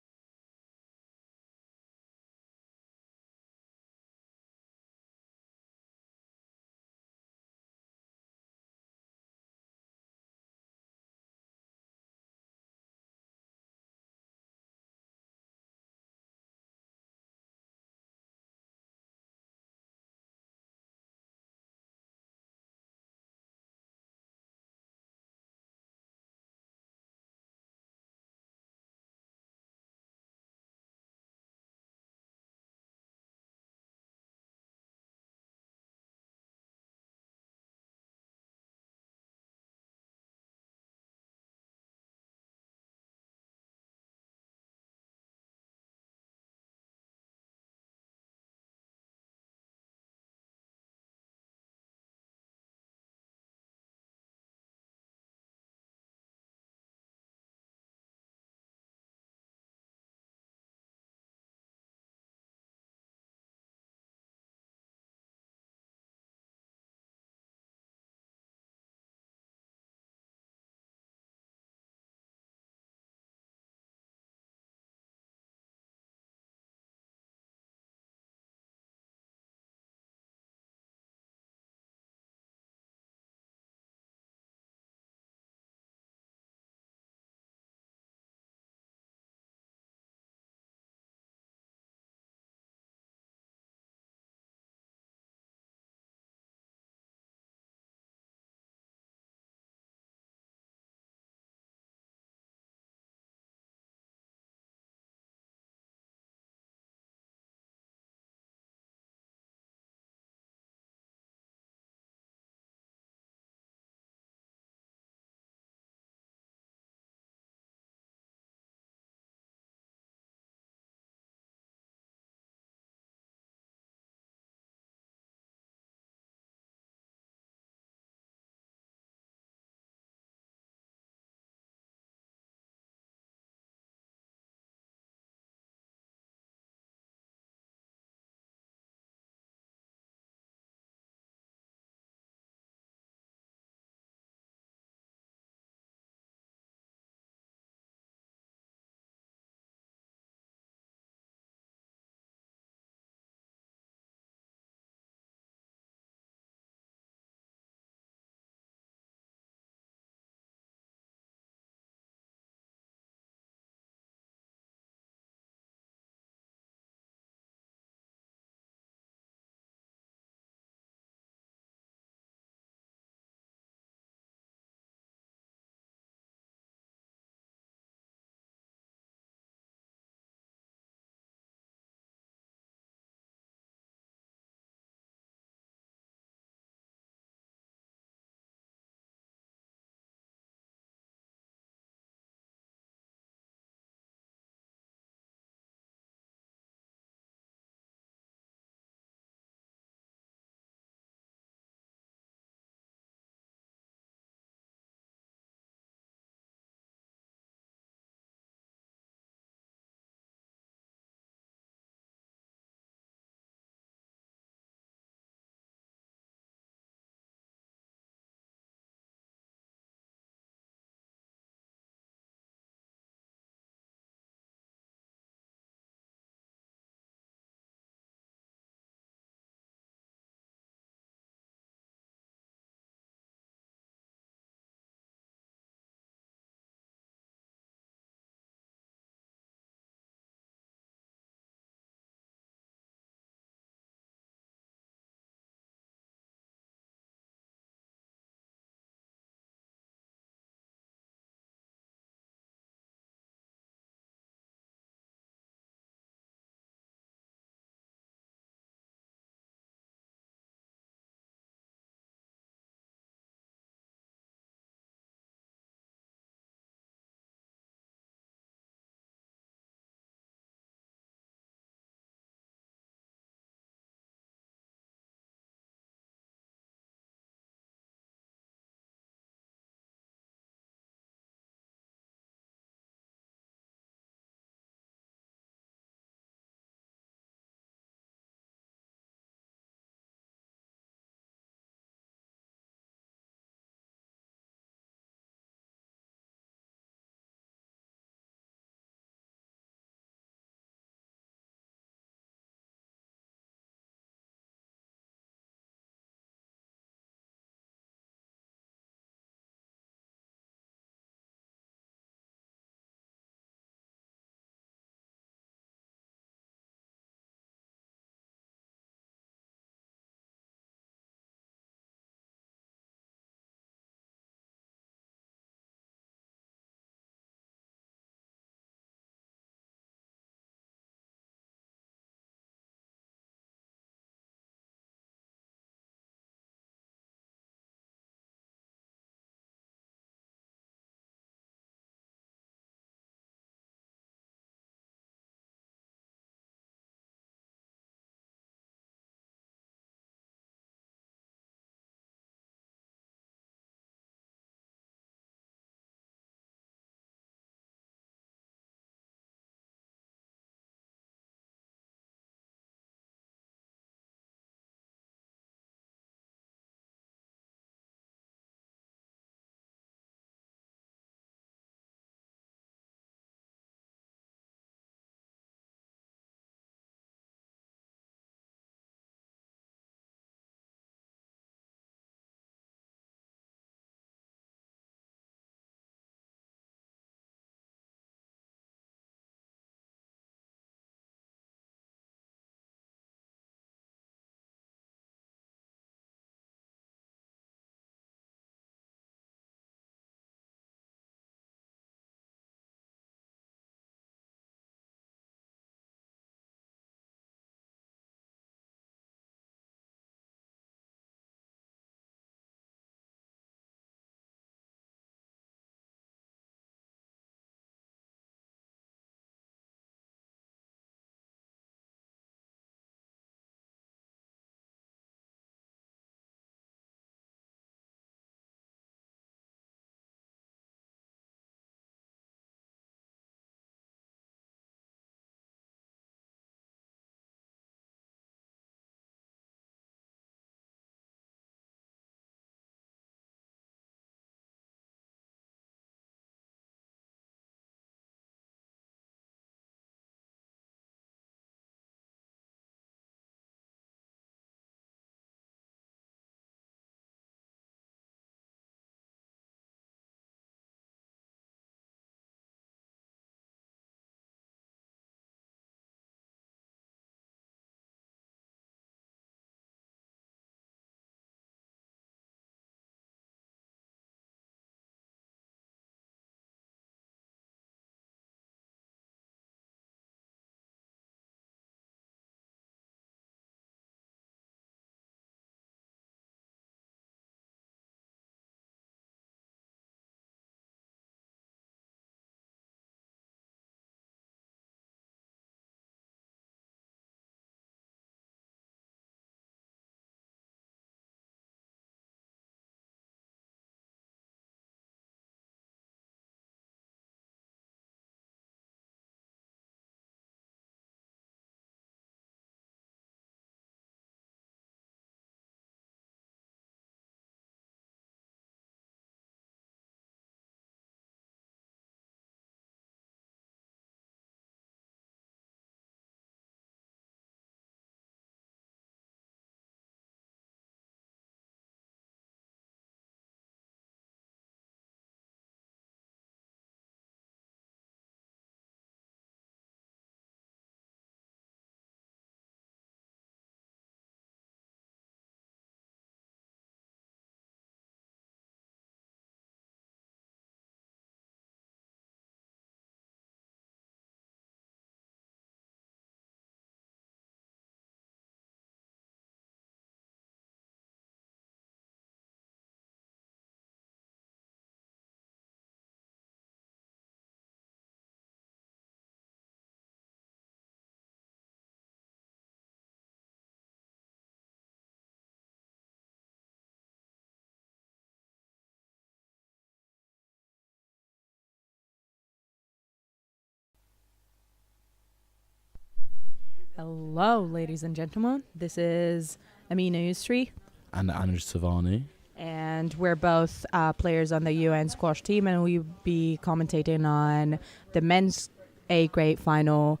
Hello, ladies and gentlemen. This is Amina Yusri. And Anuj Savani. And we're both players on the UN squash team, and we'll be commentating on the men's A grade final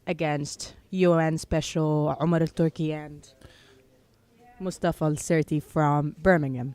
against UN special Omar Al Turki and Mustafa Al Sirti from Birmingham.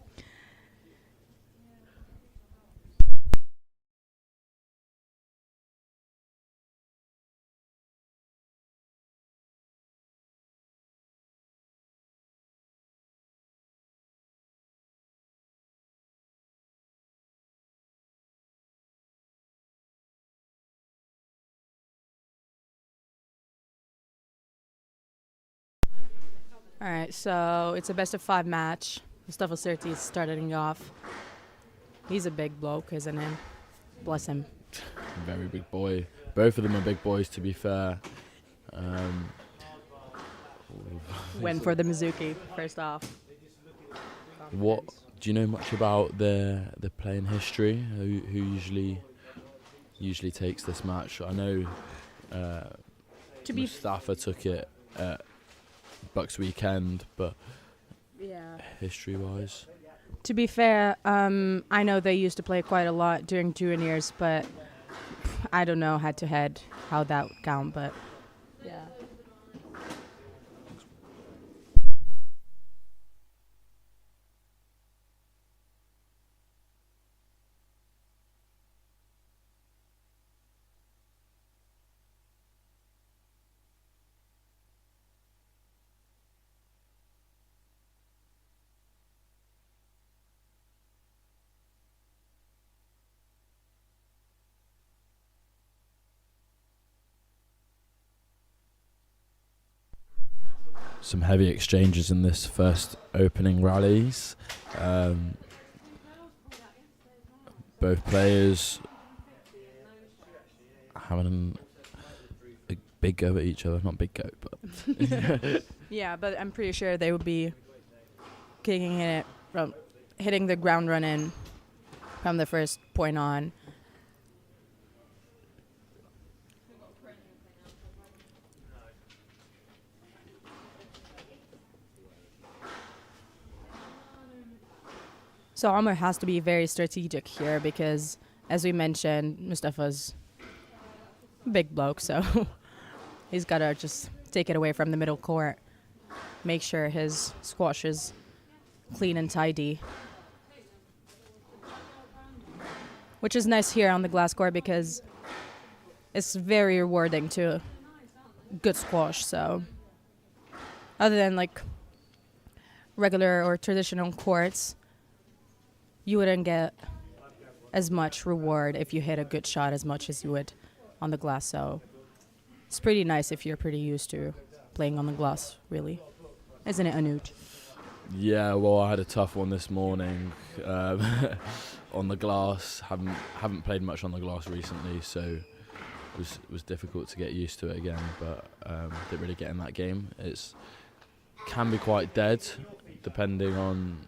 All right, so it's a best of 5 match. Mustafa Sirti is starting off. He's a big bloke, isn't he? Bless him. Very big boy. Both of them are big boys, to be fair. Win for the Mizuki, first off. What do you know much about the playing history? Who usually takes this match? I know Mustafa took it at BUCS weekend, but history-wise. To be fair, I know they used to play quite a lot during juniors, but I don't know head-to-head how that would count, but yeah. Some heavy exchanges in this first opening rallies. Both players having a big go at each other. Not big go, but... Yeah, but I'm pretty sure they would be kicking it from hitting the ground run in from the first point on. So Omar has to be very strategic here because, as we mentioned, Mustafa's a big bloke, so he's got to just take it away from the middle court, make sure his squash is clean and tidy. Which is nice here on the glass court because it's very rewarding to good squash. So other than like regular or traditional courts, you wouldn't get as much reward if you hit a good shot as much as you would on the glass. So it's pretty nice if you're pretty used to playing on the glass, really. Isn't it, Anuj? Yeah, well, I had a tough one this morning on the glass. Haven't played much on the glass recently, so it was difficult to get used to it again. But didn't really get in that game. It can be quite dead, depending on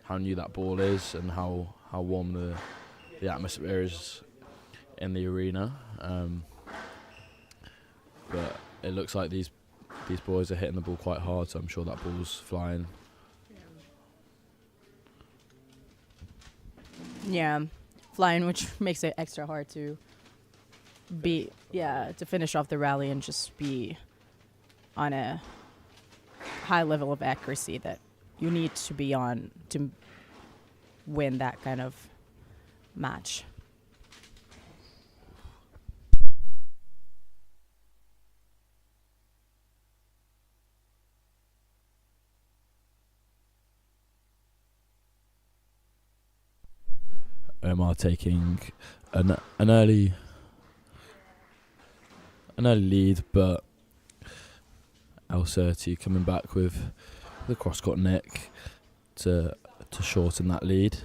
how new that ball is and how warm the atmosphere is in the arena. But it looks like these boys are hitting the ball quite hard, so I'm sure that ball's flying. Yeah, flying, which makes it extra hard to to finish off the rally and just be on a high level of accuracy that you need to be on to win that kind of match. Omar taking an early lead, but Al Sirti coming back with the cross-court nick to shorten that lead.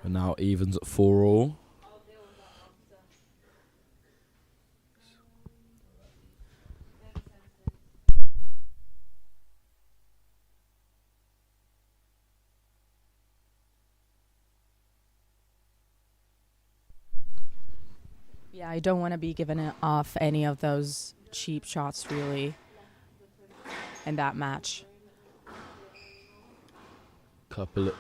And now evens at 4-all. Yeah, I don't want to be giving off any of those cheap shots really in that match. Couple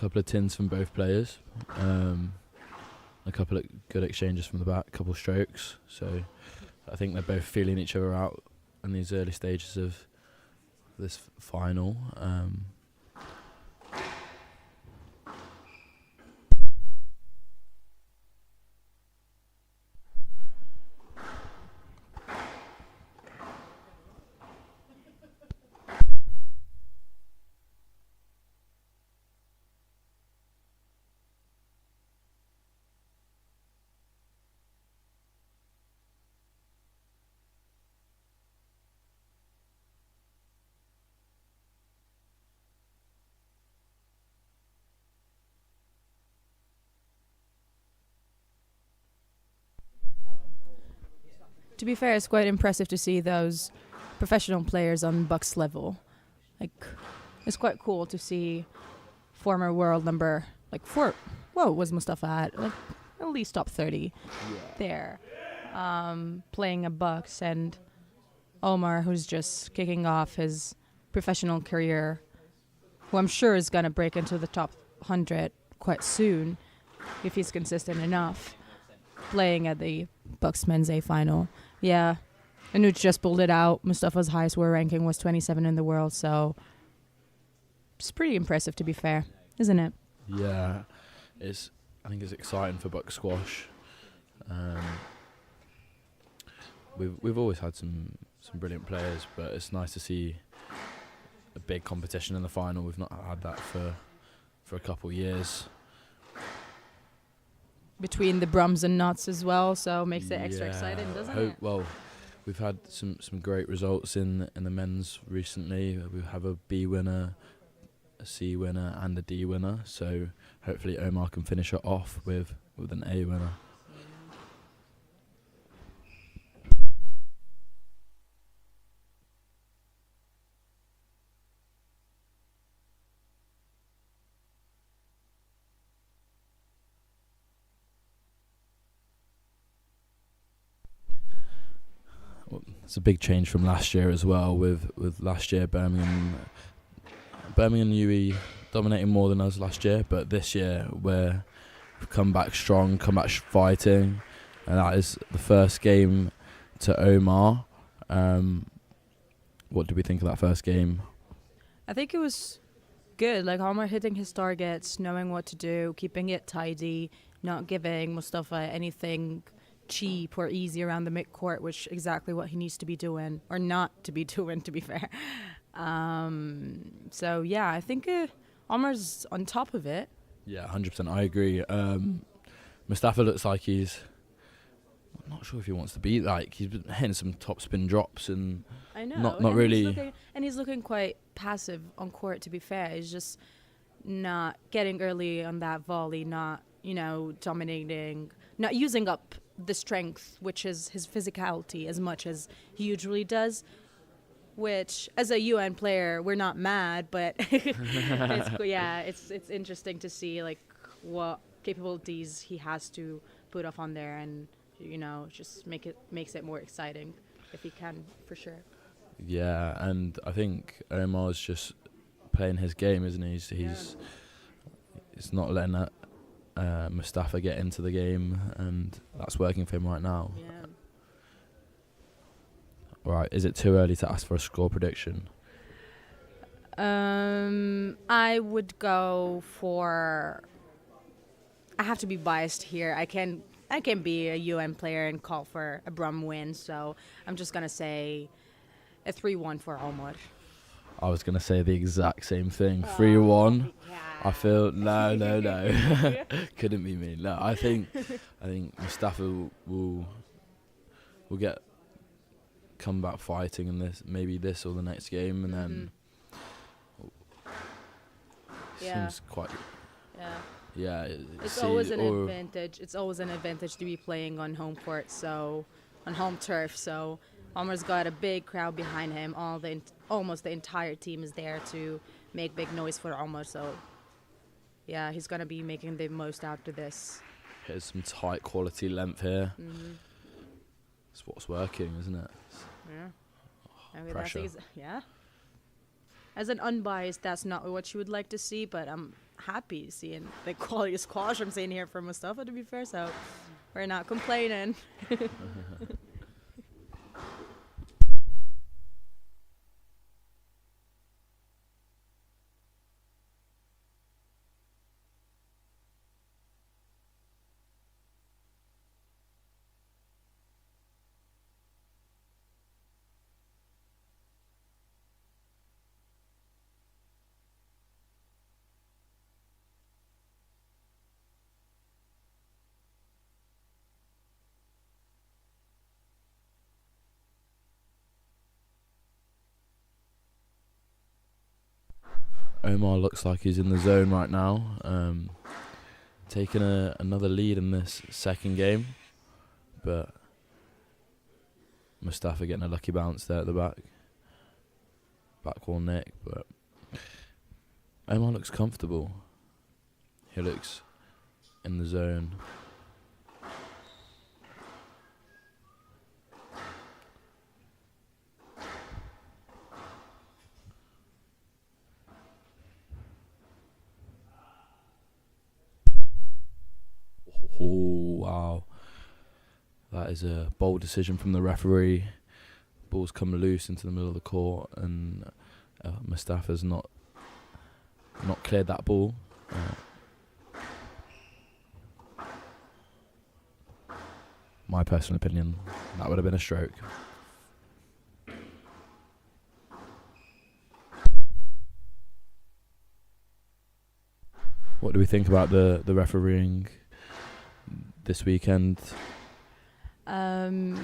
of tins from both players. A couple of good exchanges from the back, couple of strokes. So I think they're both feeling each other out in these early stages of this final. To be fair, it's quite impressive to see those professional players on BUCS level. Like, it's quite cool to see former world number, like, 4. What was Mustafa at? Like, at least top 30 there. Playing a BUCS, and Omar, who's just kicking off his professional career, who I'm sure is going to break into the top 100 quite soon if he's consistent enough, playing at the BUCS Men's A final. Yeah, Anuj just pulled it out. Mustafa's highest world ranking was 27 in the world, so it's pretty impressive, to be fair, isn't it? Yeah, I think it's exciting for BUCS Squash. We've always had some brilliant players, but it's nice to see a big competition in the final. We've not had that for a couple of years. Between the Brums and Nuts as well, so makes it extra exciting, doesn't it? Well, we've had some great results in the men's recently. We have a B winner, a C winner, and a D winner. So hopefully Omar can finish it off with an A winner. It's a big change from last year as well, with last year Birmingham UE dominating more than us last year, but this year we've come back strong, come back fighting, and that is the first game to Omar. What did we think of that first game? I think it was good, like Omar hitting his targets, knowing what to do, keeping it tidy, not giving Mustafa anything cheap or easy around the mid-court, which exactly what he needs to be doing, or not to be doing, to be fair. So yeah, I think Omar's on top of it. Yeah, 100%, I agree. Mustafa looks like I'm not sure if he wants to be like, he's been hitting some top spin drops and I know, not and really. He's looking quite passive on court, to be fair. He's just not getting early on that volley, not, dominating, not using up the strength, which is his physicality, as much as he usually does, which as a UN player we're not mad, but it's interesting to see like what capabilities he has to put off on there, and just makes it more exciting if he can, for sure. Yeah, and I think Omar's just playing his game, isn't he? He's not letting that Mustafa get into the game, and that's working for him right now. Yeah. Right, is it too early to ask for a score prediction? I would go for, I have to be biased here. I can be a UN player and call for a Brum win, so I'm just gonna say a 3-1 for Omar. I was gonna say the exact same thing. 3-1. I feel no. Couldn't be me. No, I think Mustafa will come back fighting in this or the next game, and then seems quite. Yeah. It's always an advantage. It's always an advantage to be playing on home court, so on home turf. So Omar's got a big crowd behind him. Almost the entire team is there to make big noise for Omar. So yeah, he's gonna be making the most out of this. Here's some tight quality length here. Mm-hmm. It's what's working, isn't it? Yeah. I mean, Pressure. Yeah. As an unbiased, that's not what you would like to see, but I'm happy seeing the quality of squash I'm seeing here from Mustafa, to be fair, so we're not complaining. Omar looks like he's in the zone right now, taking another lead in this second game, but Mustafa getting a lucky bounce there at the back wall nick, but Omar looks comfortable. He looks in the zone. Oh, wow. That is a bold decision from the referee. Ball's come loose into the middle of the court, and Mustafa's not cleared that ball. My personal opinion, that would have been a stroke. What do we think about the refereeing this weekend? To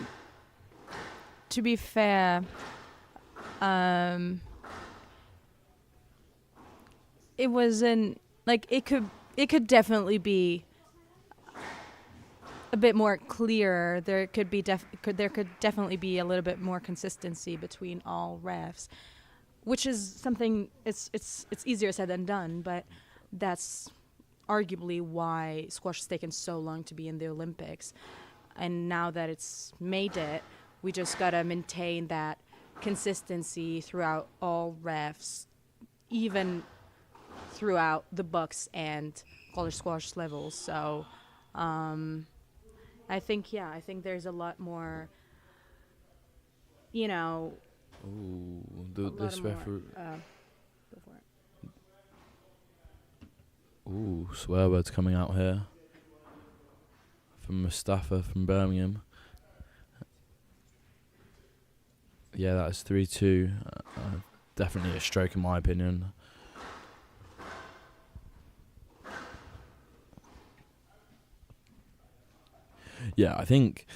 be fair, it wasn't like it could definitely be a bit more clear. There could definitely be a little bit more consistency between all refs, which is something it's easier said than done, but that's arguably why squash has taken so long to be in the Olympics. And now that it's made it, we just gotta maintain that consistency throughout all refs, even throughout the BUCS and college squash levels. So I think there's a lot more, Ooh, this referee. Go for it. Ooh, swear words coming out here from Mustafa from Birmingham. Yeah, that is 3-2. Definitely a stroke in my opinion. Yeah, I think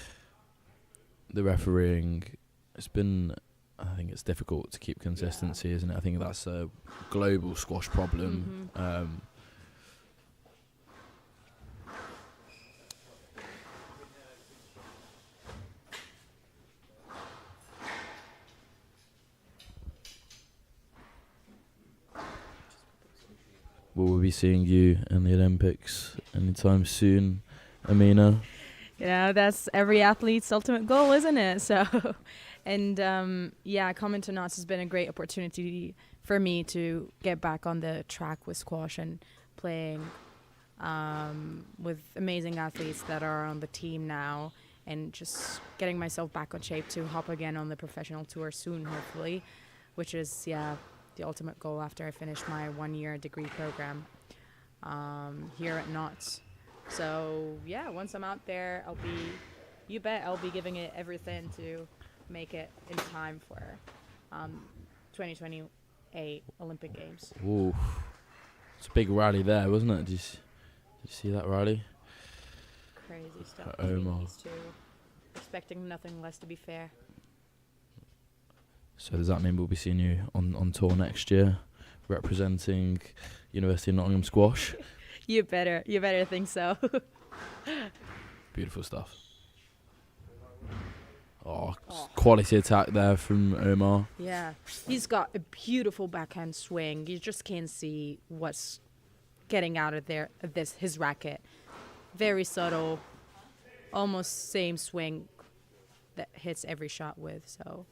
the refereeing, I think it's difficult to keep consistency, isn't it? I think that's a global squash problem. Mm-hmm. Will we be seeing you in the Olympics anytime soon, Amina? That's every athlete's ultimate goal, isn't it? So, and coming to Notts has been a great opportunity for me to get back on the track with squash and playing with amazing athletes that are on the team now, and just getting myself back on shape to hop again on the professional tour soon, hopefully, which is, the ultimate goal after I finish my 1-year degree program here at Notts. So once I'm out there, I'll be giving it everything to make it in time for 2028 Olympic Games. Ooh, it's a big rally there, wasn't it? Did you see that rally? Crazy stuff. Omar. Expecting nothing less, to be fair. So does that mean we'll be seeing you on tour next year, representing University of Nottingham squash? You better think so. Beautiful stuff. Quality attack there from Omar. Yeah, he's got a beautiful backhand swing. You just can't see what's getting out of his racket. very subtle, almost same swing that hits every shot with. So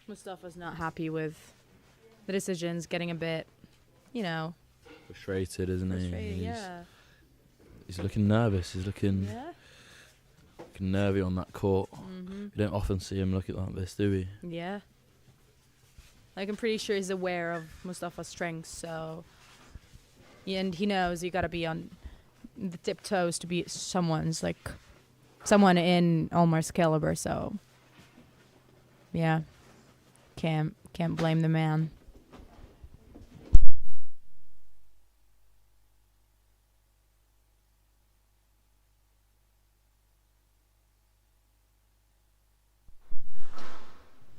Mustafa's not happy with the decisions, getting a bit, frustrated, isn't he? frustrated. Yeah. He's looking nervous. He's looking nervy on that court. Mm-hmm. We don't often see him looking like this, do we? Yeah. Like, I'm pretty sure he's aware of Mustafa's strengths, so. Yeah, and he knows you got to be on the tiptoes to beat someone in Omar's caliber, so. Yeah. Can't blame the man.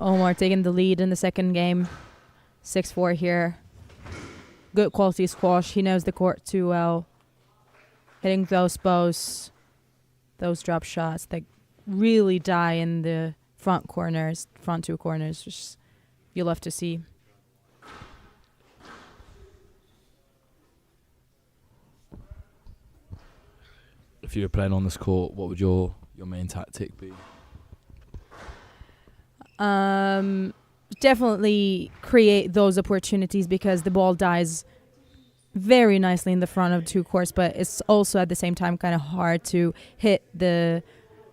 Omar taking the lead in the second game. 6-4 here. Good quality squash. He knows the court too well. Hitting those bows, those drop shots that really die in the front two corners, which you love to see. If you were playing on this court, what would your main tactic be? Definitely create those opportunities because the ball dies very nicely in the front of two courts, but it's also at the same time kind of hard to hit the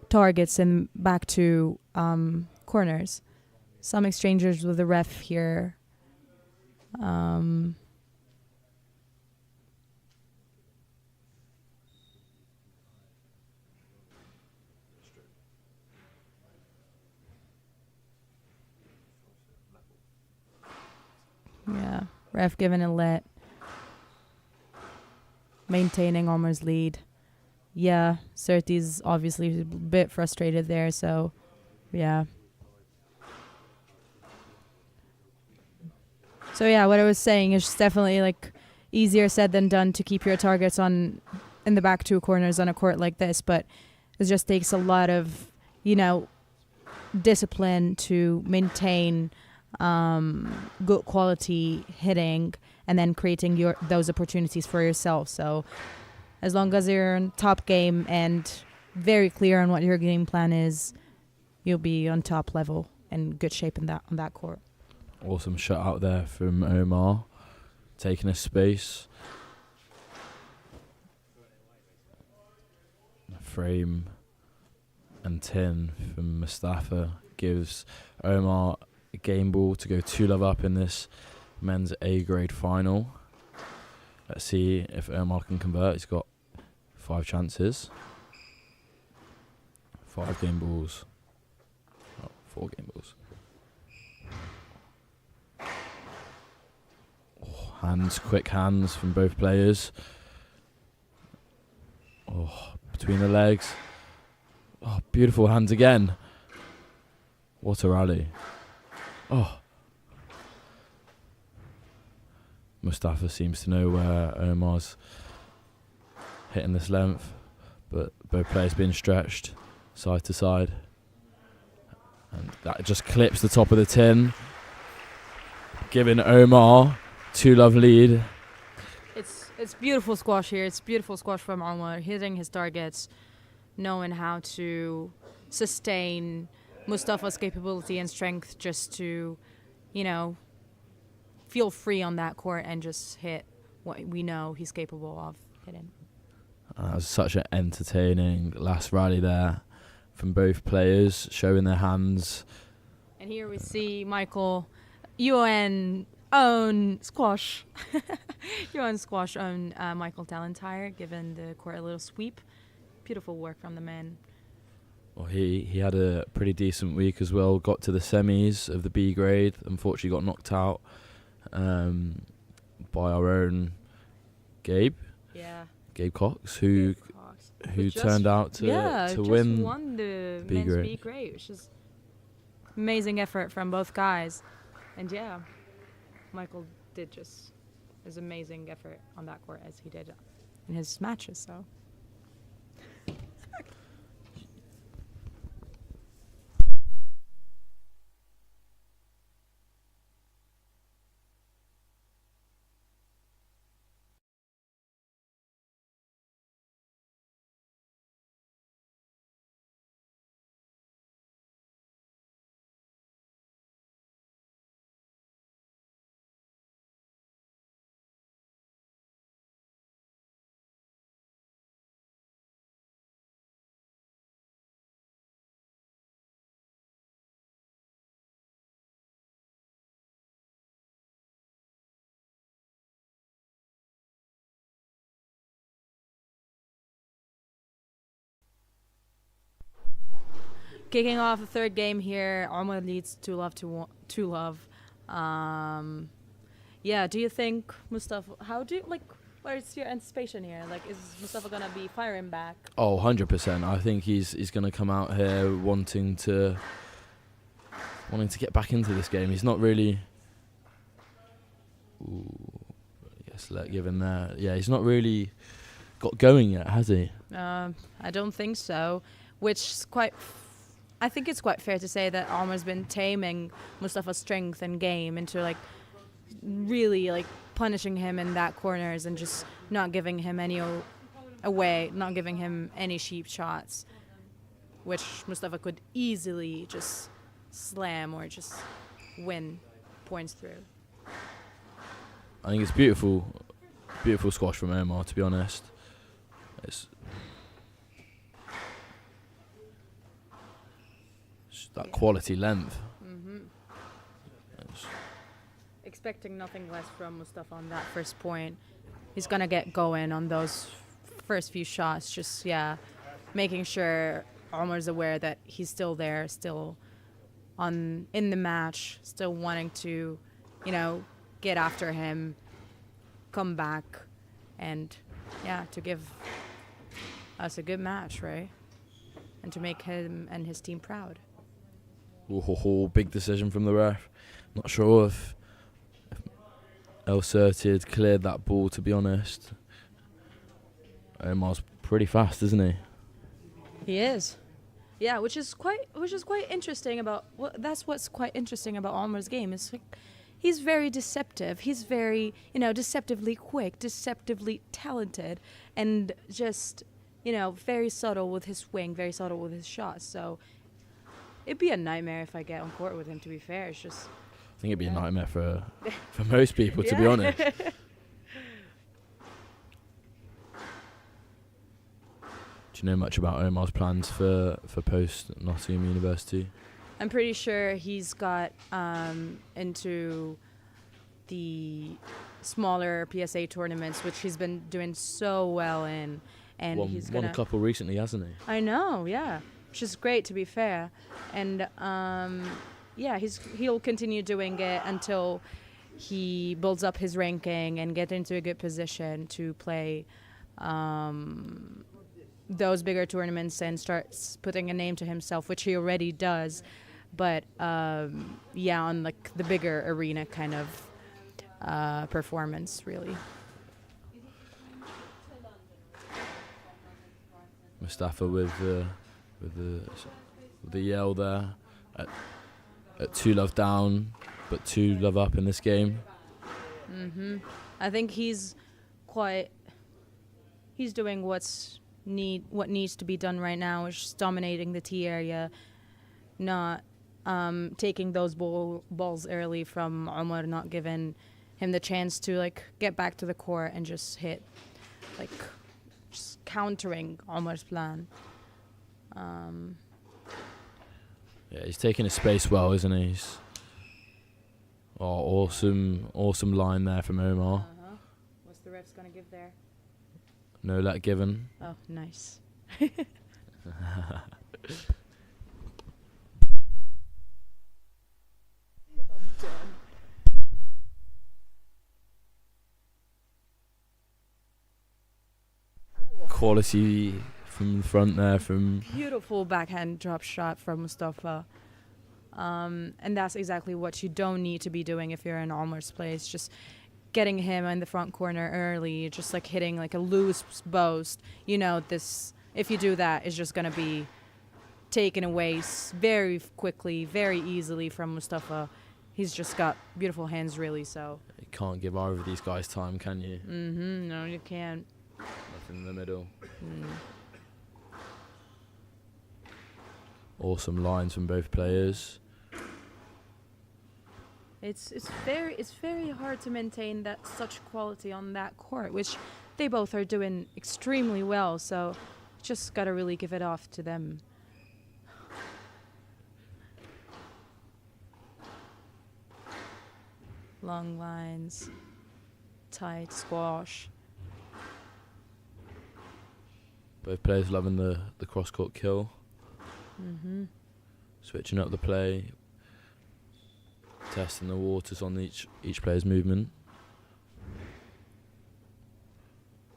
targets and back to corners. Some exchanges with the ref here. Yeah, ref giving a let. Maintaining Omar's lead. Yeah, Surtees obviously a bit frustrated there, so yeah. So yeah, what I was saying is definitely like easier said than done to keep your targets in the back two corners on a court like this, but it just takes a lot of, discipline to maintain good quality hitting and then creating those opportunities for yourself. So as long as you're in top game and very clear on what your game plan is, you'll be on top level and good shape on that court. Awesome shot out there from Omar, taking a space. Frame and tin from Mustafa gives Omar a game ball to go 2-love up in this men's A grade final. Let's see if Omar can convert. He's got 5 chances. 5 game balls. 4 game balls. Quick hands from both players. Between the legs. Beautiful hands again. What a rally. Mustafa seems to know where Omar's hitting this length, but both players being stretched side to side. And that just clips the top of the tin, giving Omar 2-love lead. It's beautiful squash here. It's beautiful squash from Omar, hitting his targets, knowing how to sustain Mustafa's capability and strength just to, feel free on that court and just hit what we know he's capable of hitting. That was such an entertaining last rally there from both players, showing their hands. And here we see Michael, UN own squash. UN squash own Michael Talentire, giving the court a little sweep. Beautiful work from the man. Well, he had a pretty decent week as well. Got to the semis of the B grade. Unfortunately, got knocked out by our own Gabe. Yeah. Gabe Cox, who turned out to win. Won the B men's grade. B grade, which is amazing effort from both guys. And yeah, Michael did just as amazing effort on that court as he did in his matches. So. kicking off the third game here. Omar leads 2-love to 2-love. Yeah, do you think Mustafa, where's your anticipation here? Like, is Mustafa going to be firing back? Oh, 100%. I think he's going to come out here wanting to get back into this game. He's not really... Ooh, yes, let give him there. Yeah, he's not really got going yet, has he? I don't think so, which is quite... I think it's quite fair to say that Omar's been taming Mustafa's strength and game into, like, really, like, punishing him in that corners and just not giving him any away, not giving him any cheap shots, which Mustafa could easily just slam or just win points through. I think it's beautiful squash from Omar, to be honest. It's that quality length. Expecting nothing less from Mustafa on that first point. He's going to get going on those first few shots, just, making sure Omar's aware that he's still there, still in the match, still wanting to, get after him, come back, and, to give us a good match, right? And to make him and his team proud. Big decision from the ref. Not sure if El Surti cleared that ball, to be honest. Omar's pretty fast, isn't he? He is. Yeah, which is quite interesting about that's what's quite interesting about Omar's game. It's like he's very deceptive. He's very, deceptively quick, deceptively talented, and just, very subtle with his swing, very subtle with his shots. So it'd be a nightmare if I get on court with him, to be fair. It's just... I think it'd be a nightmare for most people, to be honest. Do you know much about Omar's plans for post Nottingham University? I'm pretty sure he's got into the smaller PSA tournaments, which he's been doing so well in, and he's won a couple recently, hasn't he? I know, yeah, which is great, to be fair, and he'll continue doing it until he builds up his ranking and get into a good position to play those bigger tournaments and starts putting a name to himself, which he already does. But on like the bigger arena kind of performance, really. Mustafa with the yell there at 2-love down, but 2-love up in this game. I think he's doing what needs to be done right now, is just dominating the tee area, not taking those balls early from Omar, not giving him the chance to like get back to the court and just hit, like just countering Omar's plan. Yeah, he's taking his space well, isn't he? Awesome line there from Omar. What's the ref's gonna give there? No let given. Oh, nice. Quality from the front there from... Beautiful backhand drop shot from Mustafa. And that's exactly what you don't need to be doing if you're in Omar's place. Just getting him in the front corner early, just like hitting like a loose boast. This, if you do that, is just going to be taken away very quickly, very easily from Mustafa. He's just got beautiful hands, really, so... You can't give either of these guys time, can you? No, you can't. Nothing in the middle. Awesome lines from both players. It's very hard to maintain that such quality on that court, which they both are doing extremely well. So, just gotta really give it off to them. Long lines, tight squash. Both players loving the cross-court kill. switching up the play, testing the waters on each player's movement.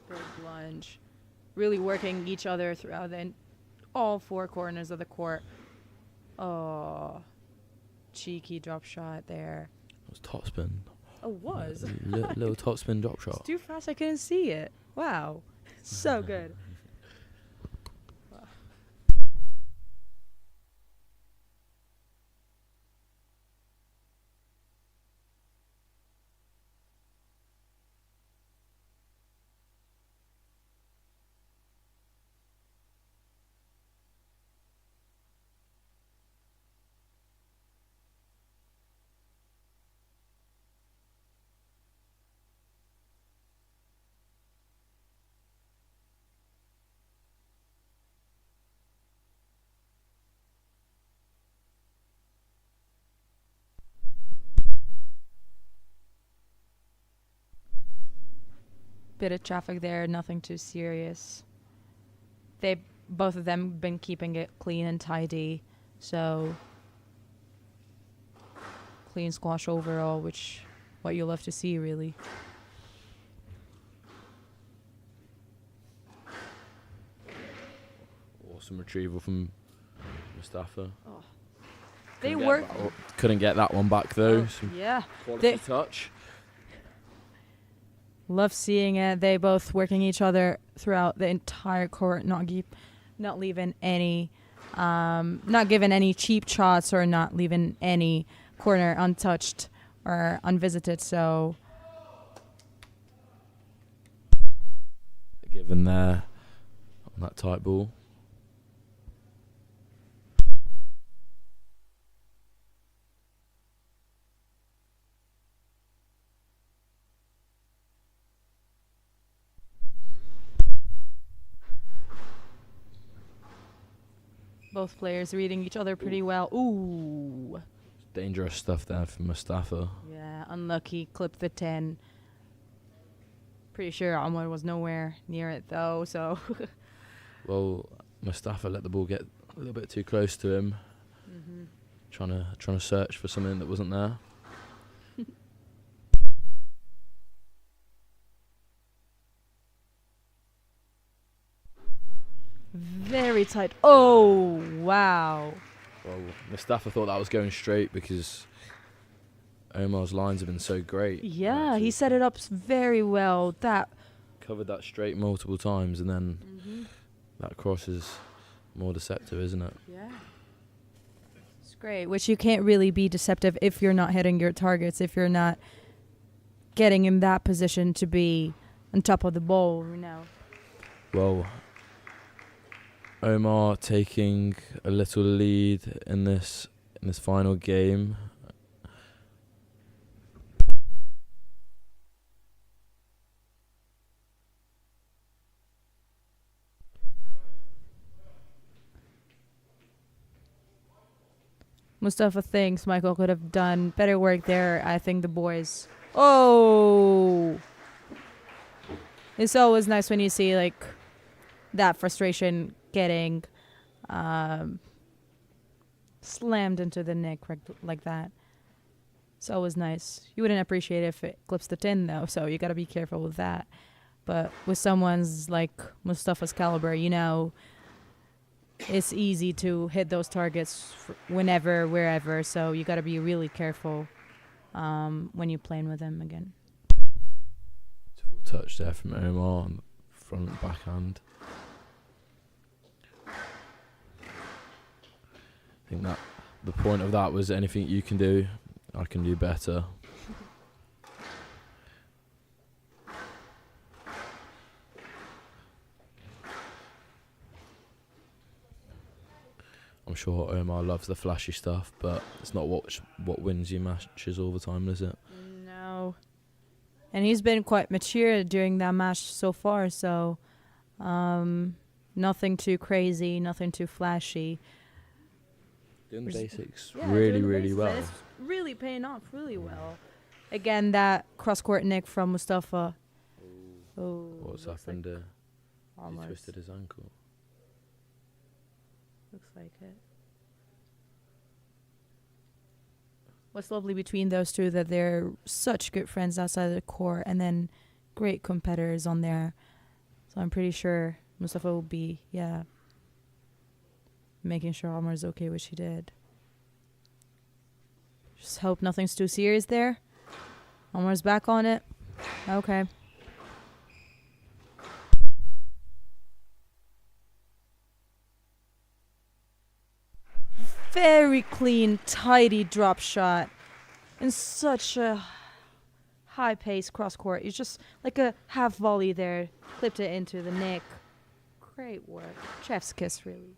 Big lunge. Really working each other throughout all four corners of the court. Oh, cheeky drop shot there. It was topspin. Oh, it was? Little topspin drop shot. It's too fast, I couldn't see it. Wow. So good. Bit of traffic there, nothing too serious. Both of them been keeping it clean and tidy, so clean squash overall, which what you love to see, really. Awesome retrieval from Mustafa. Oh. They work. Couldn't get that one back though. Oh, yeah. Quality touch. Love seeing it. They both working each other throughout the entire court, not leaving any, not giving any cheap shots or not leaving any corner untouched or unvisited. So, given there on that tight ball. both players reading each other pretty well. Ooh. Dangerous stuff there from Mustafa. Yeah, unlucky. Clipped the 10. Pretty sure Omar was nowhere near it though, so. Well, Mustafa let the ball get a little bit too close to him. Mm-hmm. Trying to search for something that wasn't there. Very tight. Oh, wow. Well, Mustafa thought that was going straight because Omar's lines have been so great. Yeah, he set it up very well. That covered that straight multiple times, and then that cross is more deceptive, isn't it? Yeah. It's great, which you can't really be deceptive if you're not hitting your targets, if you're not getting in that position to be on top of the ball, you know. Well, Omar taking a little lead in this final game. Mustafa thinks Michael could have done better work there. I think the boys. Oh! It's always nice when you see like that frustration getting slammed into the neck like that. It's always nice. You wouldn't appreciate it if it clips the tin though, so you gotta be careful with that. But with someone's like Mustafa's caliber, you know, it's easy to hit those targets whenever, wherever. So you got to be really careful when you're playing with him again. Beautiful touch there from Omar on the front and backhand. I think that the point of that was anything you can do, I can do better. I'm sure Omar loves the flashy stuff, but it's not what wins you matches all the time, is it? No. And he's been quite mature during that match so far, so nothing too crazy, nothing too flashy. Doing the basics really well. It's really paying off really well. Again, that cross-court nick from Mustafa. Oh, what's happened? Like he twisted his ankle. Looks like it. what's lovely between those two, that they're such good friends outside of the court, and then great competitors on there. So I'm pretty sure Mustafa will be, making sure Omar's okay, which he did. Just hope nothing's too serious there. Omar's back on it. Okay. Very clean, tidy drop shot. In such a high-paced cross-court. It's just like a half volley there. Clipped it into the neck. Great work. Chef's kiss, really.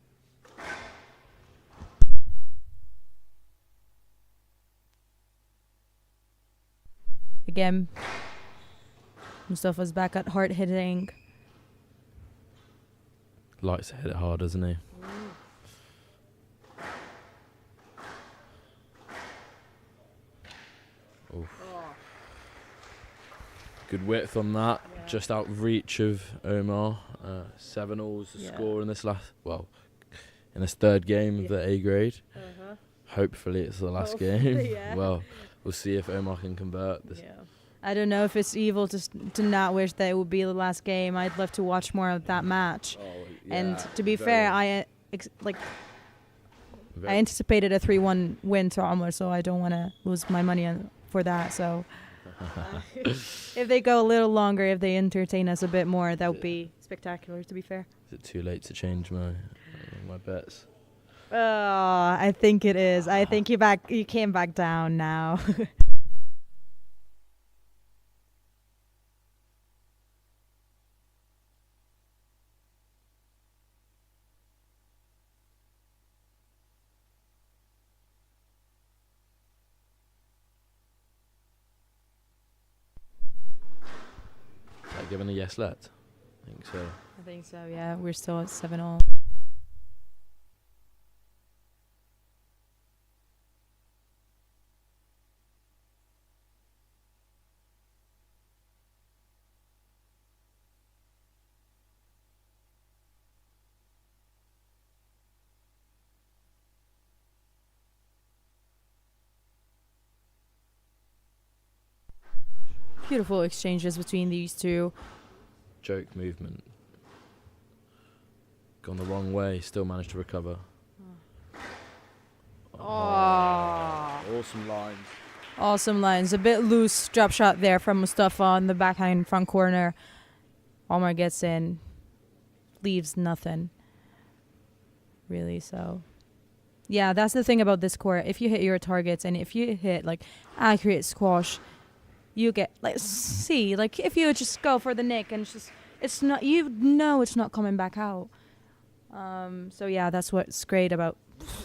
Again, Mustafa's back at hard hitting. Likes to hit it hard, doesn't he? Oof. Good width on that. Just out of reach of Omar. 7-all's the score in this in this third game of the A grade. Hopefully it's the last game. Well, we'll see if Omar can convert this. I don't know if it's evil to not wish that it would be the last game. I'd love to watch more of that match. And to be fair, I anticipated a 3-1 win to Omar, so I don't want to lose my money for that. So if they go a little longer, if they entertain us a bit more, that would be spectacular, to be fair. Is it too late to change my bets? I think it is. I think you came back down now. Given a yes let? I think so. I think so, yeah. We're still at 7-all. Beautiful exchanges between these two. Joke movement. Gone the wrong way, still managed to recover. Awesome lines. Awesome lines. A bit loose drop shot there from Mustafa on the backhand front corner. Omar gets in. Leaves nothing. Really, so. Yeah, that's the thing about this court. If you hit your targets and if you hit accurate squash, you get if you just go for the nick and it's not it's not coming back out. So yeah, that's what's great about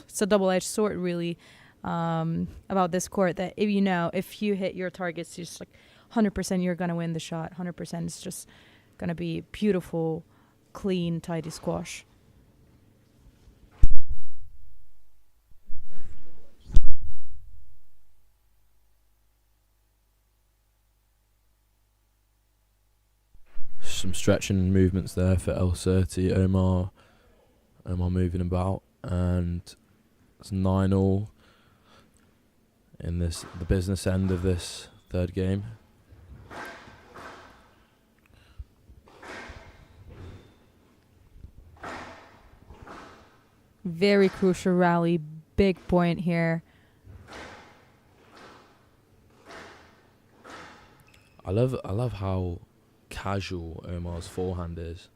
it's a double-edged sword really about this court, that if you hit your targets, just 100% you're gonna win the shot. 100% it's just gonna be beautiful, clean, tidy squash. Some stretching movements there for El-Surti. Omar moving about, and it's 9-all in the business end of this third game. Very crucial rally, big point here. I love how casual Omar's forehand is.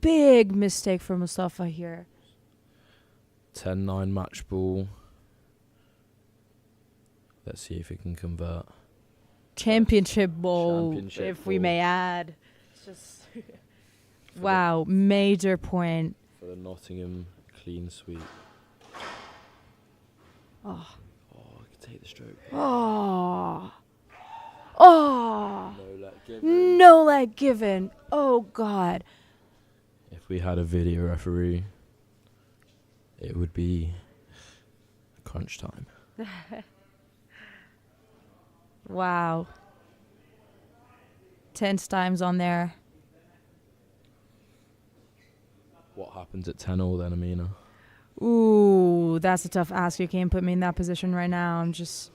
Big mistake for Mustafa here. 10-9 match ball. Let's see if he can convert. Championship ball, if we may add. It's just wow, major point. For the Nottingham clean sweep. Take the stroke. No leg given. Oh God. If we had a video referee, it would be crunch time. Wow. 10 times on there. What happens at 10-all then, Amina? Ooh, that's a tough ask. You can't put me in that position right now. I'm just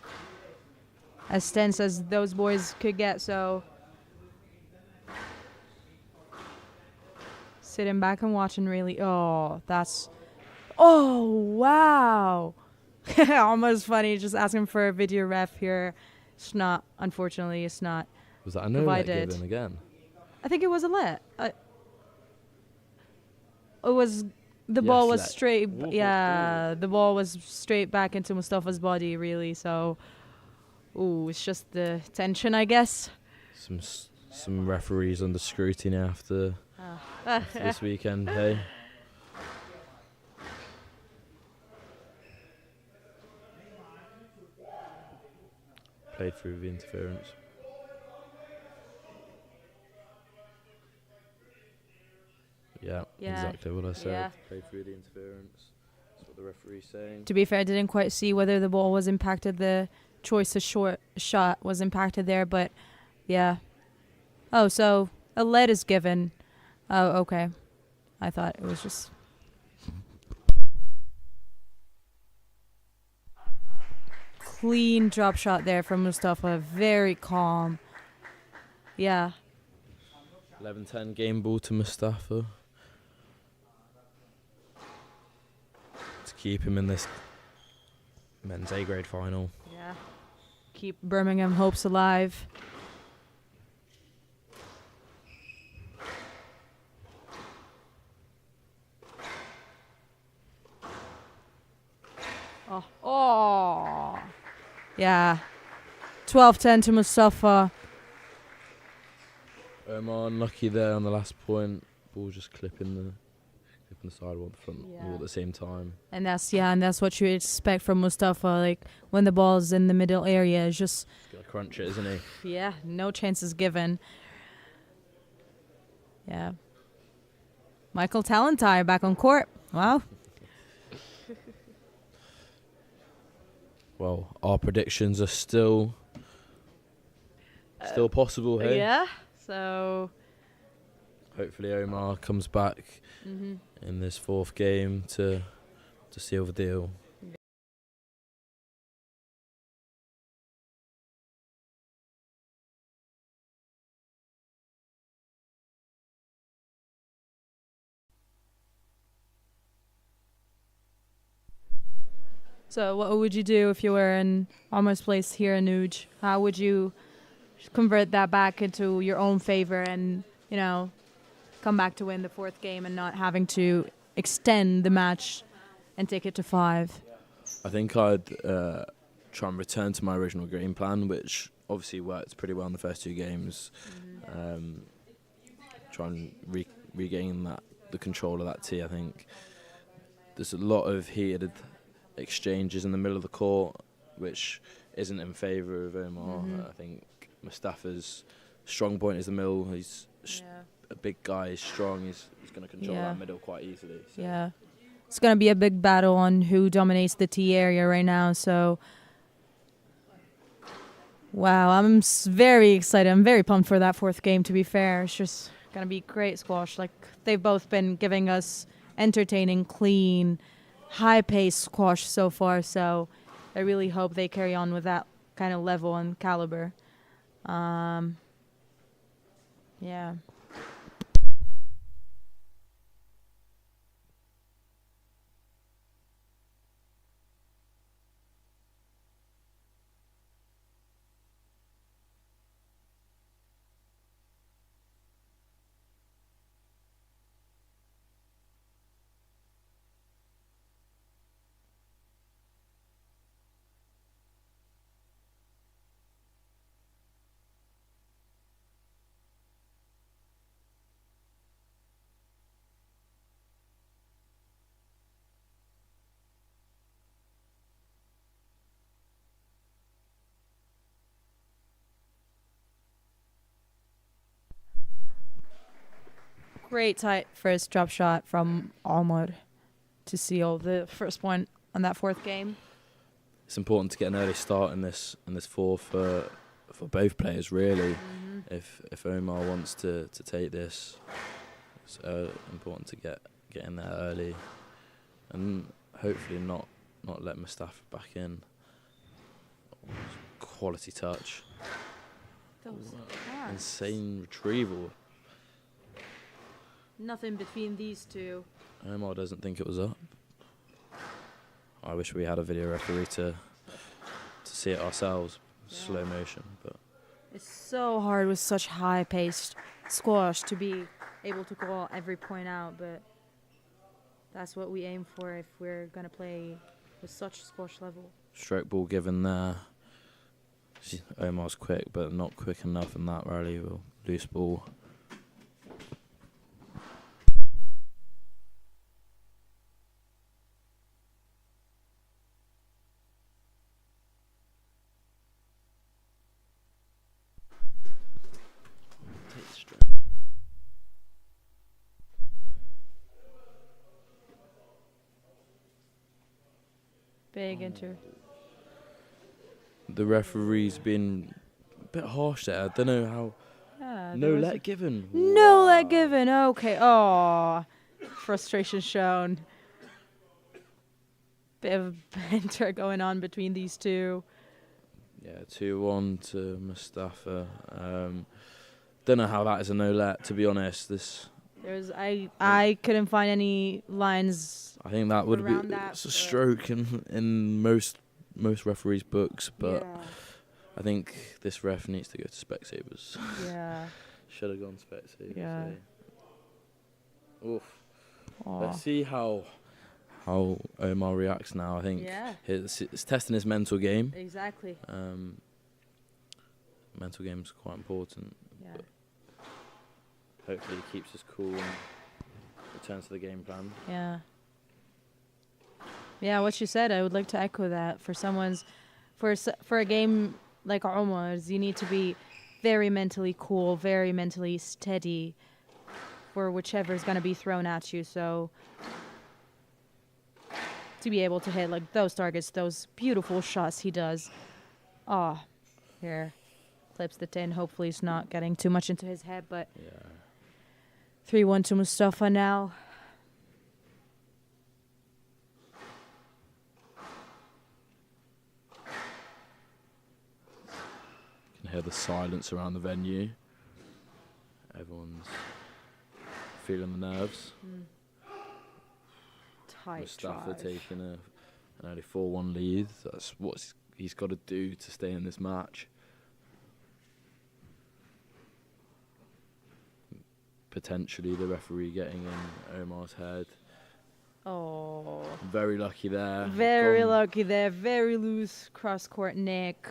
as tense as those boys could get, so sitting back and watching really. Oh, wow. Almost funny just asking for a video ref here. It's not, unfortunately, it's not Was that a no let given again? I think it was a let. It was the ball was let. straight. Ooh, Yeah, the ball was straight back into Mustafa's body, really. So, it's just the tension, I guess. Some referees under scrutiny after this weekend. Hey. Played through the interference. Yeah, exactly what I said. Yeah. Played through the interference. That's what the referee's saying. To be fair, I didn't quite see whether the ball was impacted. The choice of short shot was impacted there, but yeah. Oh, so a lead is given. Oh, okay. I thought it was just. Clean drop shot there from Mustafa. Very calm. Yeah. 11-10 game ball to Mustafa. To keep him in this men's A grade final. Yeah. Keep Birmingham hopes alive. Oh. Yeah. 12-10 to Mustafa. Omar unlucky there on the last point. Ball just clipping the sidewall, the front wall at the same time. And that's what you expect from Mustafa. Like when the ball's in the middle area, it's just He's gonna crunch it, isn't he? Yeah, no chances given. Yeah. Michael Talentire back on court. Wow. Well, our predictions are still possible here. Yeah. So hopefully Omar comes back in this fourth game to seal the deal. So what would you do if you were in Omar's place here in Nuj? How would you convert that back into your own favor and, come back to win the fourth game and not having to extend the match and take it to 5? I think I'd try and return to my original game plan, which obviously worked pretty well in the first 2 games. Try and regain the control of that tee. I think there's a lot of heated exchanges in the middle of the court, which isn't in favour of Omar. I think Mustafa's strong point is the middle. He's a big guy, he's strong, he's going to control that middle quite easily. So. Yeah. It's going to be a big battle on who dominates the tee area right now, so wow, I'm very excited. I'm very pumped for that fourth game, to be fair. It's just going to be great squash. Like, they've both been giving us entertaining, clean, high-paced squash so far, so I really hope they carry on with that kind of level and caliber. Yeah. Great tight first drop shot from Omar to seal the first point on that fourth game. It's important to get an early start in this fourth for both players, really. If Omar wants to take this, it's important to get get in there early, and hopefully not let Mustafa back in. Quality touch. Insane retrieval. Nothing between these two. Omar doesn't think it was up. I wish we had a video referee to see it ourselves, slow motion. But It's so hard with such high-paced squash to be able to call every point out, but that's what we aim for if we're going to play with such squash level. stroke ball given there. Omar's quick, but not quick enough in that rally. Loose ball. Big enter. The referee's been a bit harsh there. I don't know how. Yeah, No let given. No let given. Okay. Oh, frustration shown. Bit of banter going on between these two. Yeah, 2-1 to Mustafa. Don't know how that is a no let. To be honest, I couldn't find any lines. I think that would around be that, it's a stroke in most referees' books, but I think this ref needs to go to Specsavers. Yeah. Should have gone Specsavers. Yeah. Oof. Aw. Let's see how Omar reacts now. I think it's testing his mental game. Exactly. Mental game's quite important. Yeah. But hopefully he keeps his cool and returns to the game plan. Yeah. Yeah, what you said, I would like to echo that. For a game like Omar's, you need to be very mentally cool, very mentally steady for whichever is going to be thrown at you. So to be able to hit like those targets, those beautiful shots he does. Oh, here. Clips the tin. Hopefully it's not getting too much into his head, but 3-1 to Mustafa now. You can hear the silence around the venue. Everyone's feeling the nerves. Tight Mustafa drive. taking an early 4-1 lead. That's what he's got to do to stay in this match. Potentially the referee getting in Omar's head. Oh. Very lucky there. Very lucky there. Very loose cross-court nick.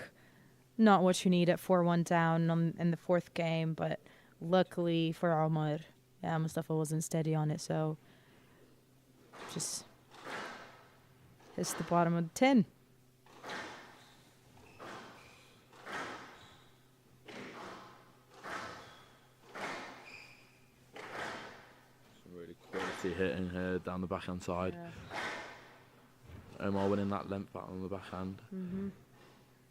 Not what you need at 4-1 down in the fourth game, but luckily for Omar, Mustafa wasn't steady on it, so just hits the bottom of the tin. Really quality hitting here down the backhand side. Omar winning that length battle on the backhand.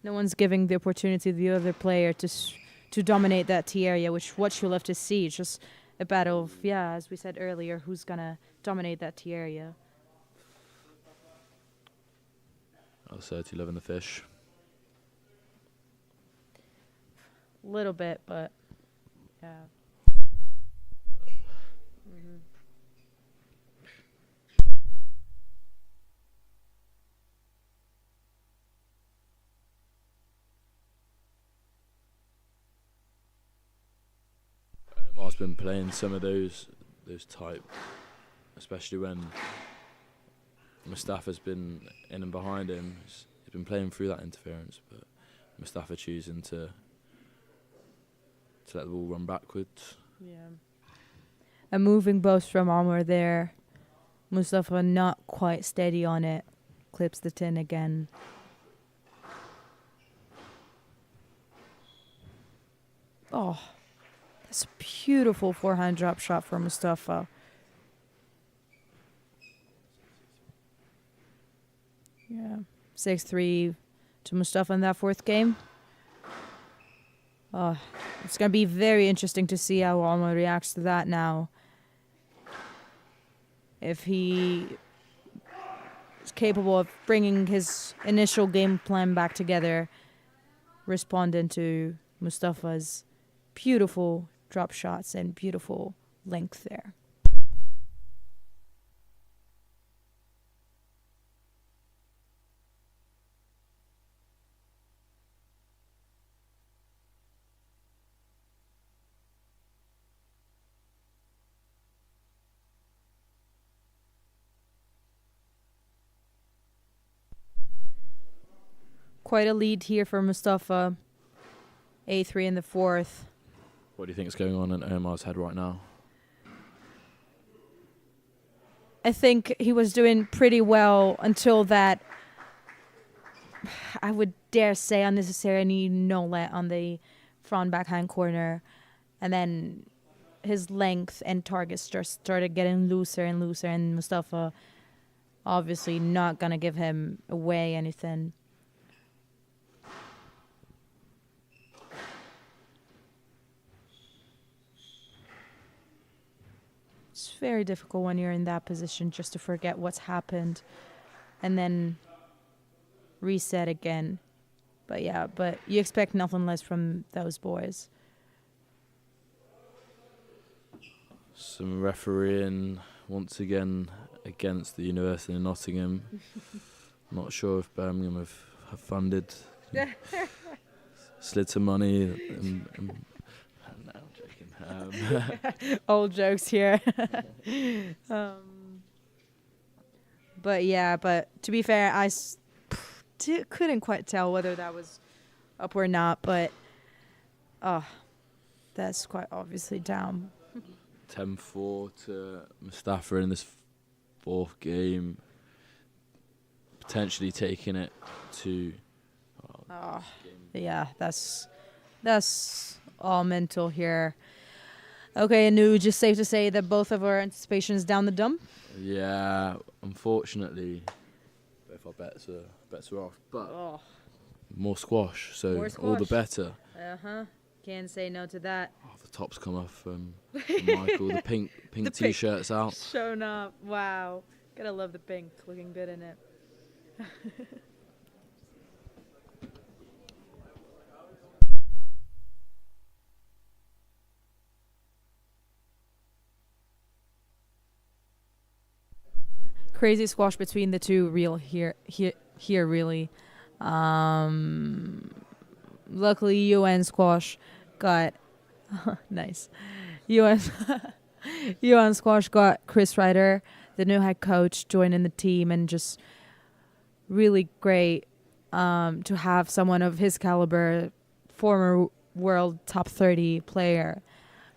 No one's giving the opportunity to the other player to dominate that tee area, which what you love to see. It's just a battle of, as we said earlier, who's going to dominate that tee area. I'll 30 loving the fish. Little bit, but yeah. Omar's been playing some of those type, especially when Mustafa's been in and behind him. He's been playing through that interference, but Mustafa choosing to let the ball run backwards. Yeah. A moving boast from Omar there. Mustafa not quite steady on it. Clips the tin again. Oh, that's a beautiful forehand drop shot for Mustafa. Yeah, 6-3 to Mustafa in that fourth game. It's going to be very interesting to see how Omar reacts to that now. if he is capable of bringing his initial game plan back together, responding to Mustafa's beautiful drop shots and beautiful length there. Quite a lead here for Mustafa. A3 in the fourth. What do you think is going on in Omar's head right now? I think he was doing pretty well until that, I would dare say, unnecessary no-let on the front backhand corner. And then his length and targets just started getting looser and looser, and Mustafa obviously not going to give him away anything. It's very difficult when you're in that position just to forget what's happened and then reset again. But yeah, but you expect nothing less from those boys. Some refereeing once again against the University of Nottingham. Not sure if Birmingham have funded, slid some money. No, I'm joking. Old jokes here. But yeah, but to be fair, I couldn't quite tell whether that was up or not, but that's quite obviously down. 10-4 to Mustafa in this fourth game, potentially taking it to. Yeah, that's all mental here. Okay, Anu, just safe to say that both of our anticipations down the dump. Yeah, unfortunately, both our bets are off, but more squash, so More squash. all the better. Can't say no to that. Oh, the top's come off from Michael. The pink t-shirt's out. Shown up. Wow. Gotta love the pink. Looking good in it. Crazy squash between the two here really. Luckily, UN Squash got nice. UN Squash got Chris Ryder, the new head coach, joining the team, and just really great to have someone of his caliber, former world top 30 player,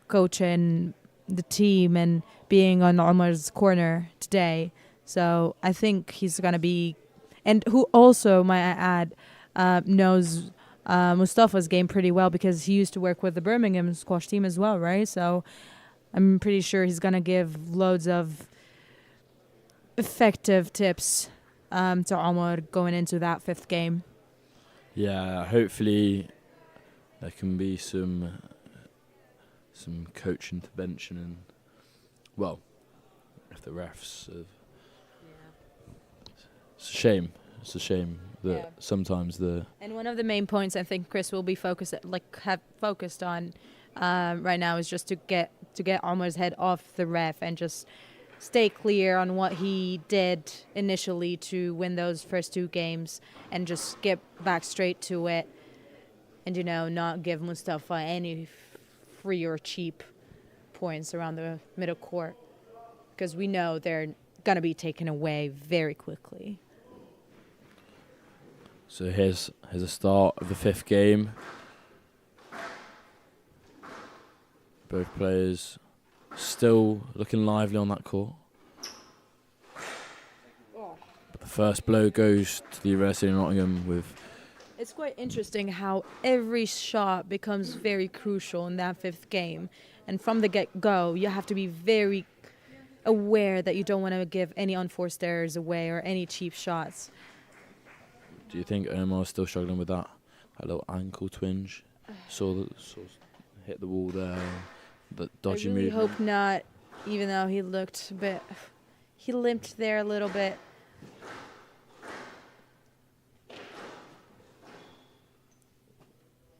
coaching the team and being on Omar's corner today. So I think he's gonna be, and who also, might I add, knows Mustafa's game pretty well because he used to work with the Birmingham squash team as well, right? So I'm pretty sure he's going to give loads of effective tips to Omar going into that fifth game. Yeah, hopefully there can be some coach intervention and, well, if the refs have... It's a shame that sometimes the... And one of the main points I think Chris will be focused on right now is just to get Omar's head off the ref and just stay clear on what he did initially to win those first two games and just get back straight to it and, not give Mustafa any free or cheap points around the middle court because we know they're going to be taken away very quickly. So here's a start of the fifth game. Both players still looking lively on that court. But the first blow goes to the University of Nottingham with... It's quite interesting how every shot becomes very crucial in that fifth game. And from the get-go, you have to be very aware that you don't want to give any unforced errors away or any cheap shots. Do you think Omar's still struggling with that? A little ankle twinge? Saw hit the wall there. The dodgy I really movement. hope not, even though he looked a bit... he limped there a little bit.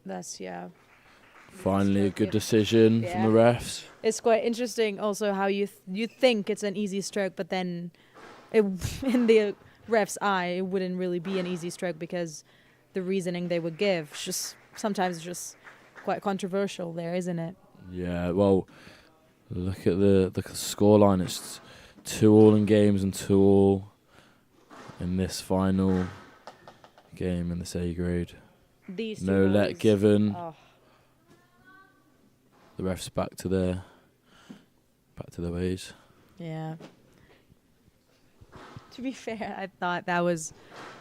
That's, yeah. Finally, a good decision from the refs. It's quite interesting also how you think it's an easy stroke, but then in the ref's eye, it wouldn't really be an easy stroke because the reasoning they would give just sometimes just quite controversial there, isn't it? Yeah, well, look at the scoreline. It's 2-2 in games and 2-2 in this final game in this A grade. These no let goals. given. Oh. The refs back to their ways. Yeah. To be fair, I thought that was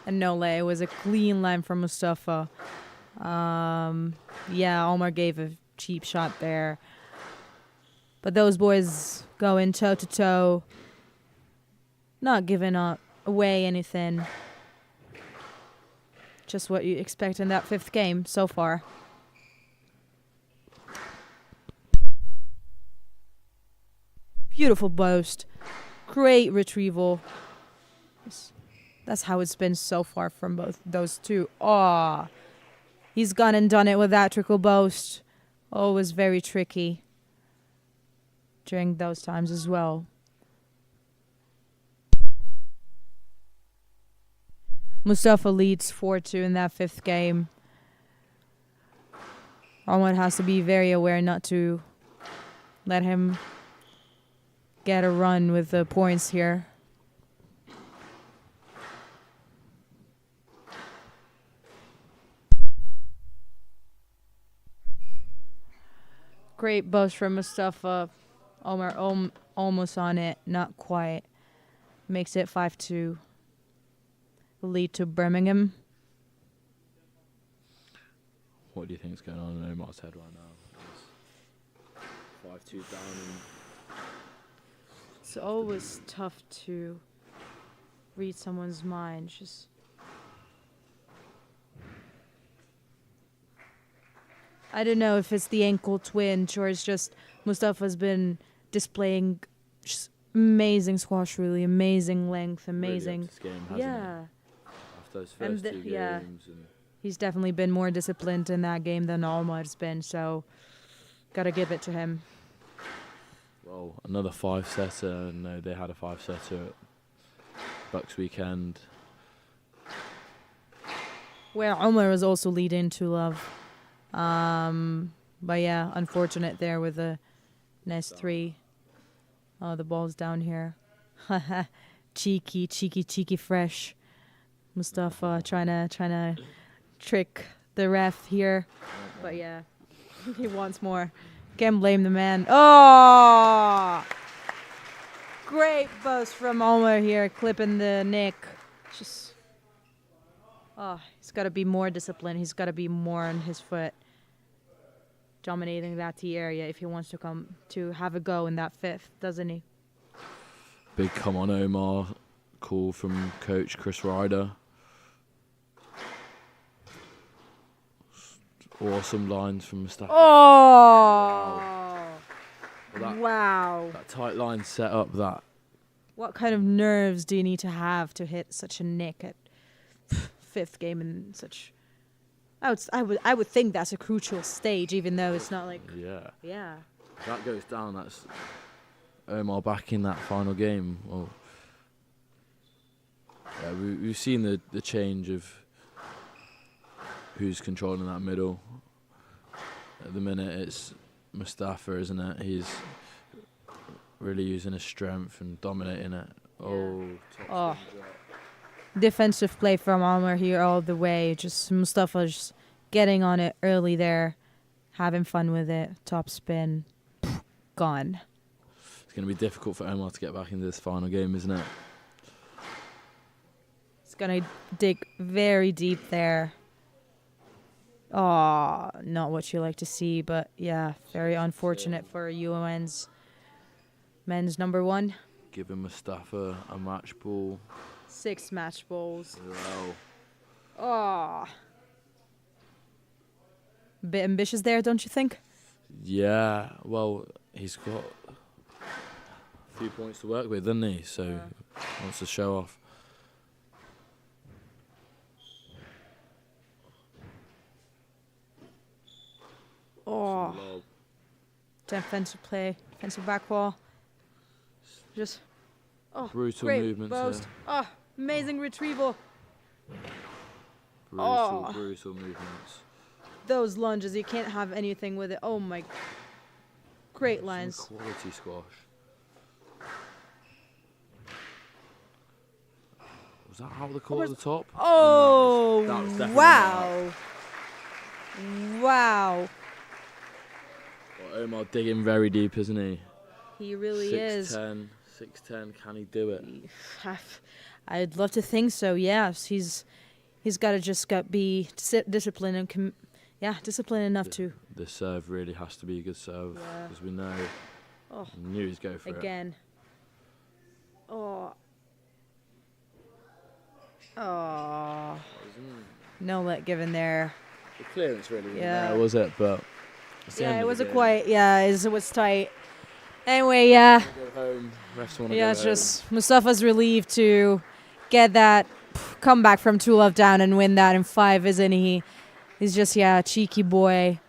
a no-lay. It was a clean line from Mustafa. Yeah, Omar gave a cheap shot there. But those boys going toe-to-toe, not giving away anything. Just what you expect in that 5th game so far. Beautiful boast. Great retrieval. That's how it's been so far from both those two. Oh, he's gone and done it with that trickle boast. Oh, it was very tricky during those times as well. Mustafa leads 4-2 in that 5th game. Omar has to be very aware not to let him get a run with the points here. Great boast from Mustafa. Omar almost on it, not quite. Makes it 5-2. Lead to Birmingham. What do you think is going on in Omar's head right now? 5-2 down. It's always tough to read someone's mind. Just I don't know if it's the ankle twinge or it's just Mustafa's been displaying just amazing squash, really amazing length, amazing. Really up to his game, hasn't he? After those first 2 games. Yeah. He's definitely been more disciplined in that game than Omar's been, so gotta give it to him. Well, another 5-setter. No, they had a 5-setter at BUCS weekend. Where Omar was also leading to love. But yeah, unfortunate there with the nice 3. Oh, the ball's down here. cheeky fresh. Mustafa trying to trick the ref here. But yeah, he wants more. Can't blame the man. Oh! Great boast from Omar here, clipping the neck. Just, oh, he's got to be more disciplined. He's got to be more on his foot, dominating that tee area if he wants to come to have a go in that 5th, doesn't he? Big come on Omar call from coach Chris Ryder. Awesome lines from Mustafa. Oh! Wow. That tight line set up that. What kind of nerves do you need to have to hit such a nick at 5th game in such... I would think that's a crucial stage, even though it's not like... Yeah. Yeah. If that goes down, that's Omar back in that final game. Well, yeah, we've seen the change of who's controlling that middle. At the minute, it's Mustafa, isn't it? He's really using his strength and dominating it. Oh. Defensive play from Omar here all the way. Just Mustafa just getting on it early there, having fun with it. Top spin, gone. It's going to be difficult for Omar to get back into this final game, isn't it? It's going to dig very deep there. Oh, not what you like to see, but yeah, very unfortunate for UON's men's number 1. Giving Mustafa a match ball. 6 match balls. Wow. Oh. Bit ambitious there, don't you think? Yeah, well, he's got a few points to work with, doesn't he? So wants to show off. Oh, defensive play, defensive back wall. Just brutal great movements boast. there. Oh, amazing retrieval. Brutal movements. Those lunges, you can't have anything with it. Oh my, great lines. Some quality squash. Was that out of the court at the top? Oh, that was definitely wow. Wow. Well, Omar digging very deep, isn't he? He really is. 6'10", can he do it? I'd love to think so. Yes, he's got to just be disciplined and disciplined enough to. The serve really has to be a good serve, as we know. Oh, I knew he'd go for it again. Oh, no let given there. The clearance really wasn't there, was it? But it was it was tight. Anyway, yeah. Go home. Refs want to Yeah, go it's home. just Mustafa's relieved to get that comeback from 2-love down and win that in 5, isn't he? He's just a cheeky boy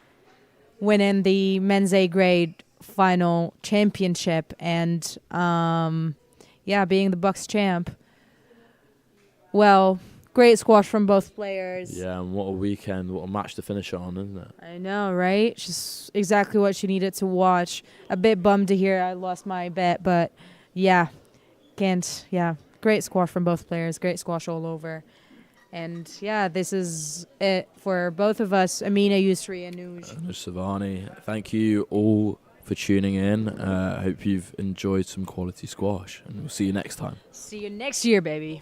winning the men's A grade final championship and being the BUCS champ. Well, great squash from both players. Yeah, and what a weekend, what a match to finish on, isn't it? I know, right? Just exactly what you needed to watch. A bit bummed to hear I lost my bet, but great squash from both players. Great squash all over. And this is it for both of us, Amina, Yusri, and Nuj. Savani, thank you all for tuning in. I hope you've enjoyed some quality squash, and we'll see you next time. See you next year, baby.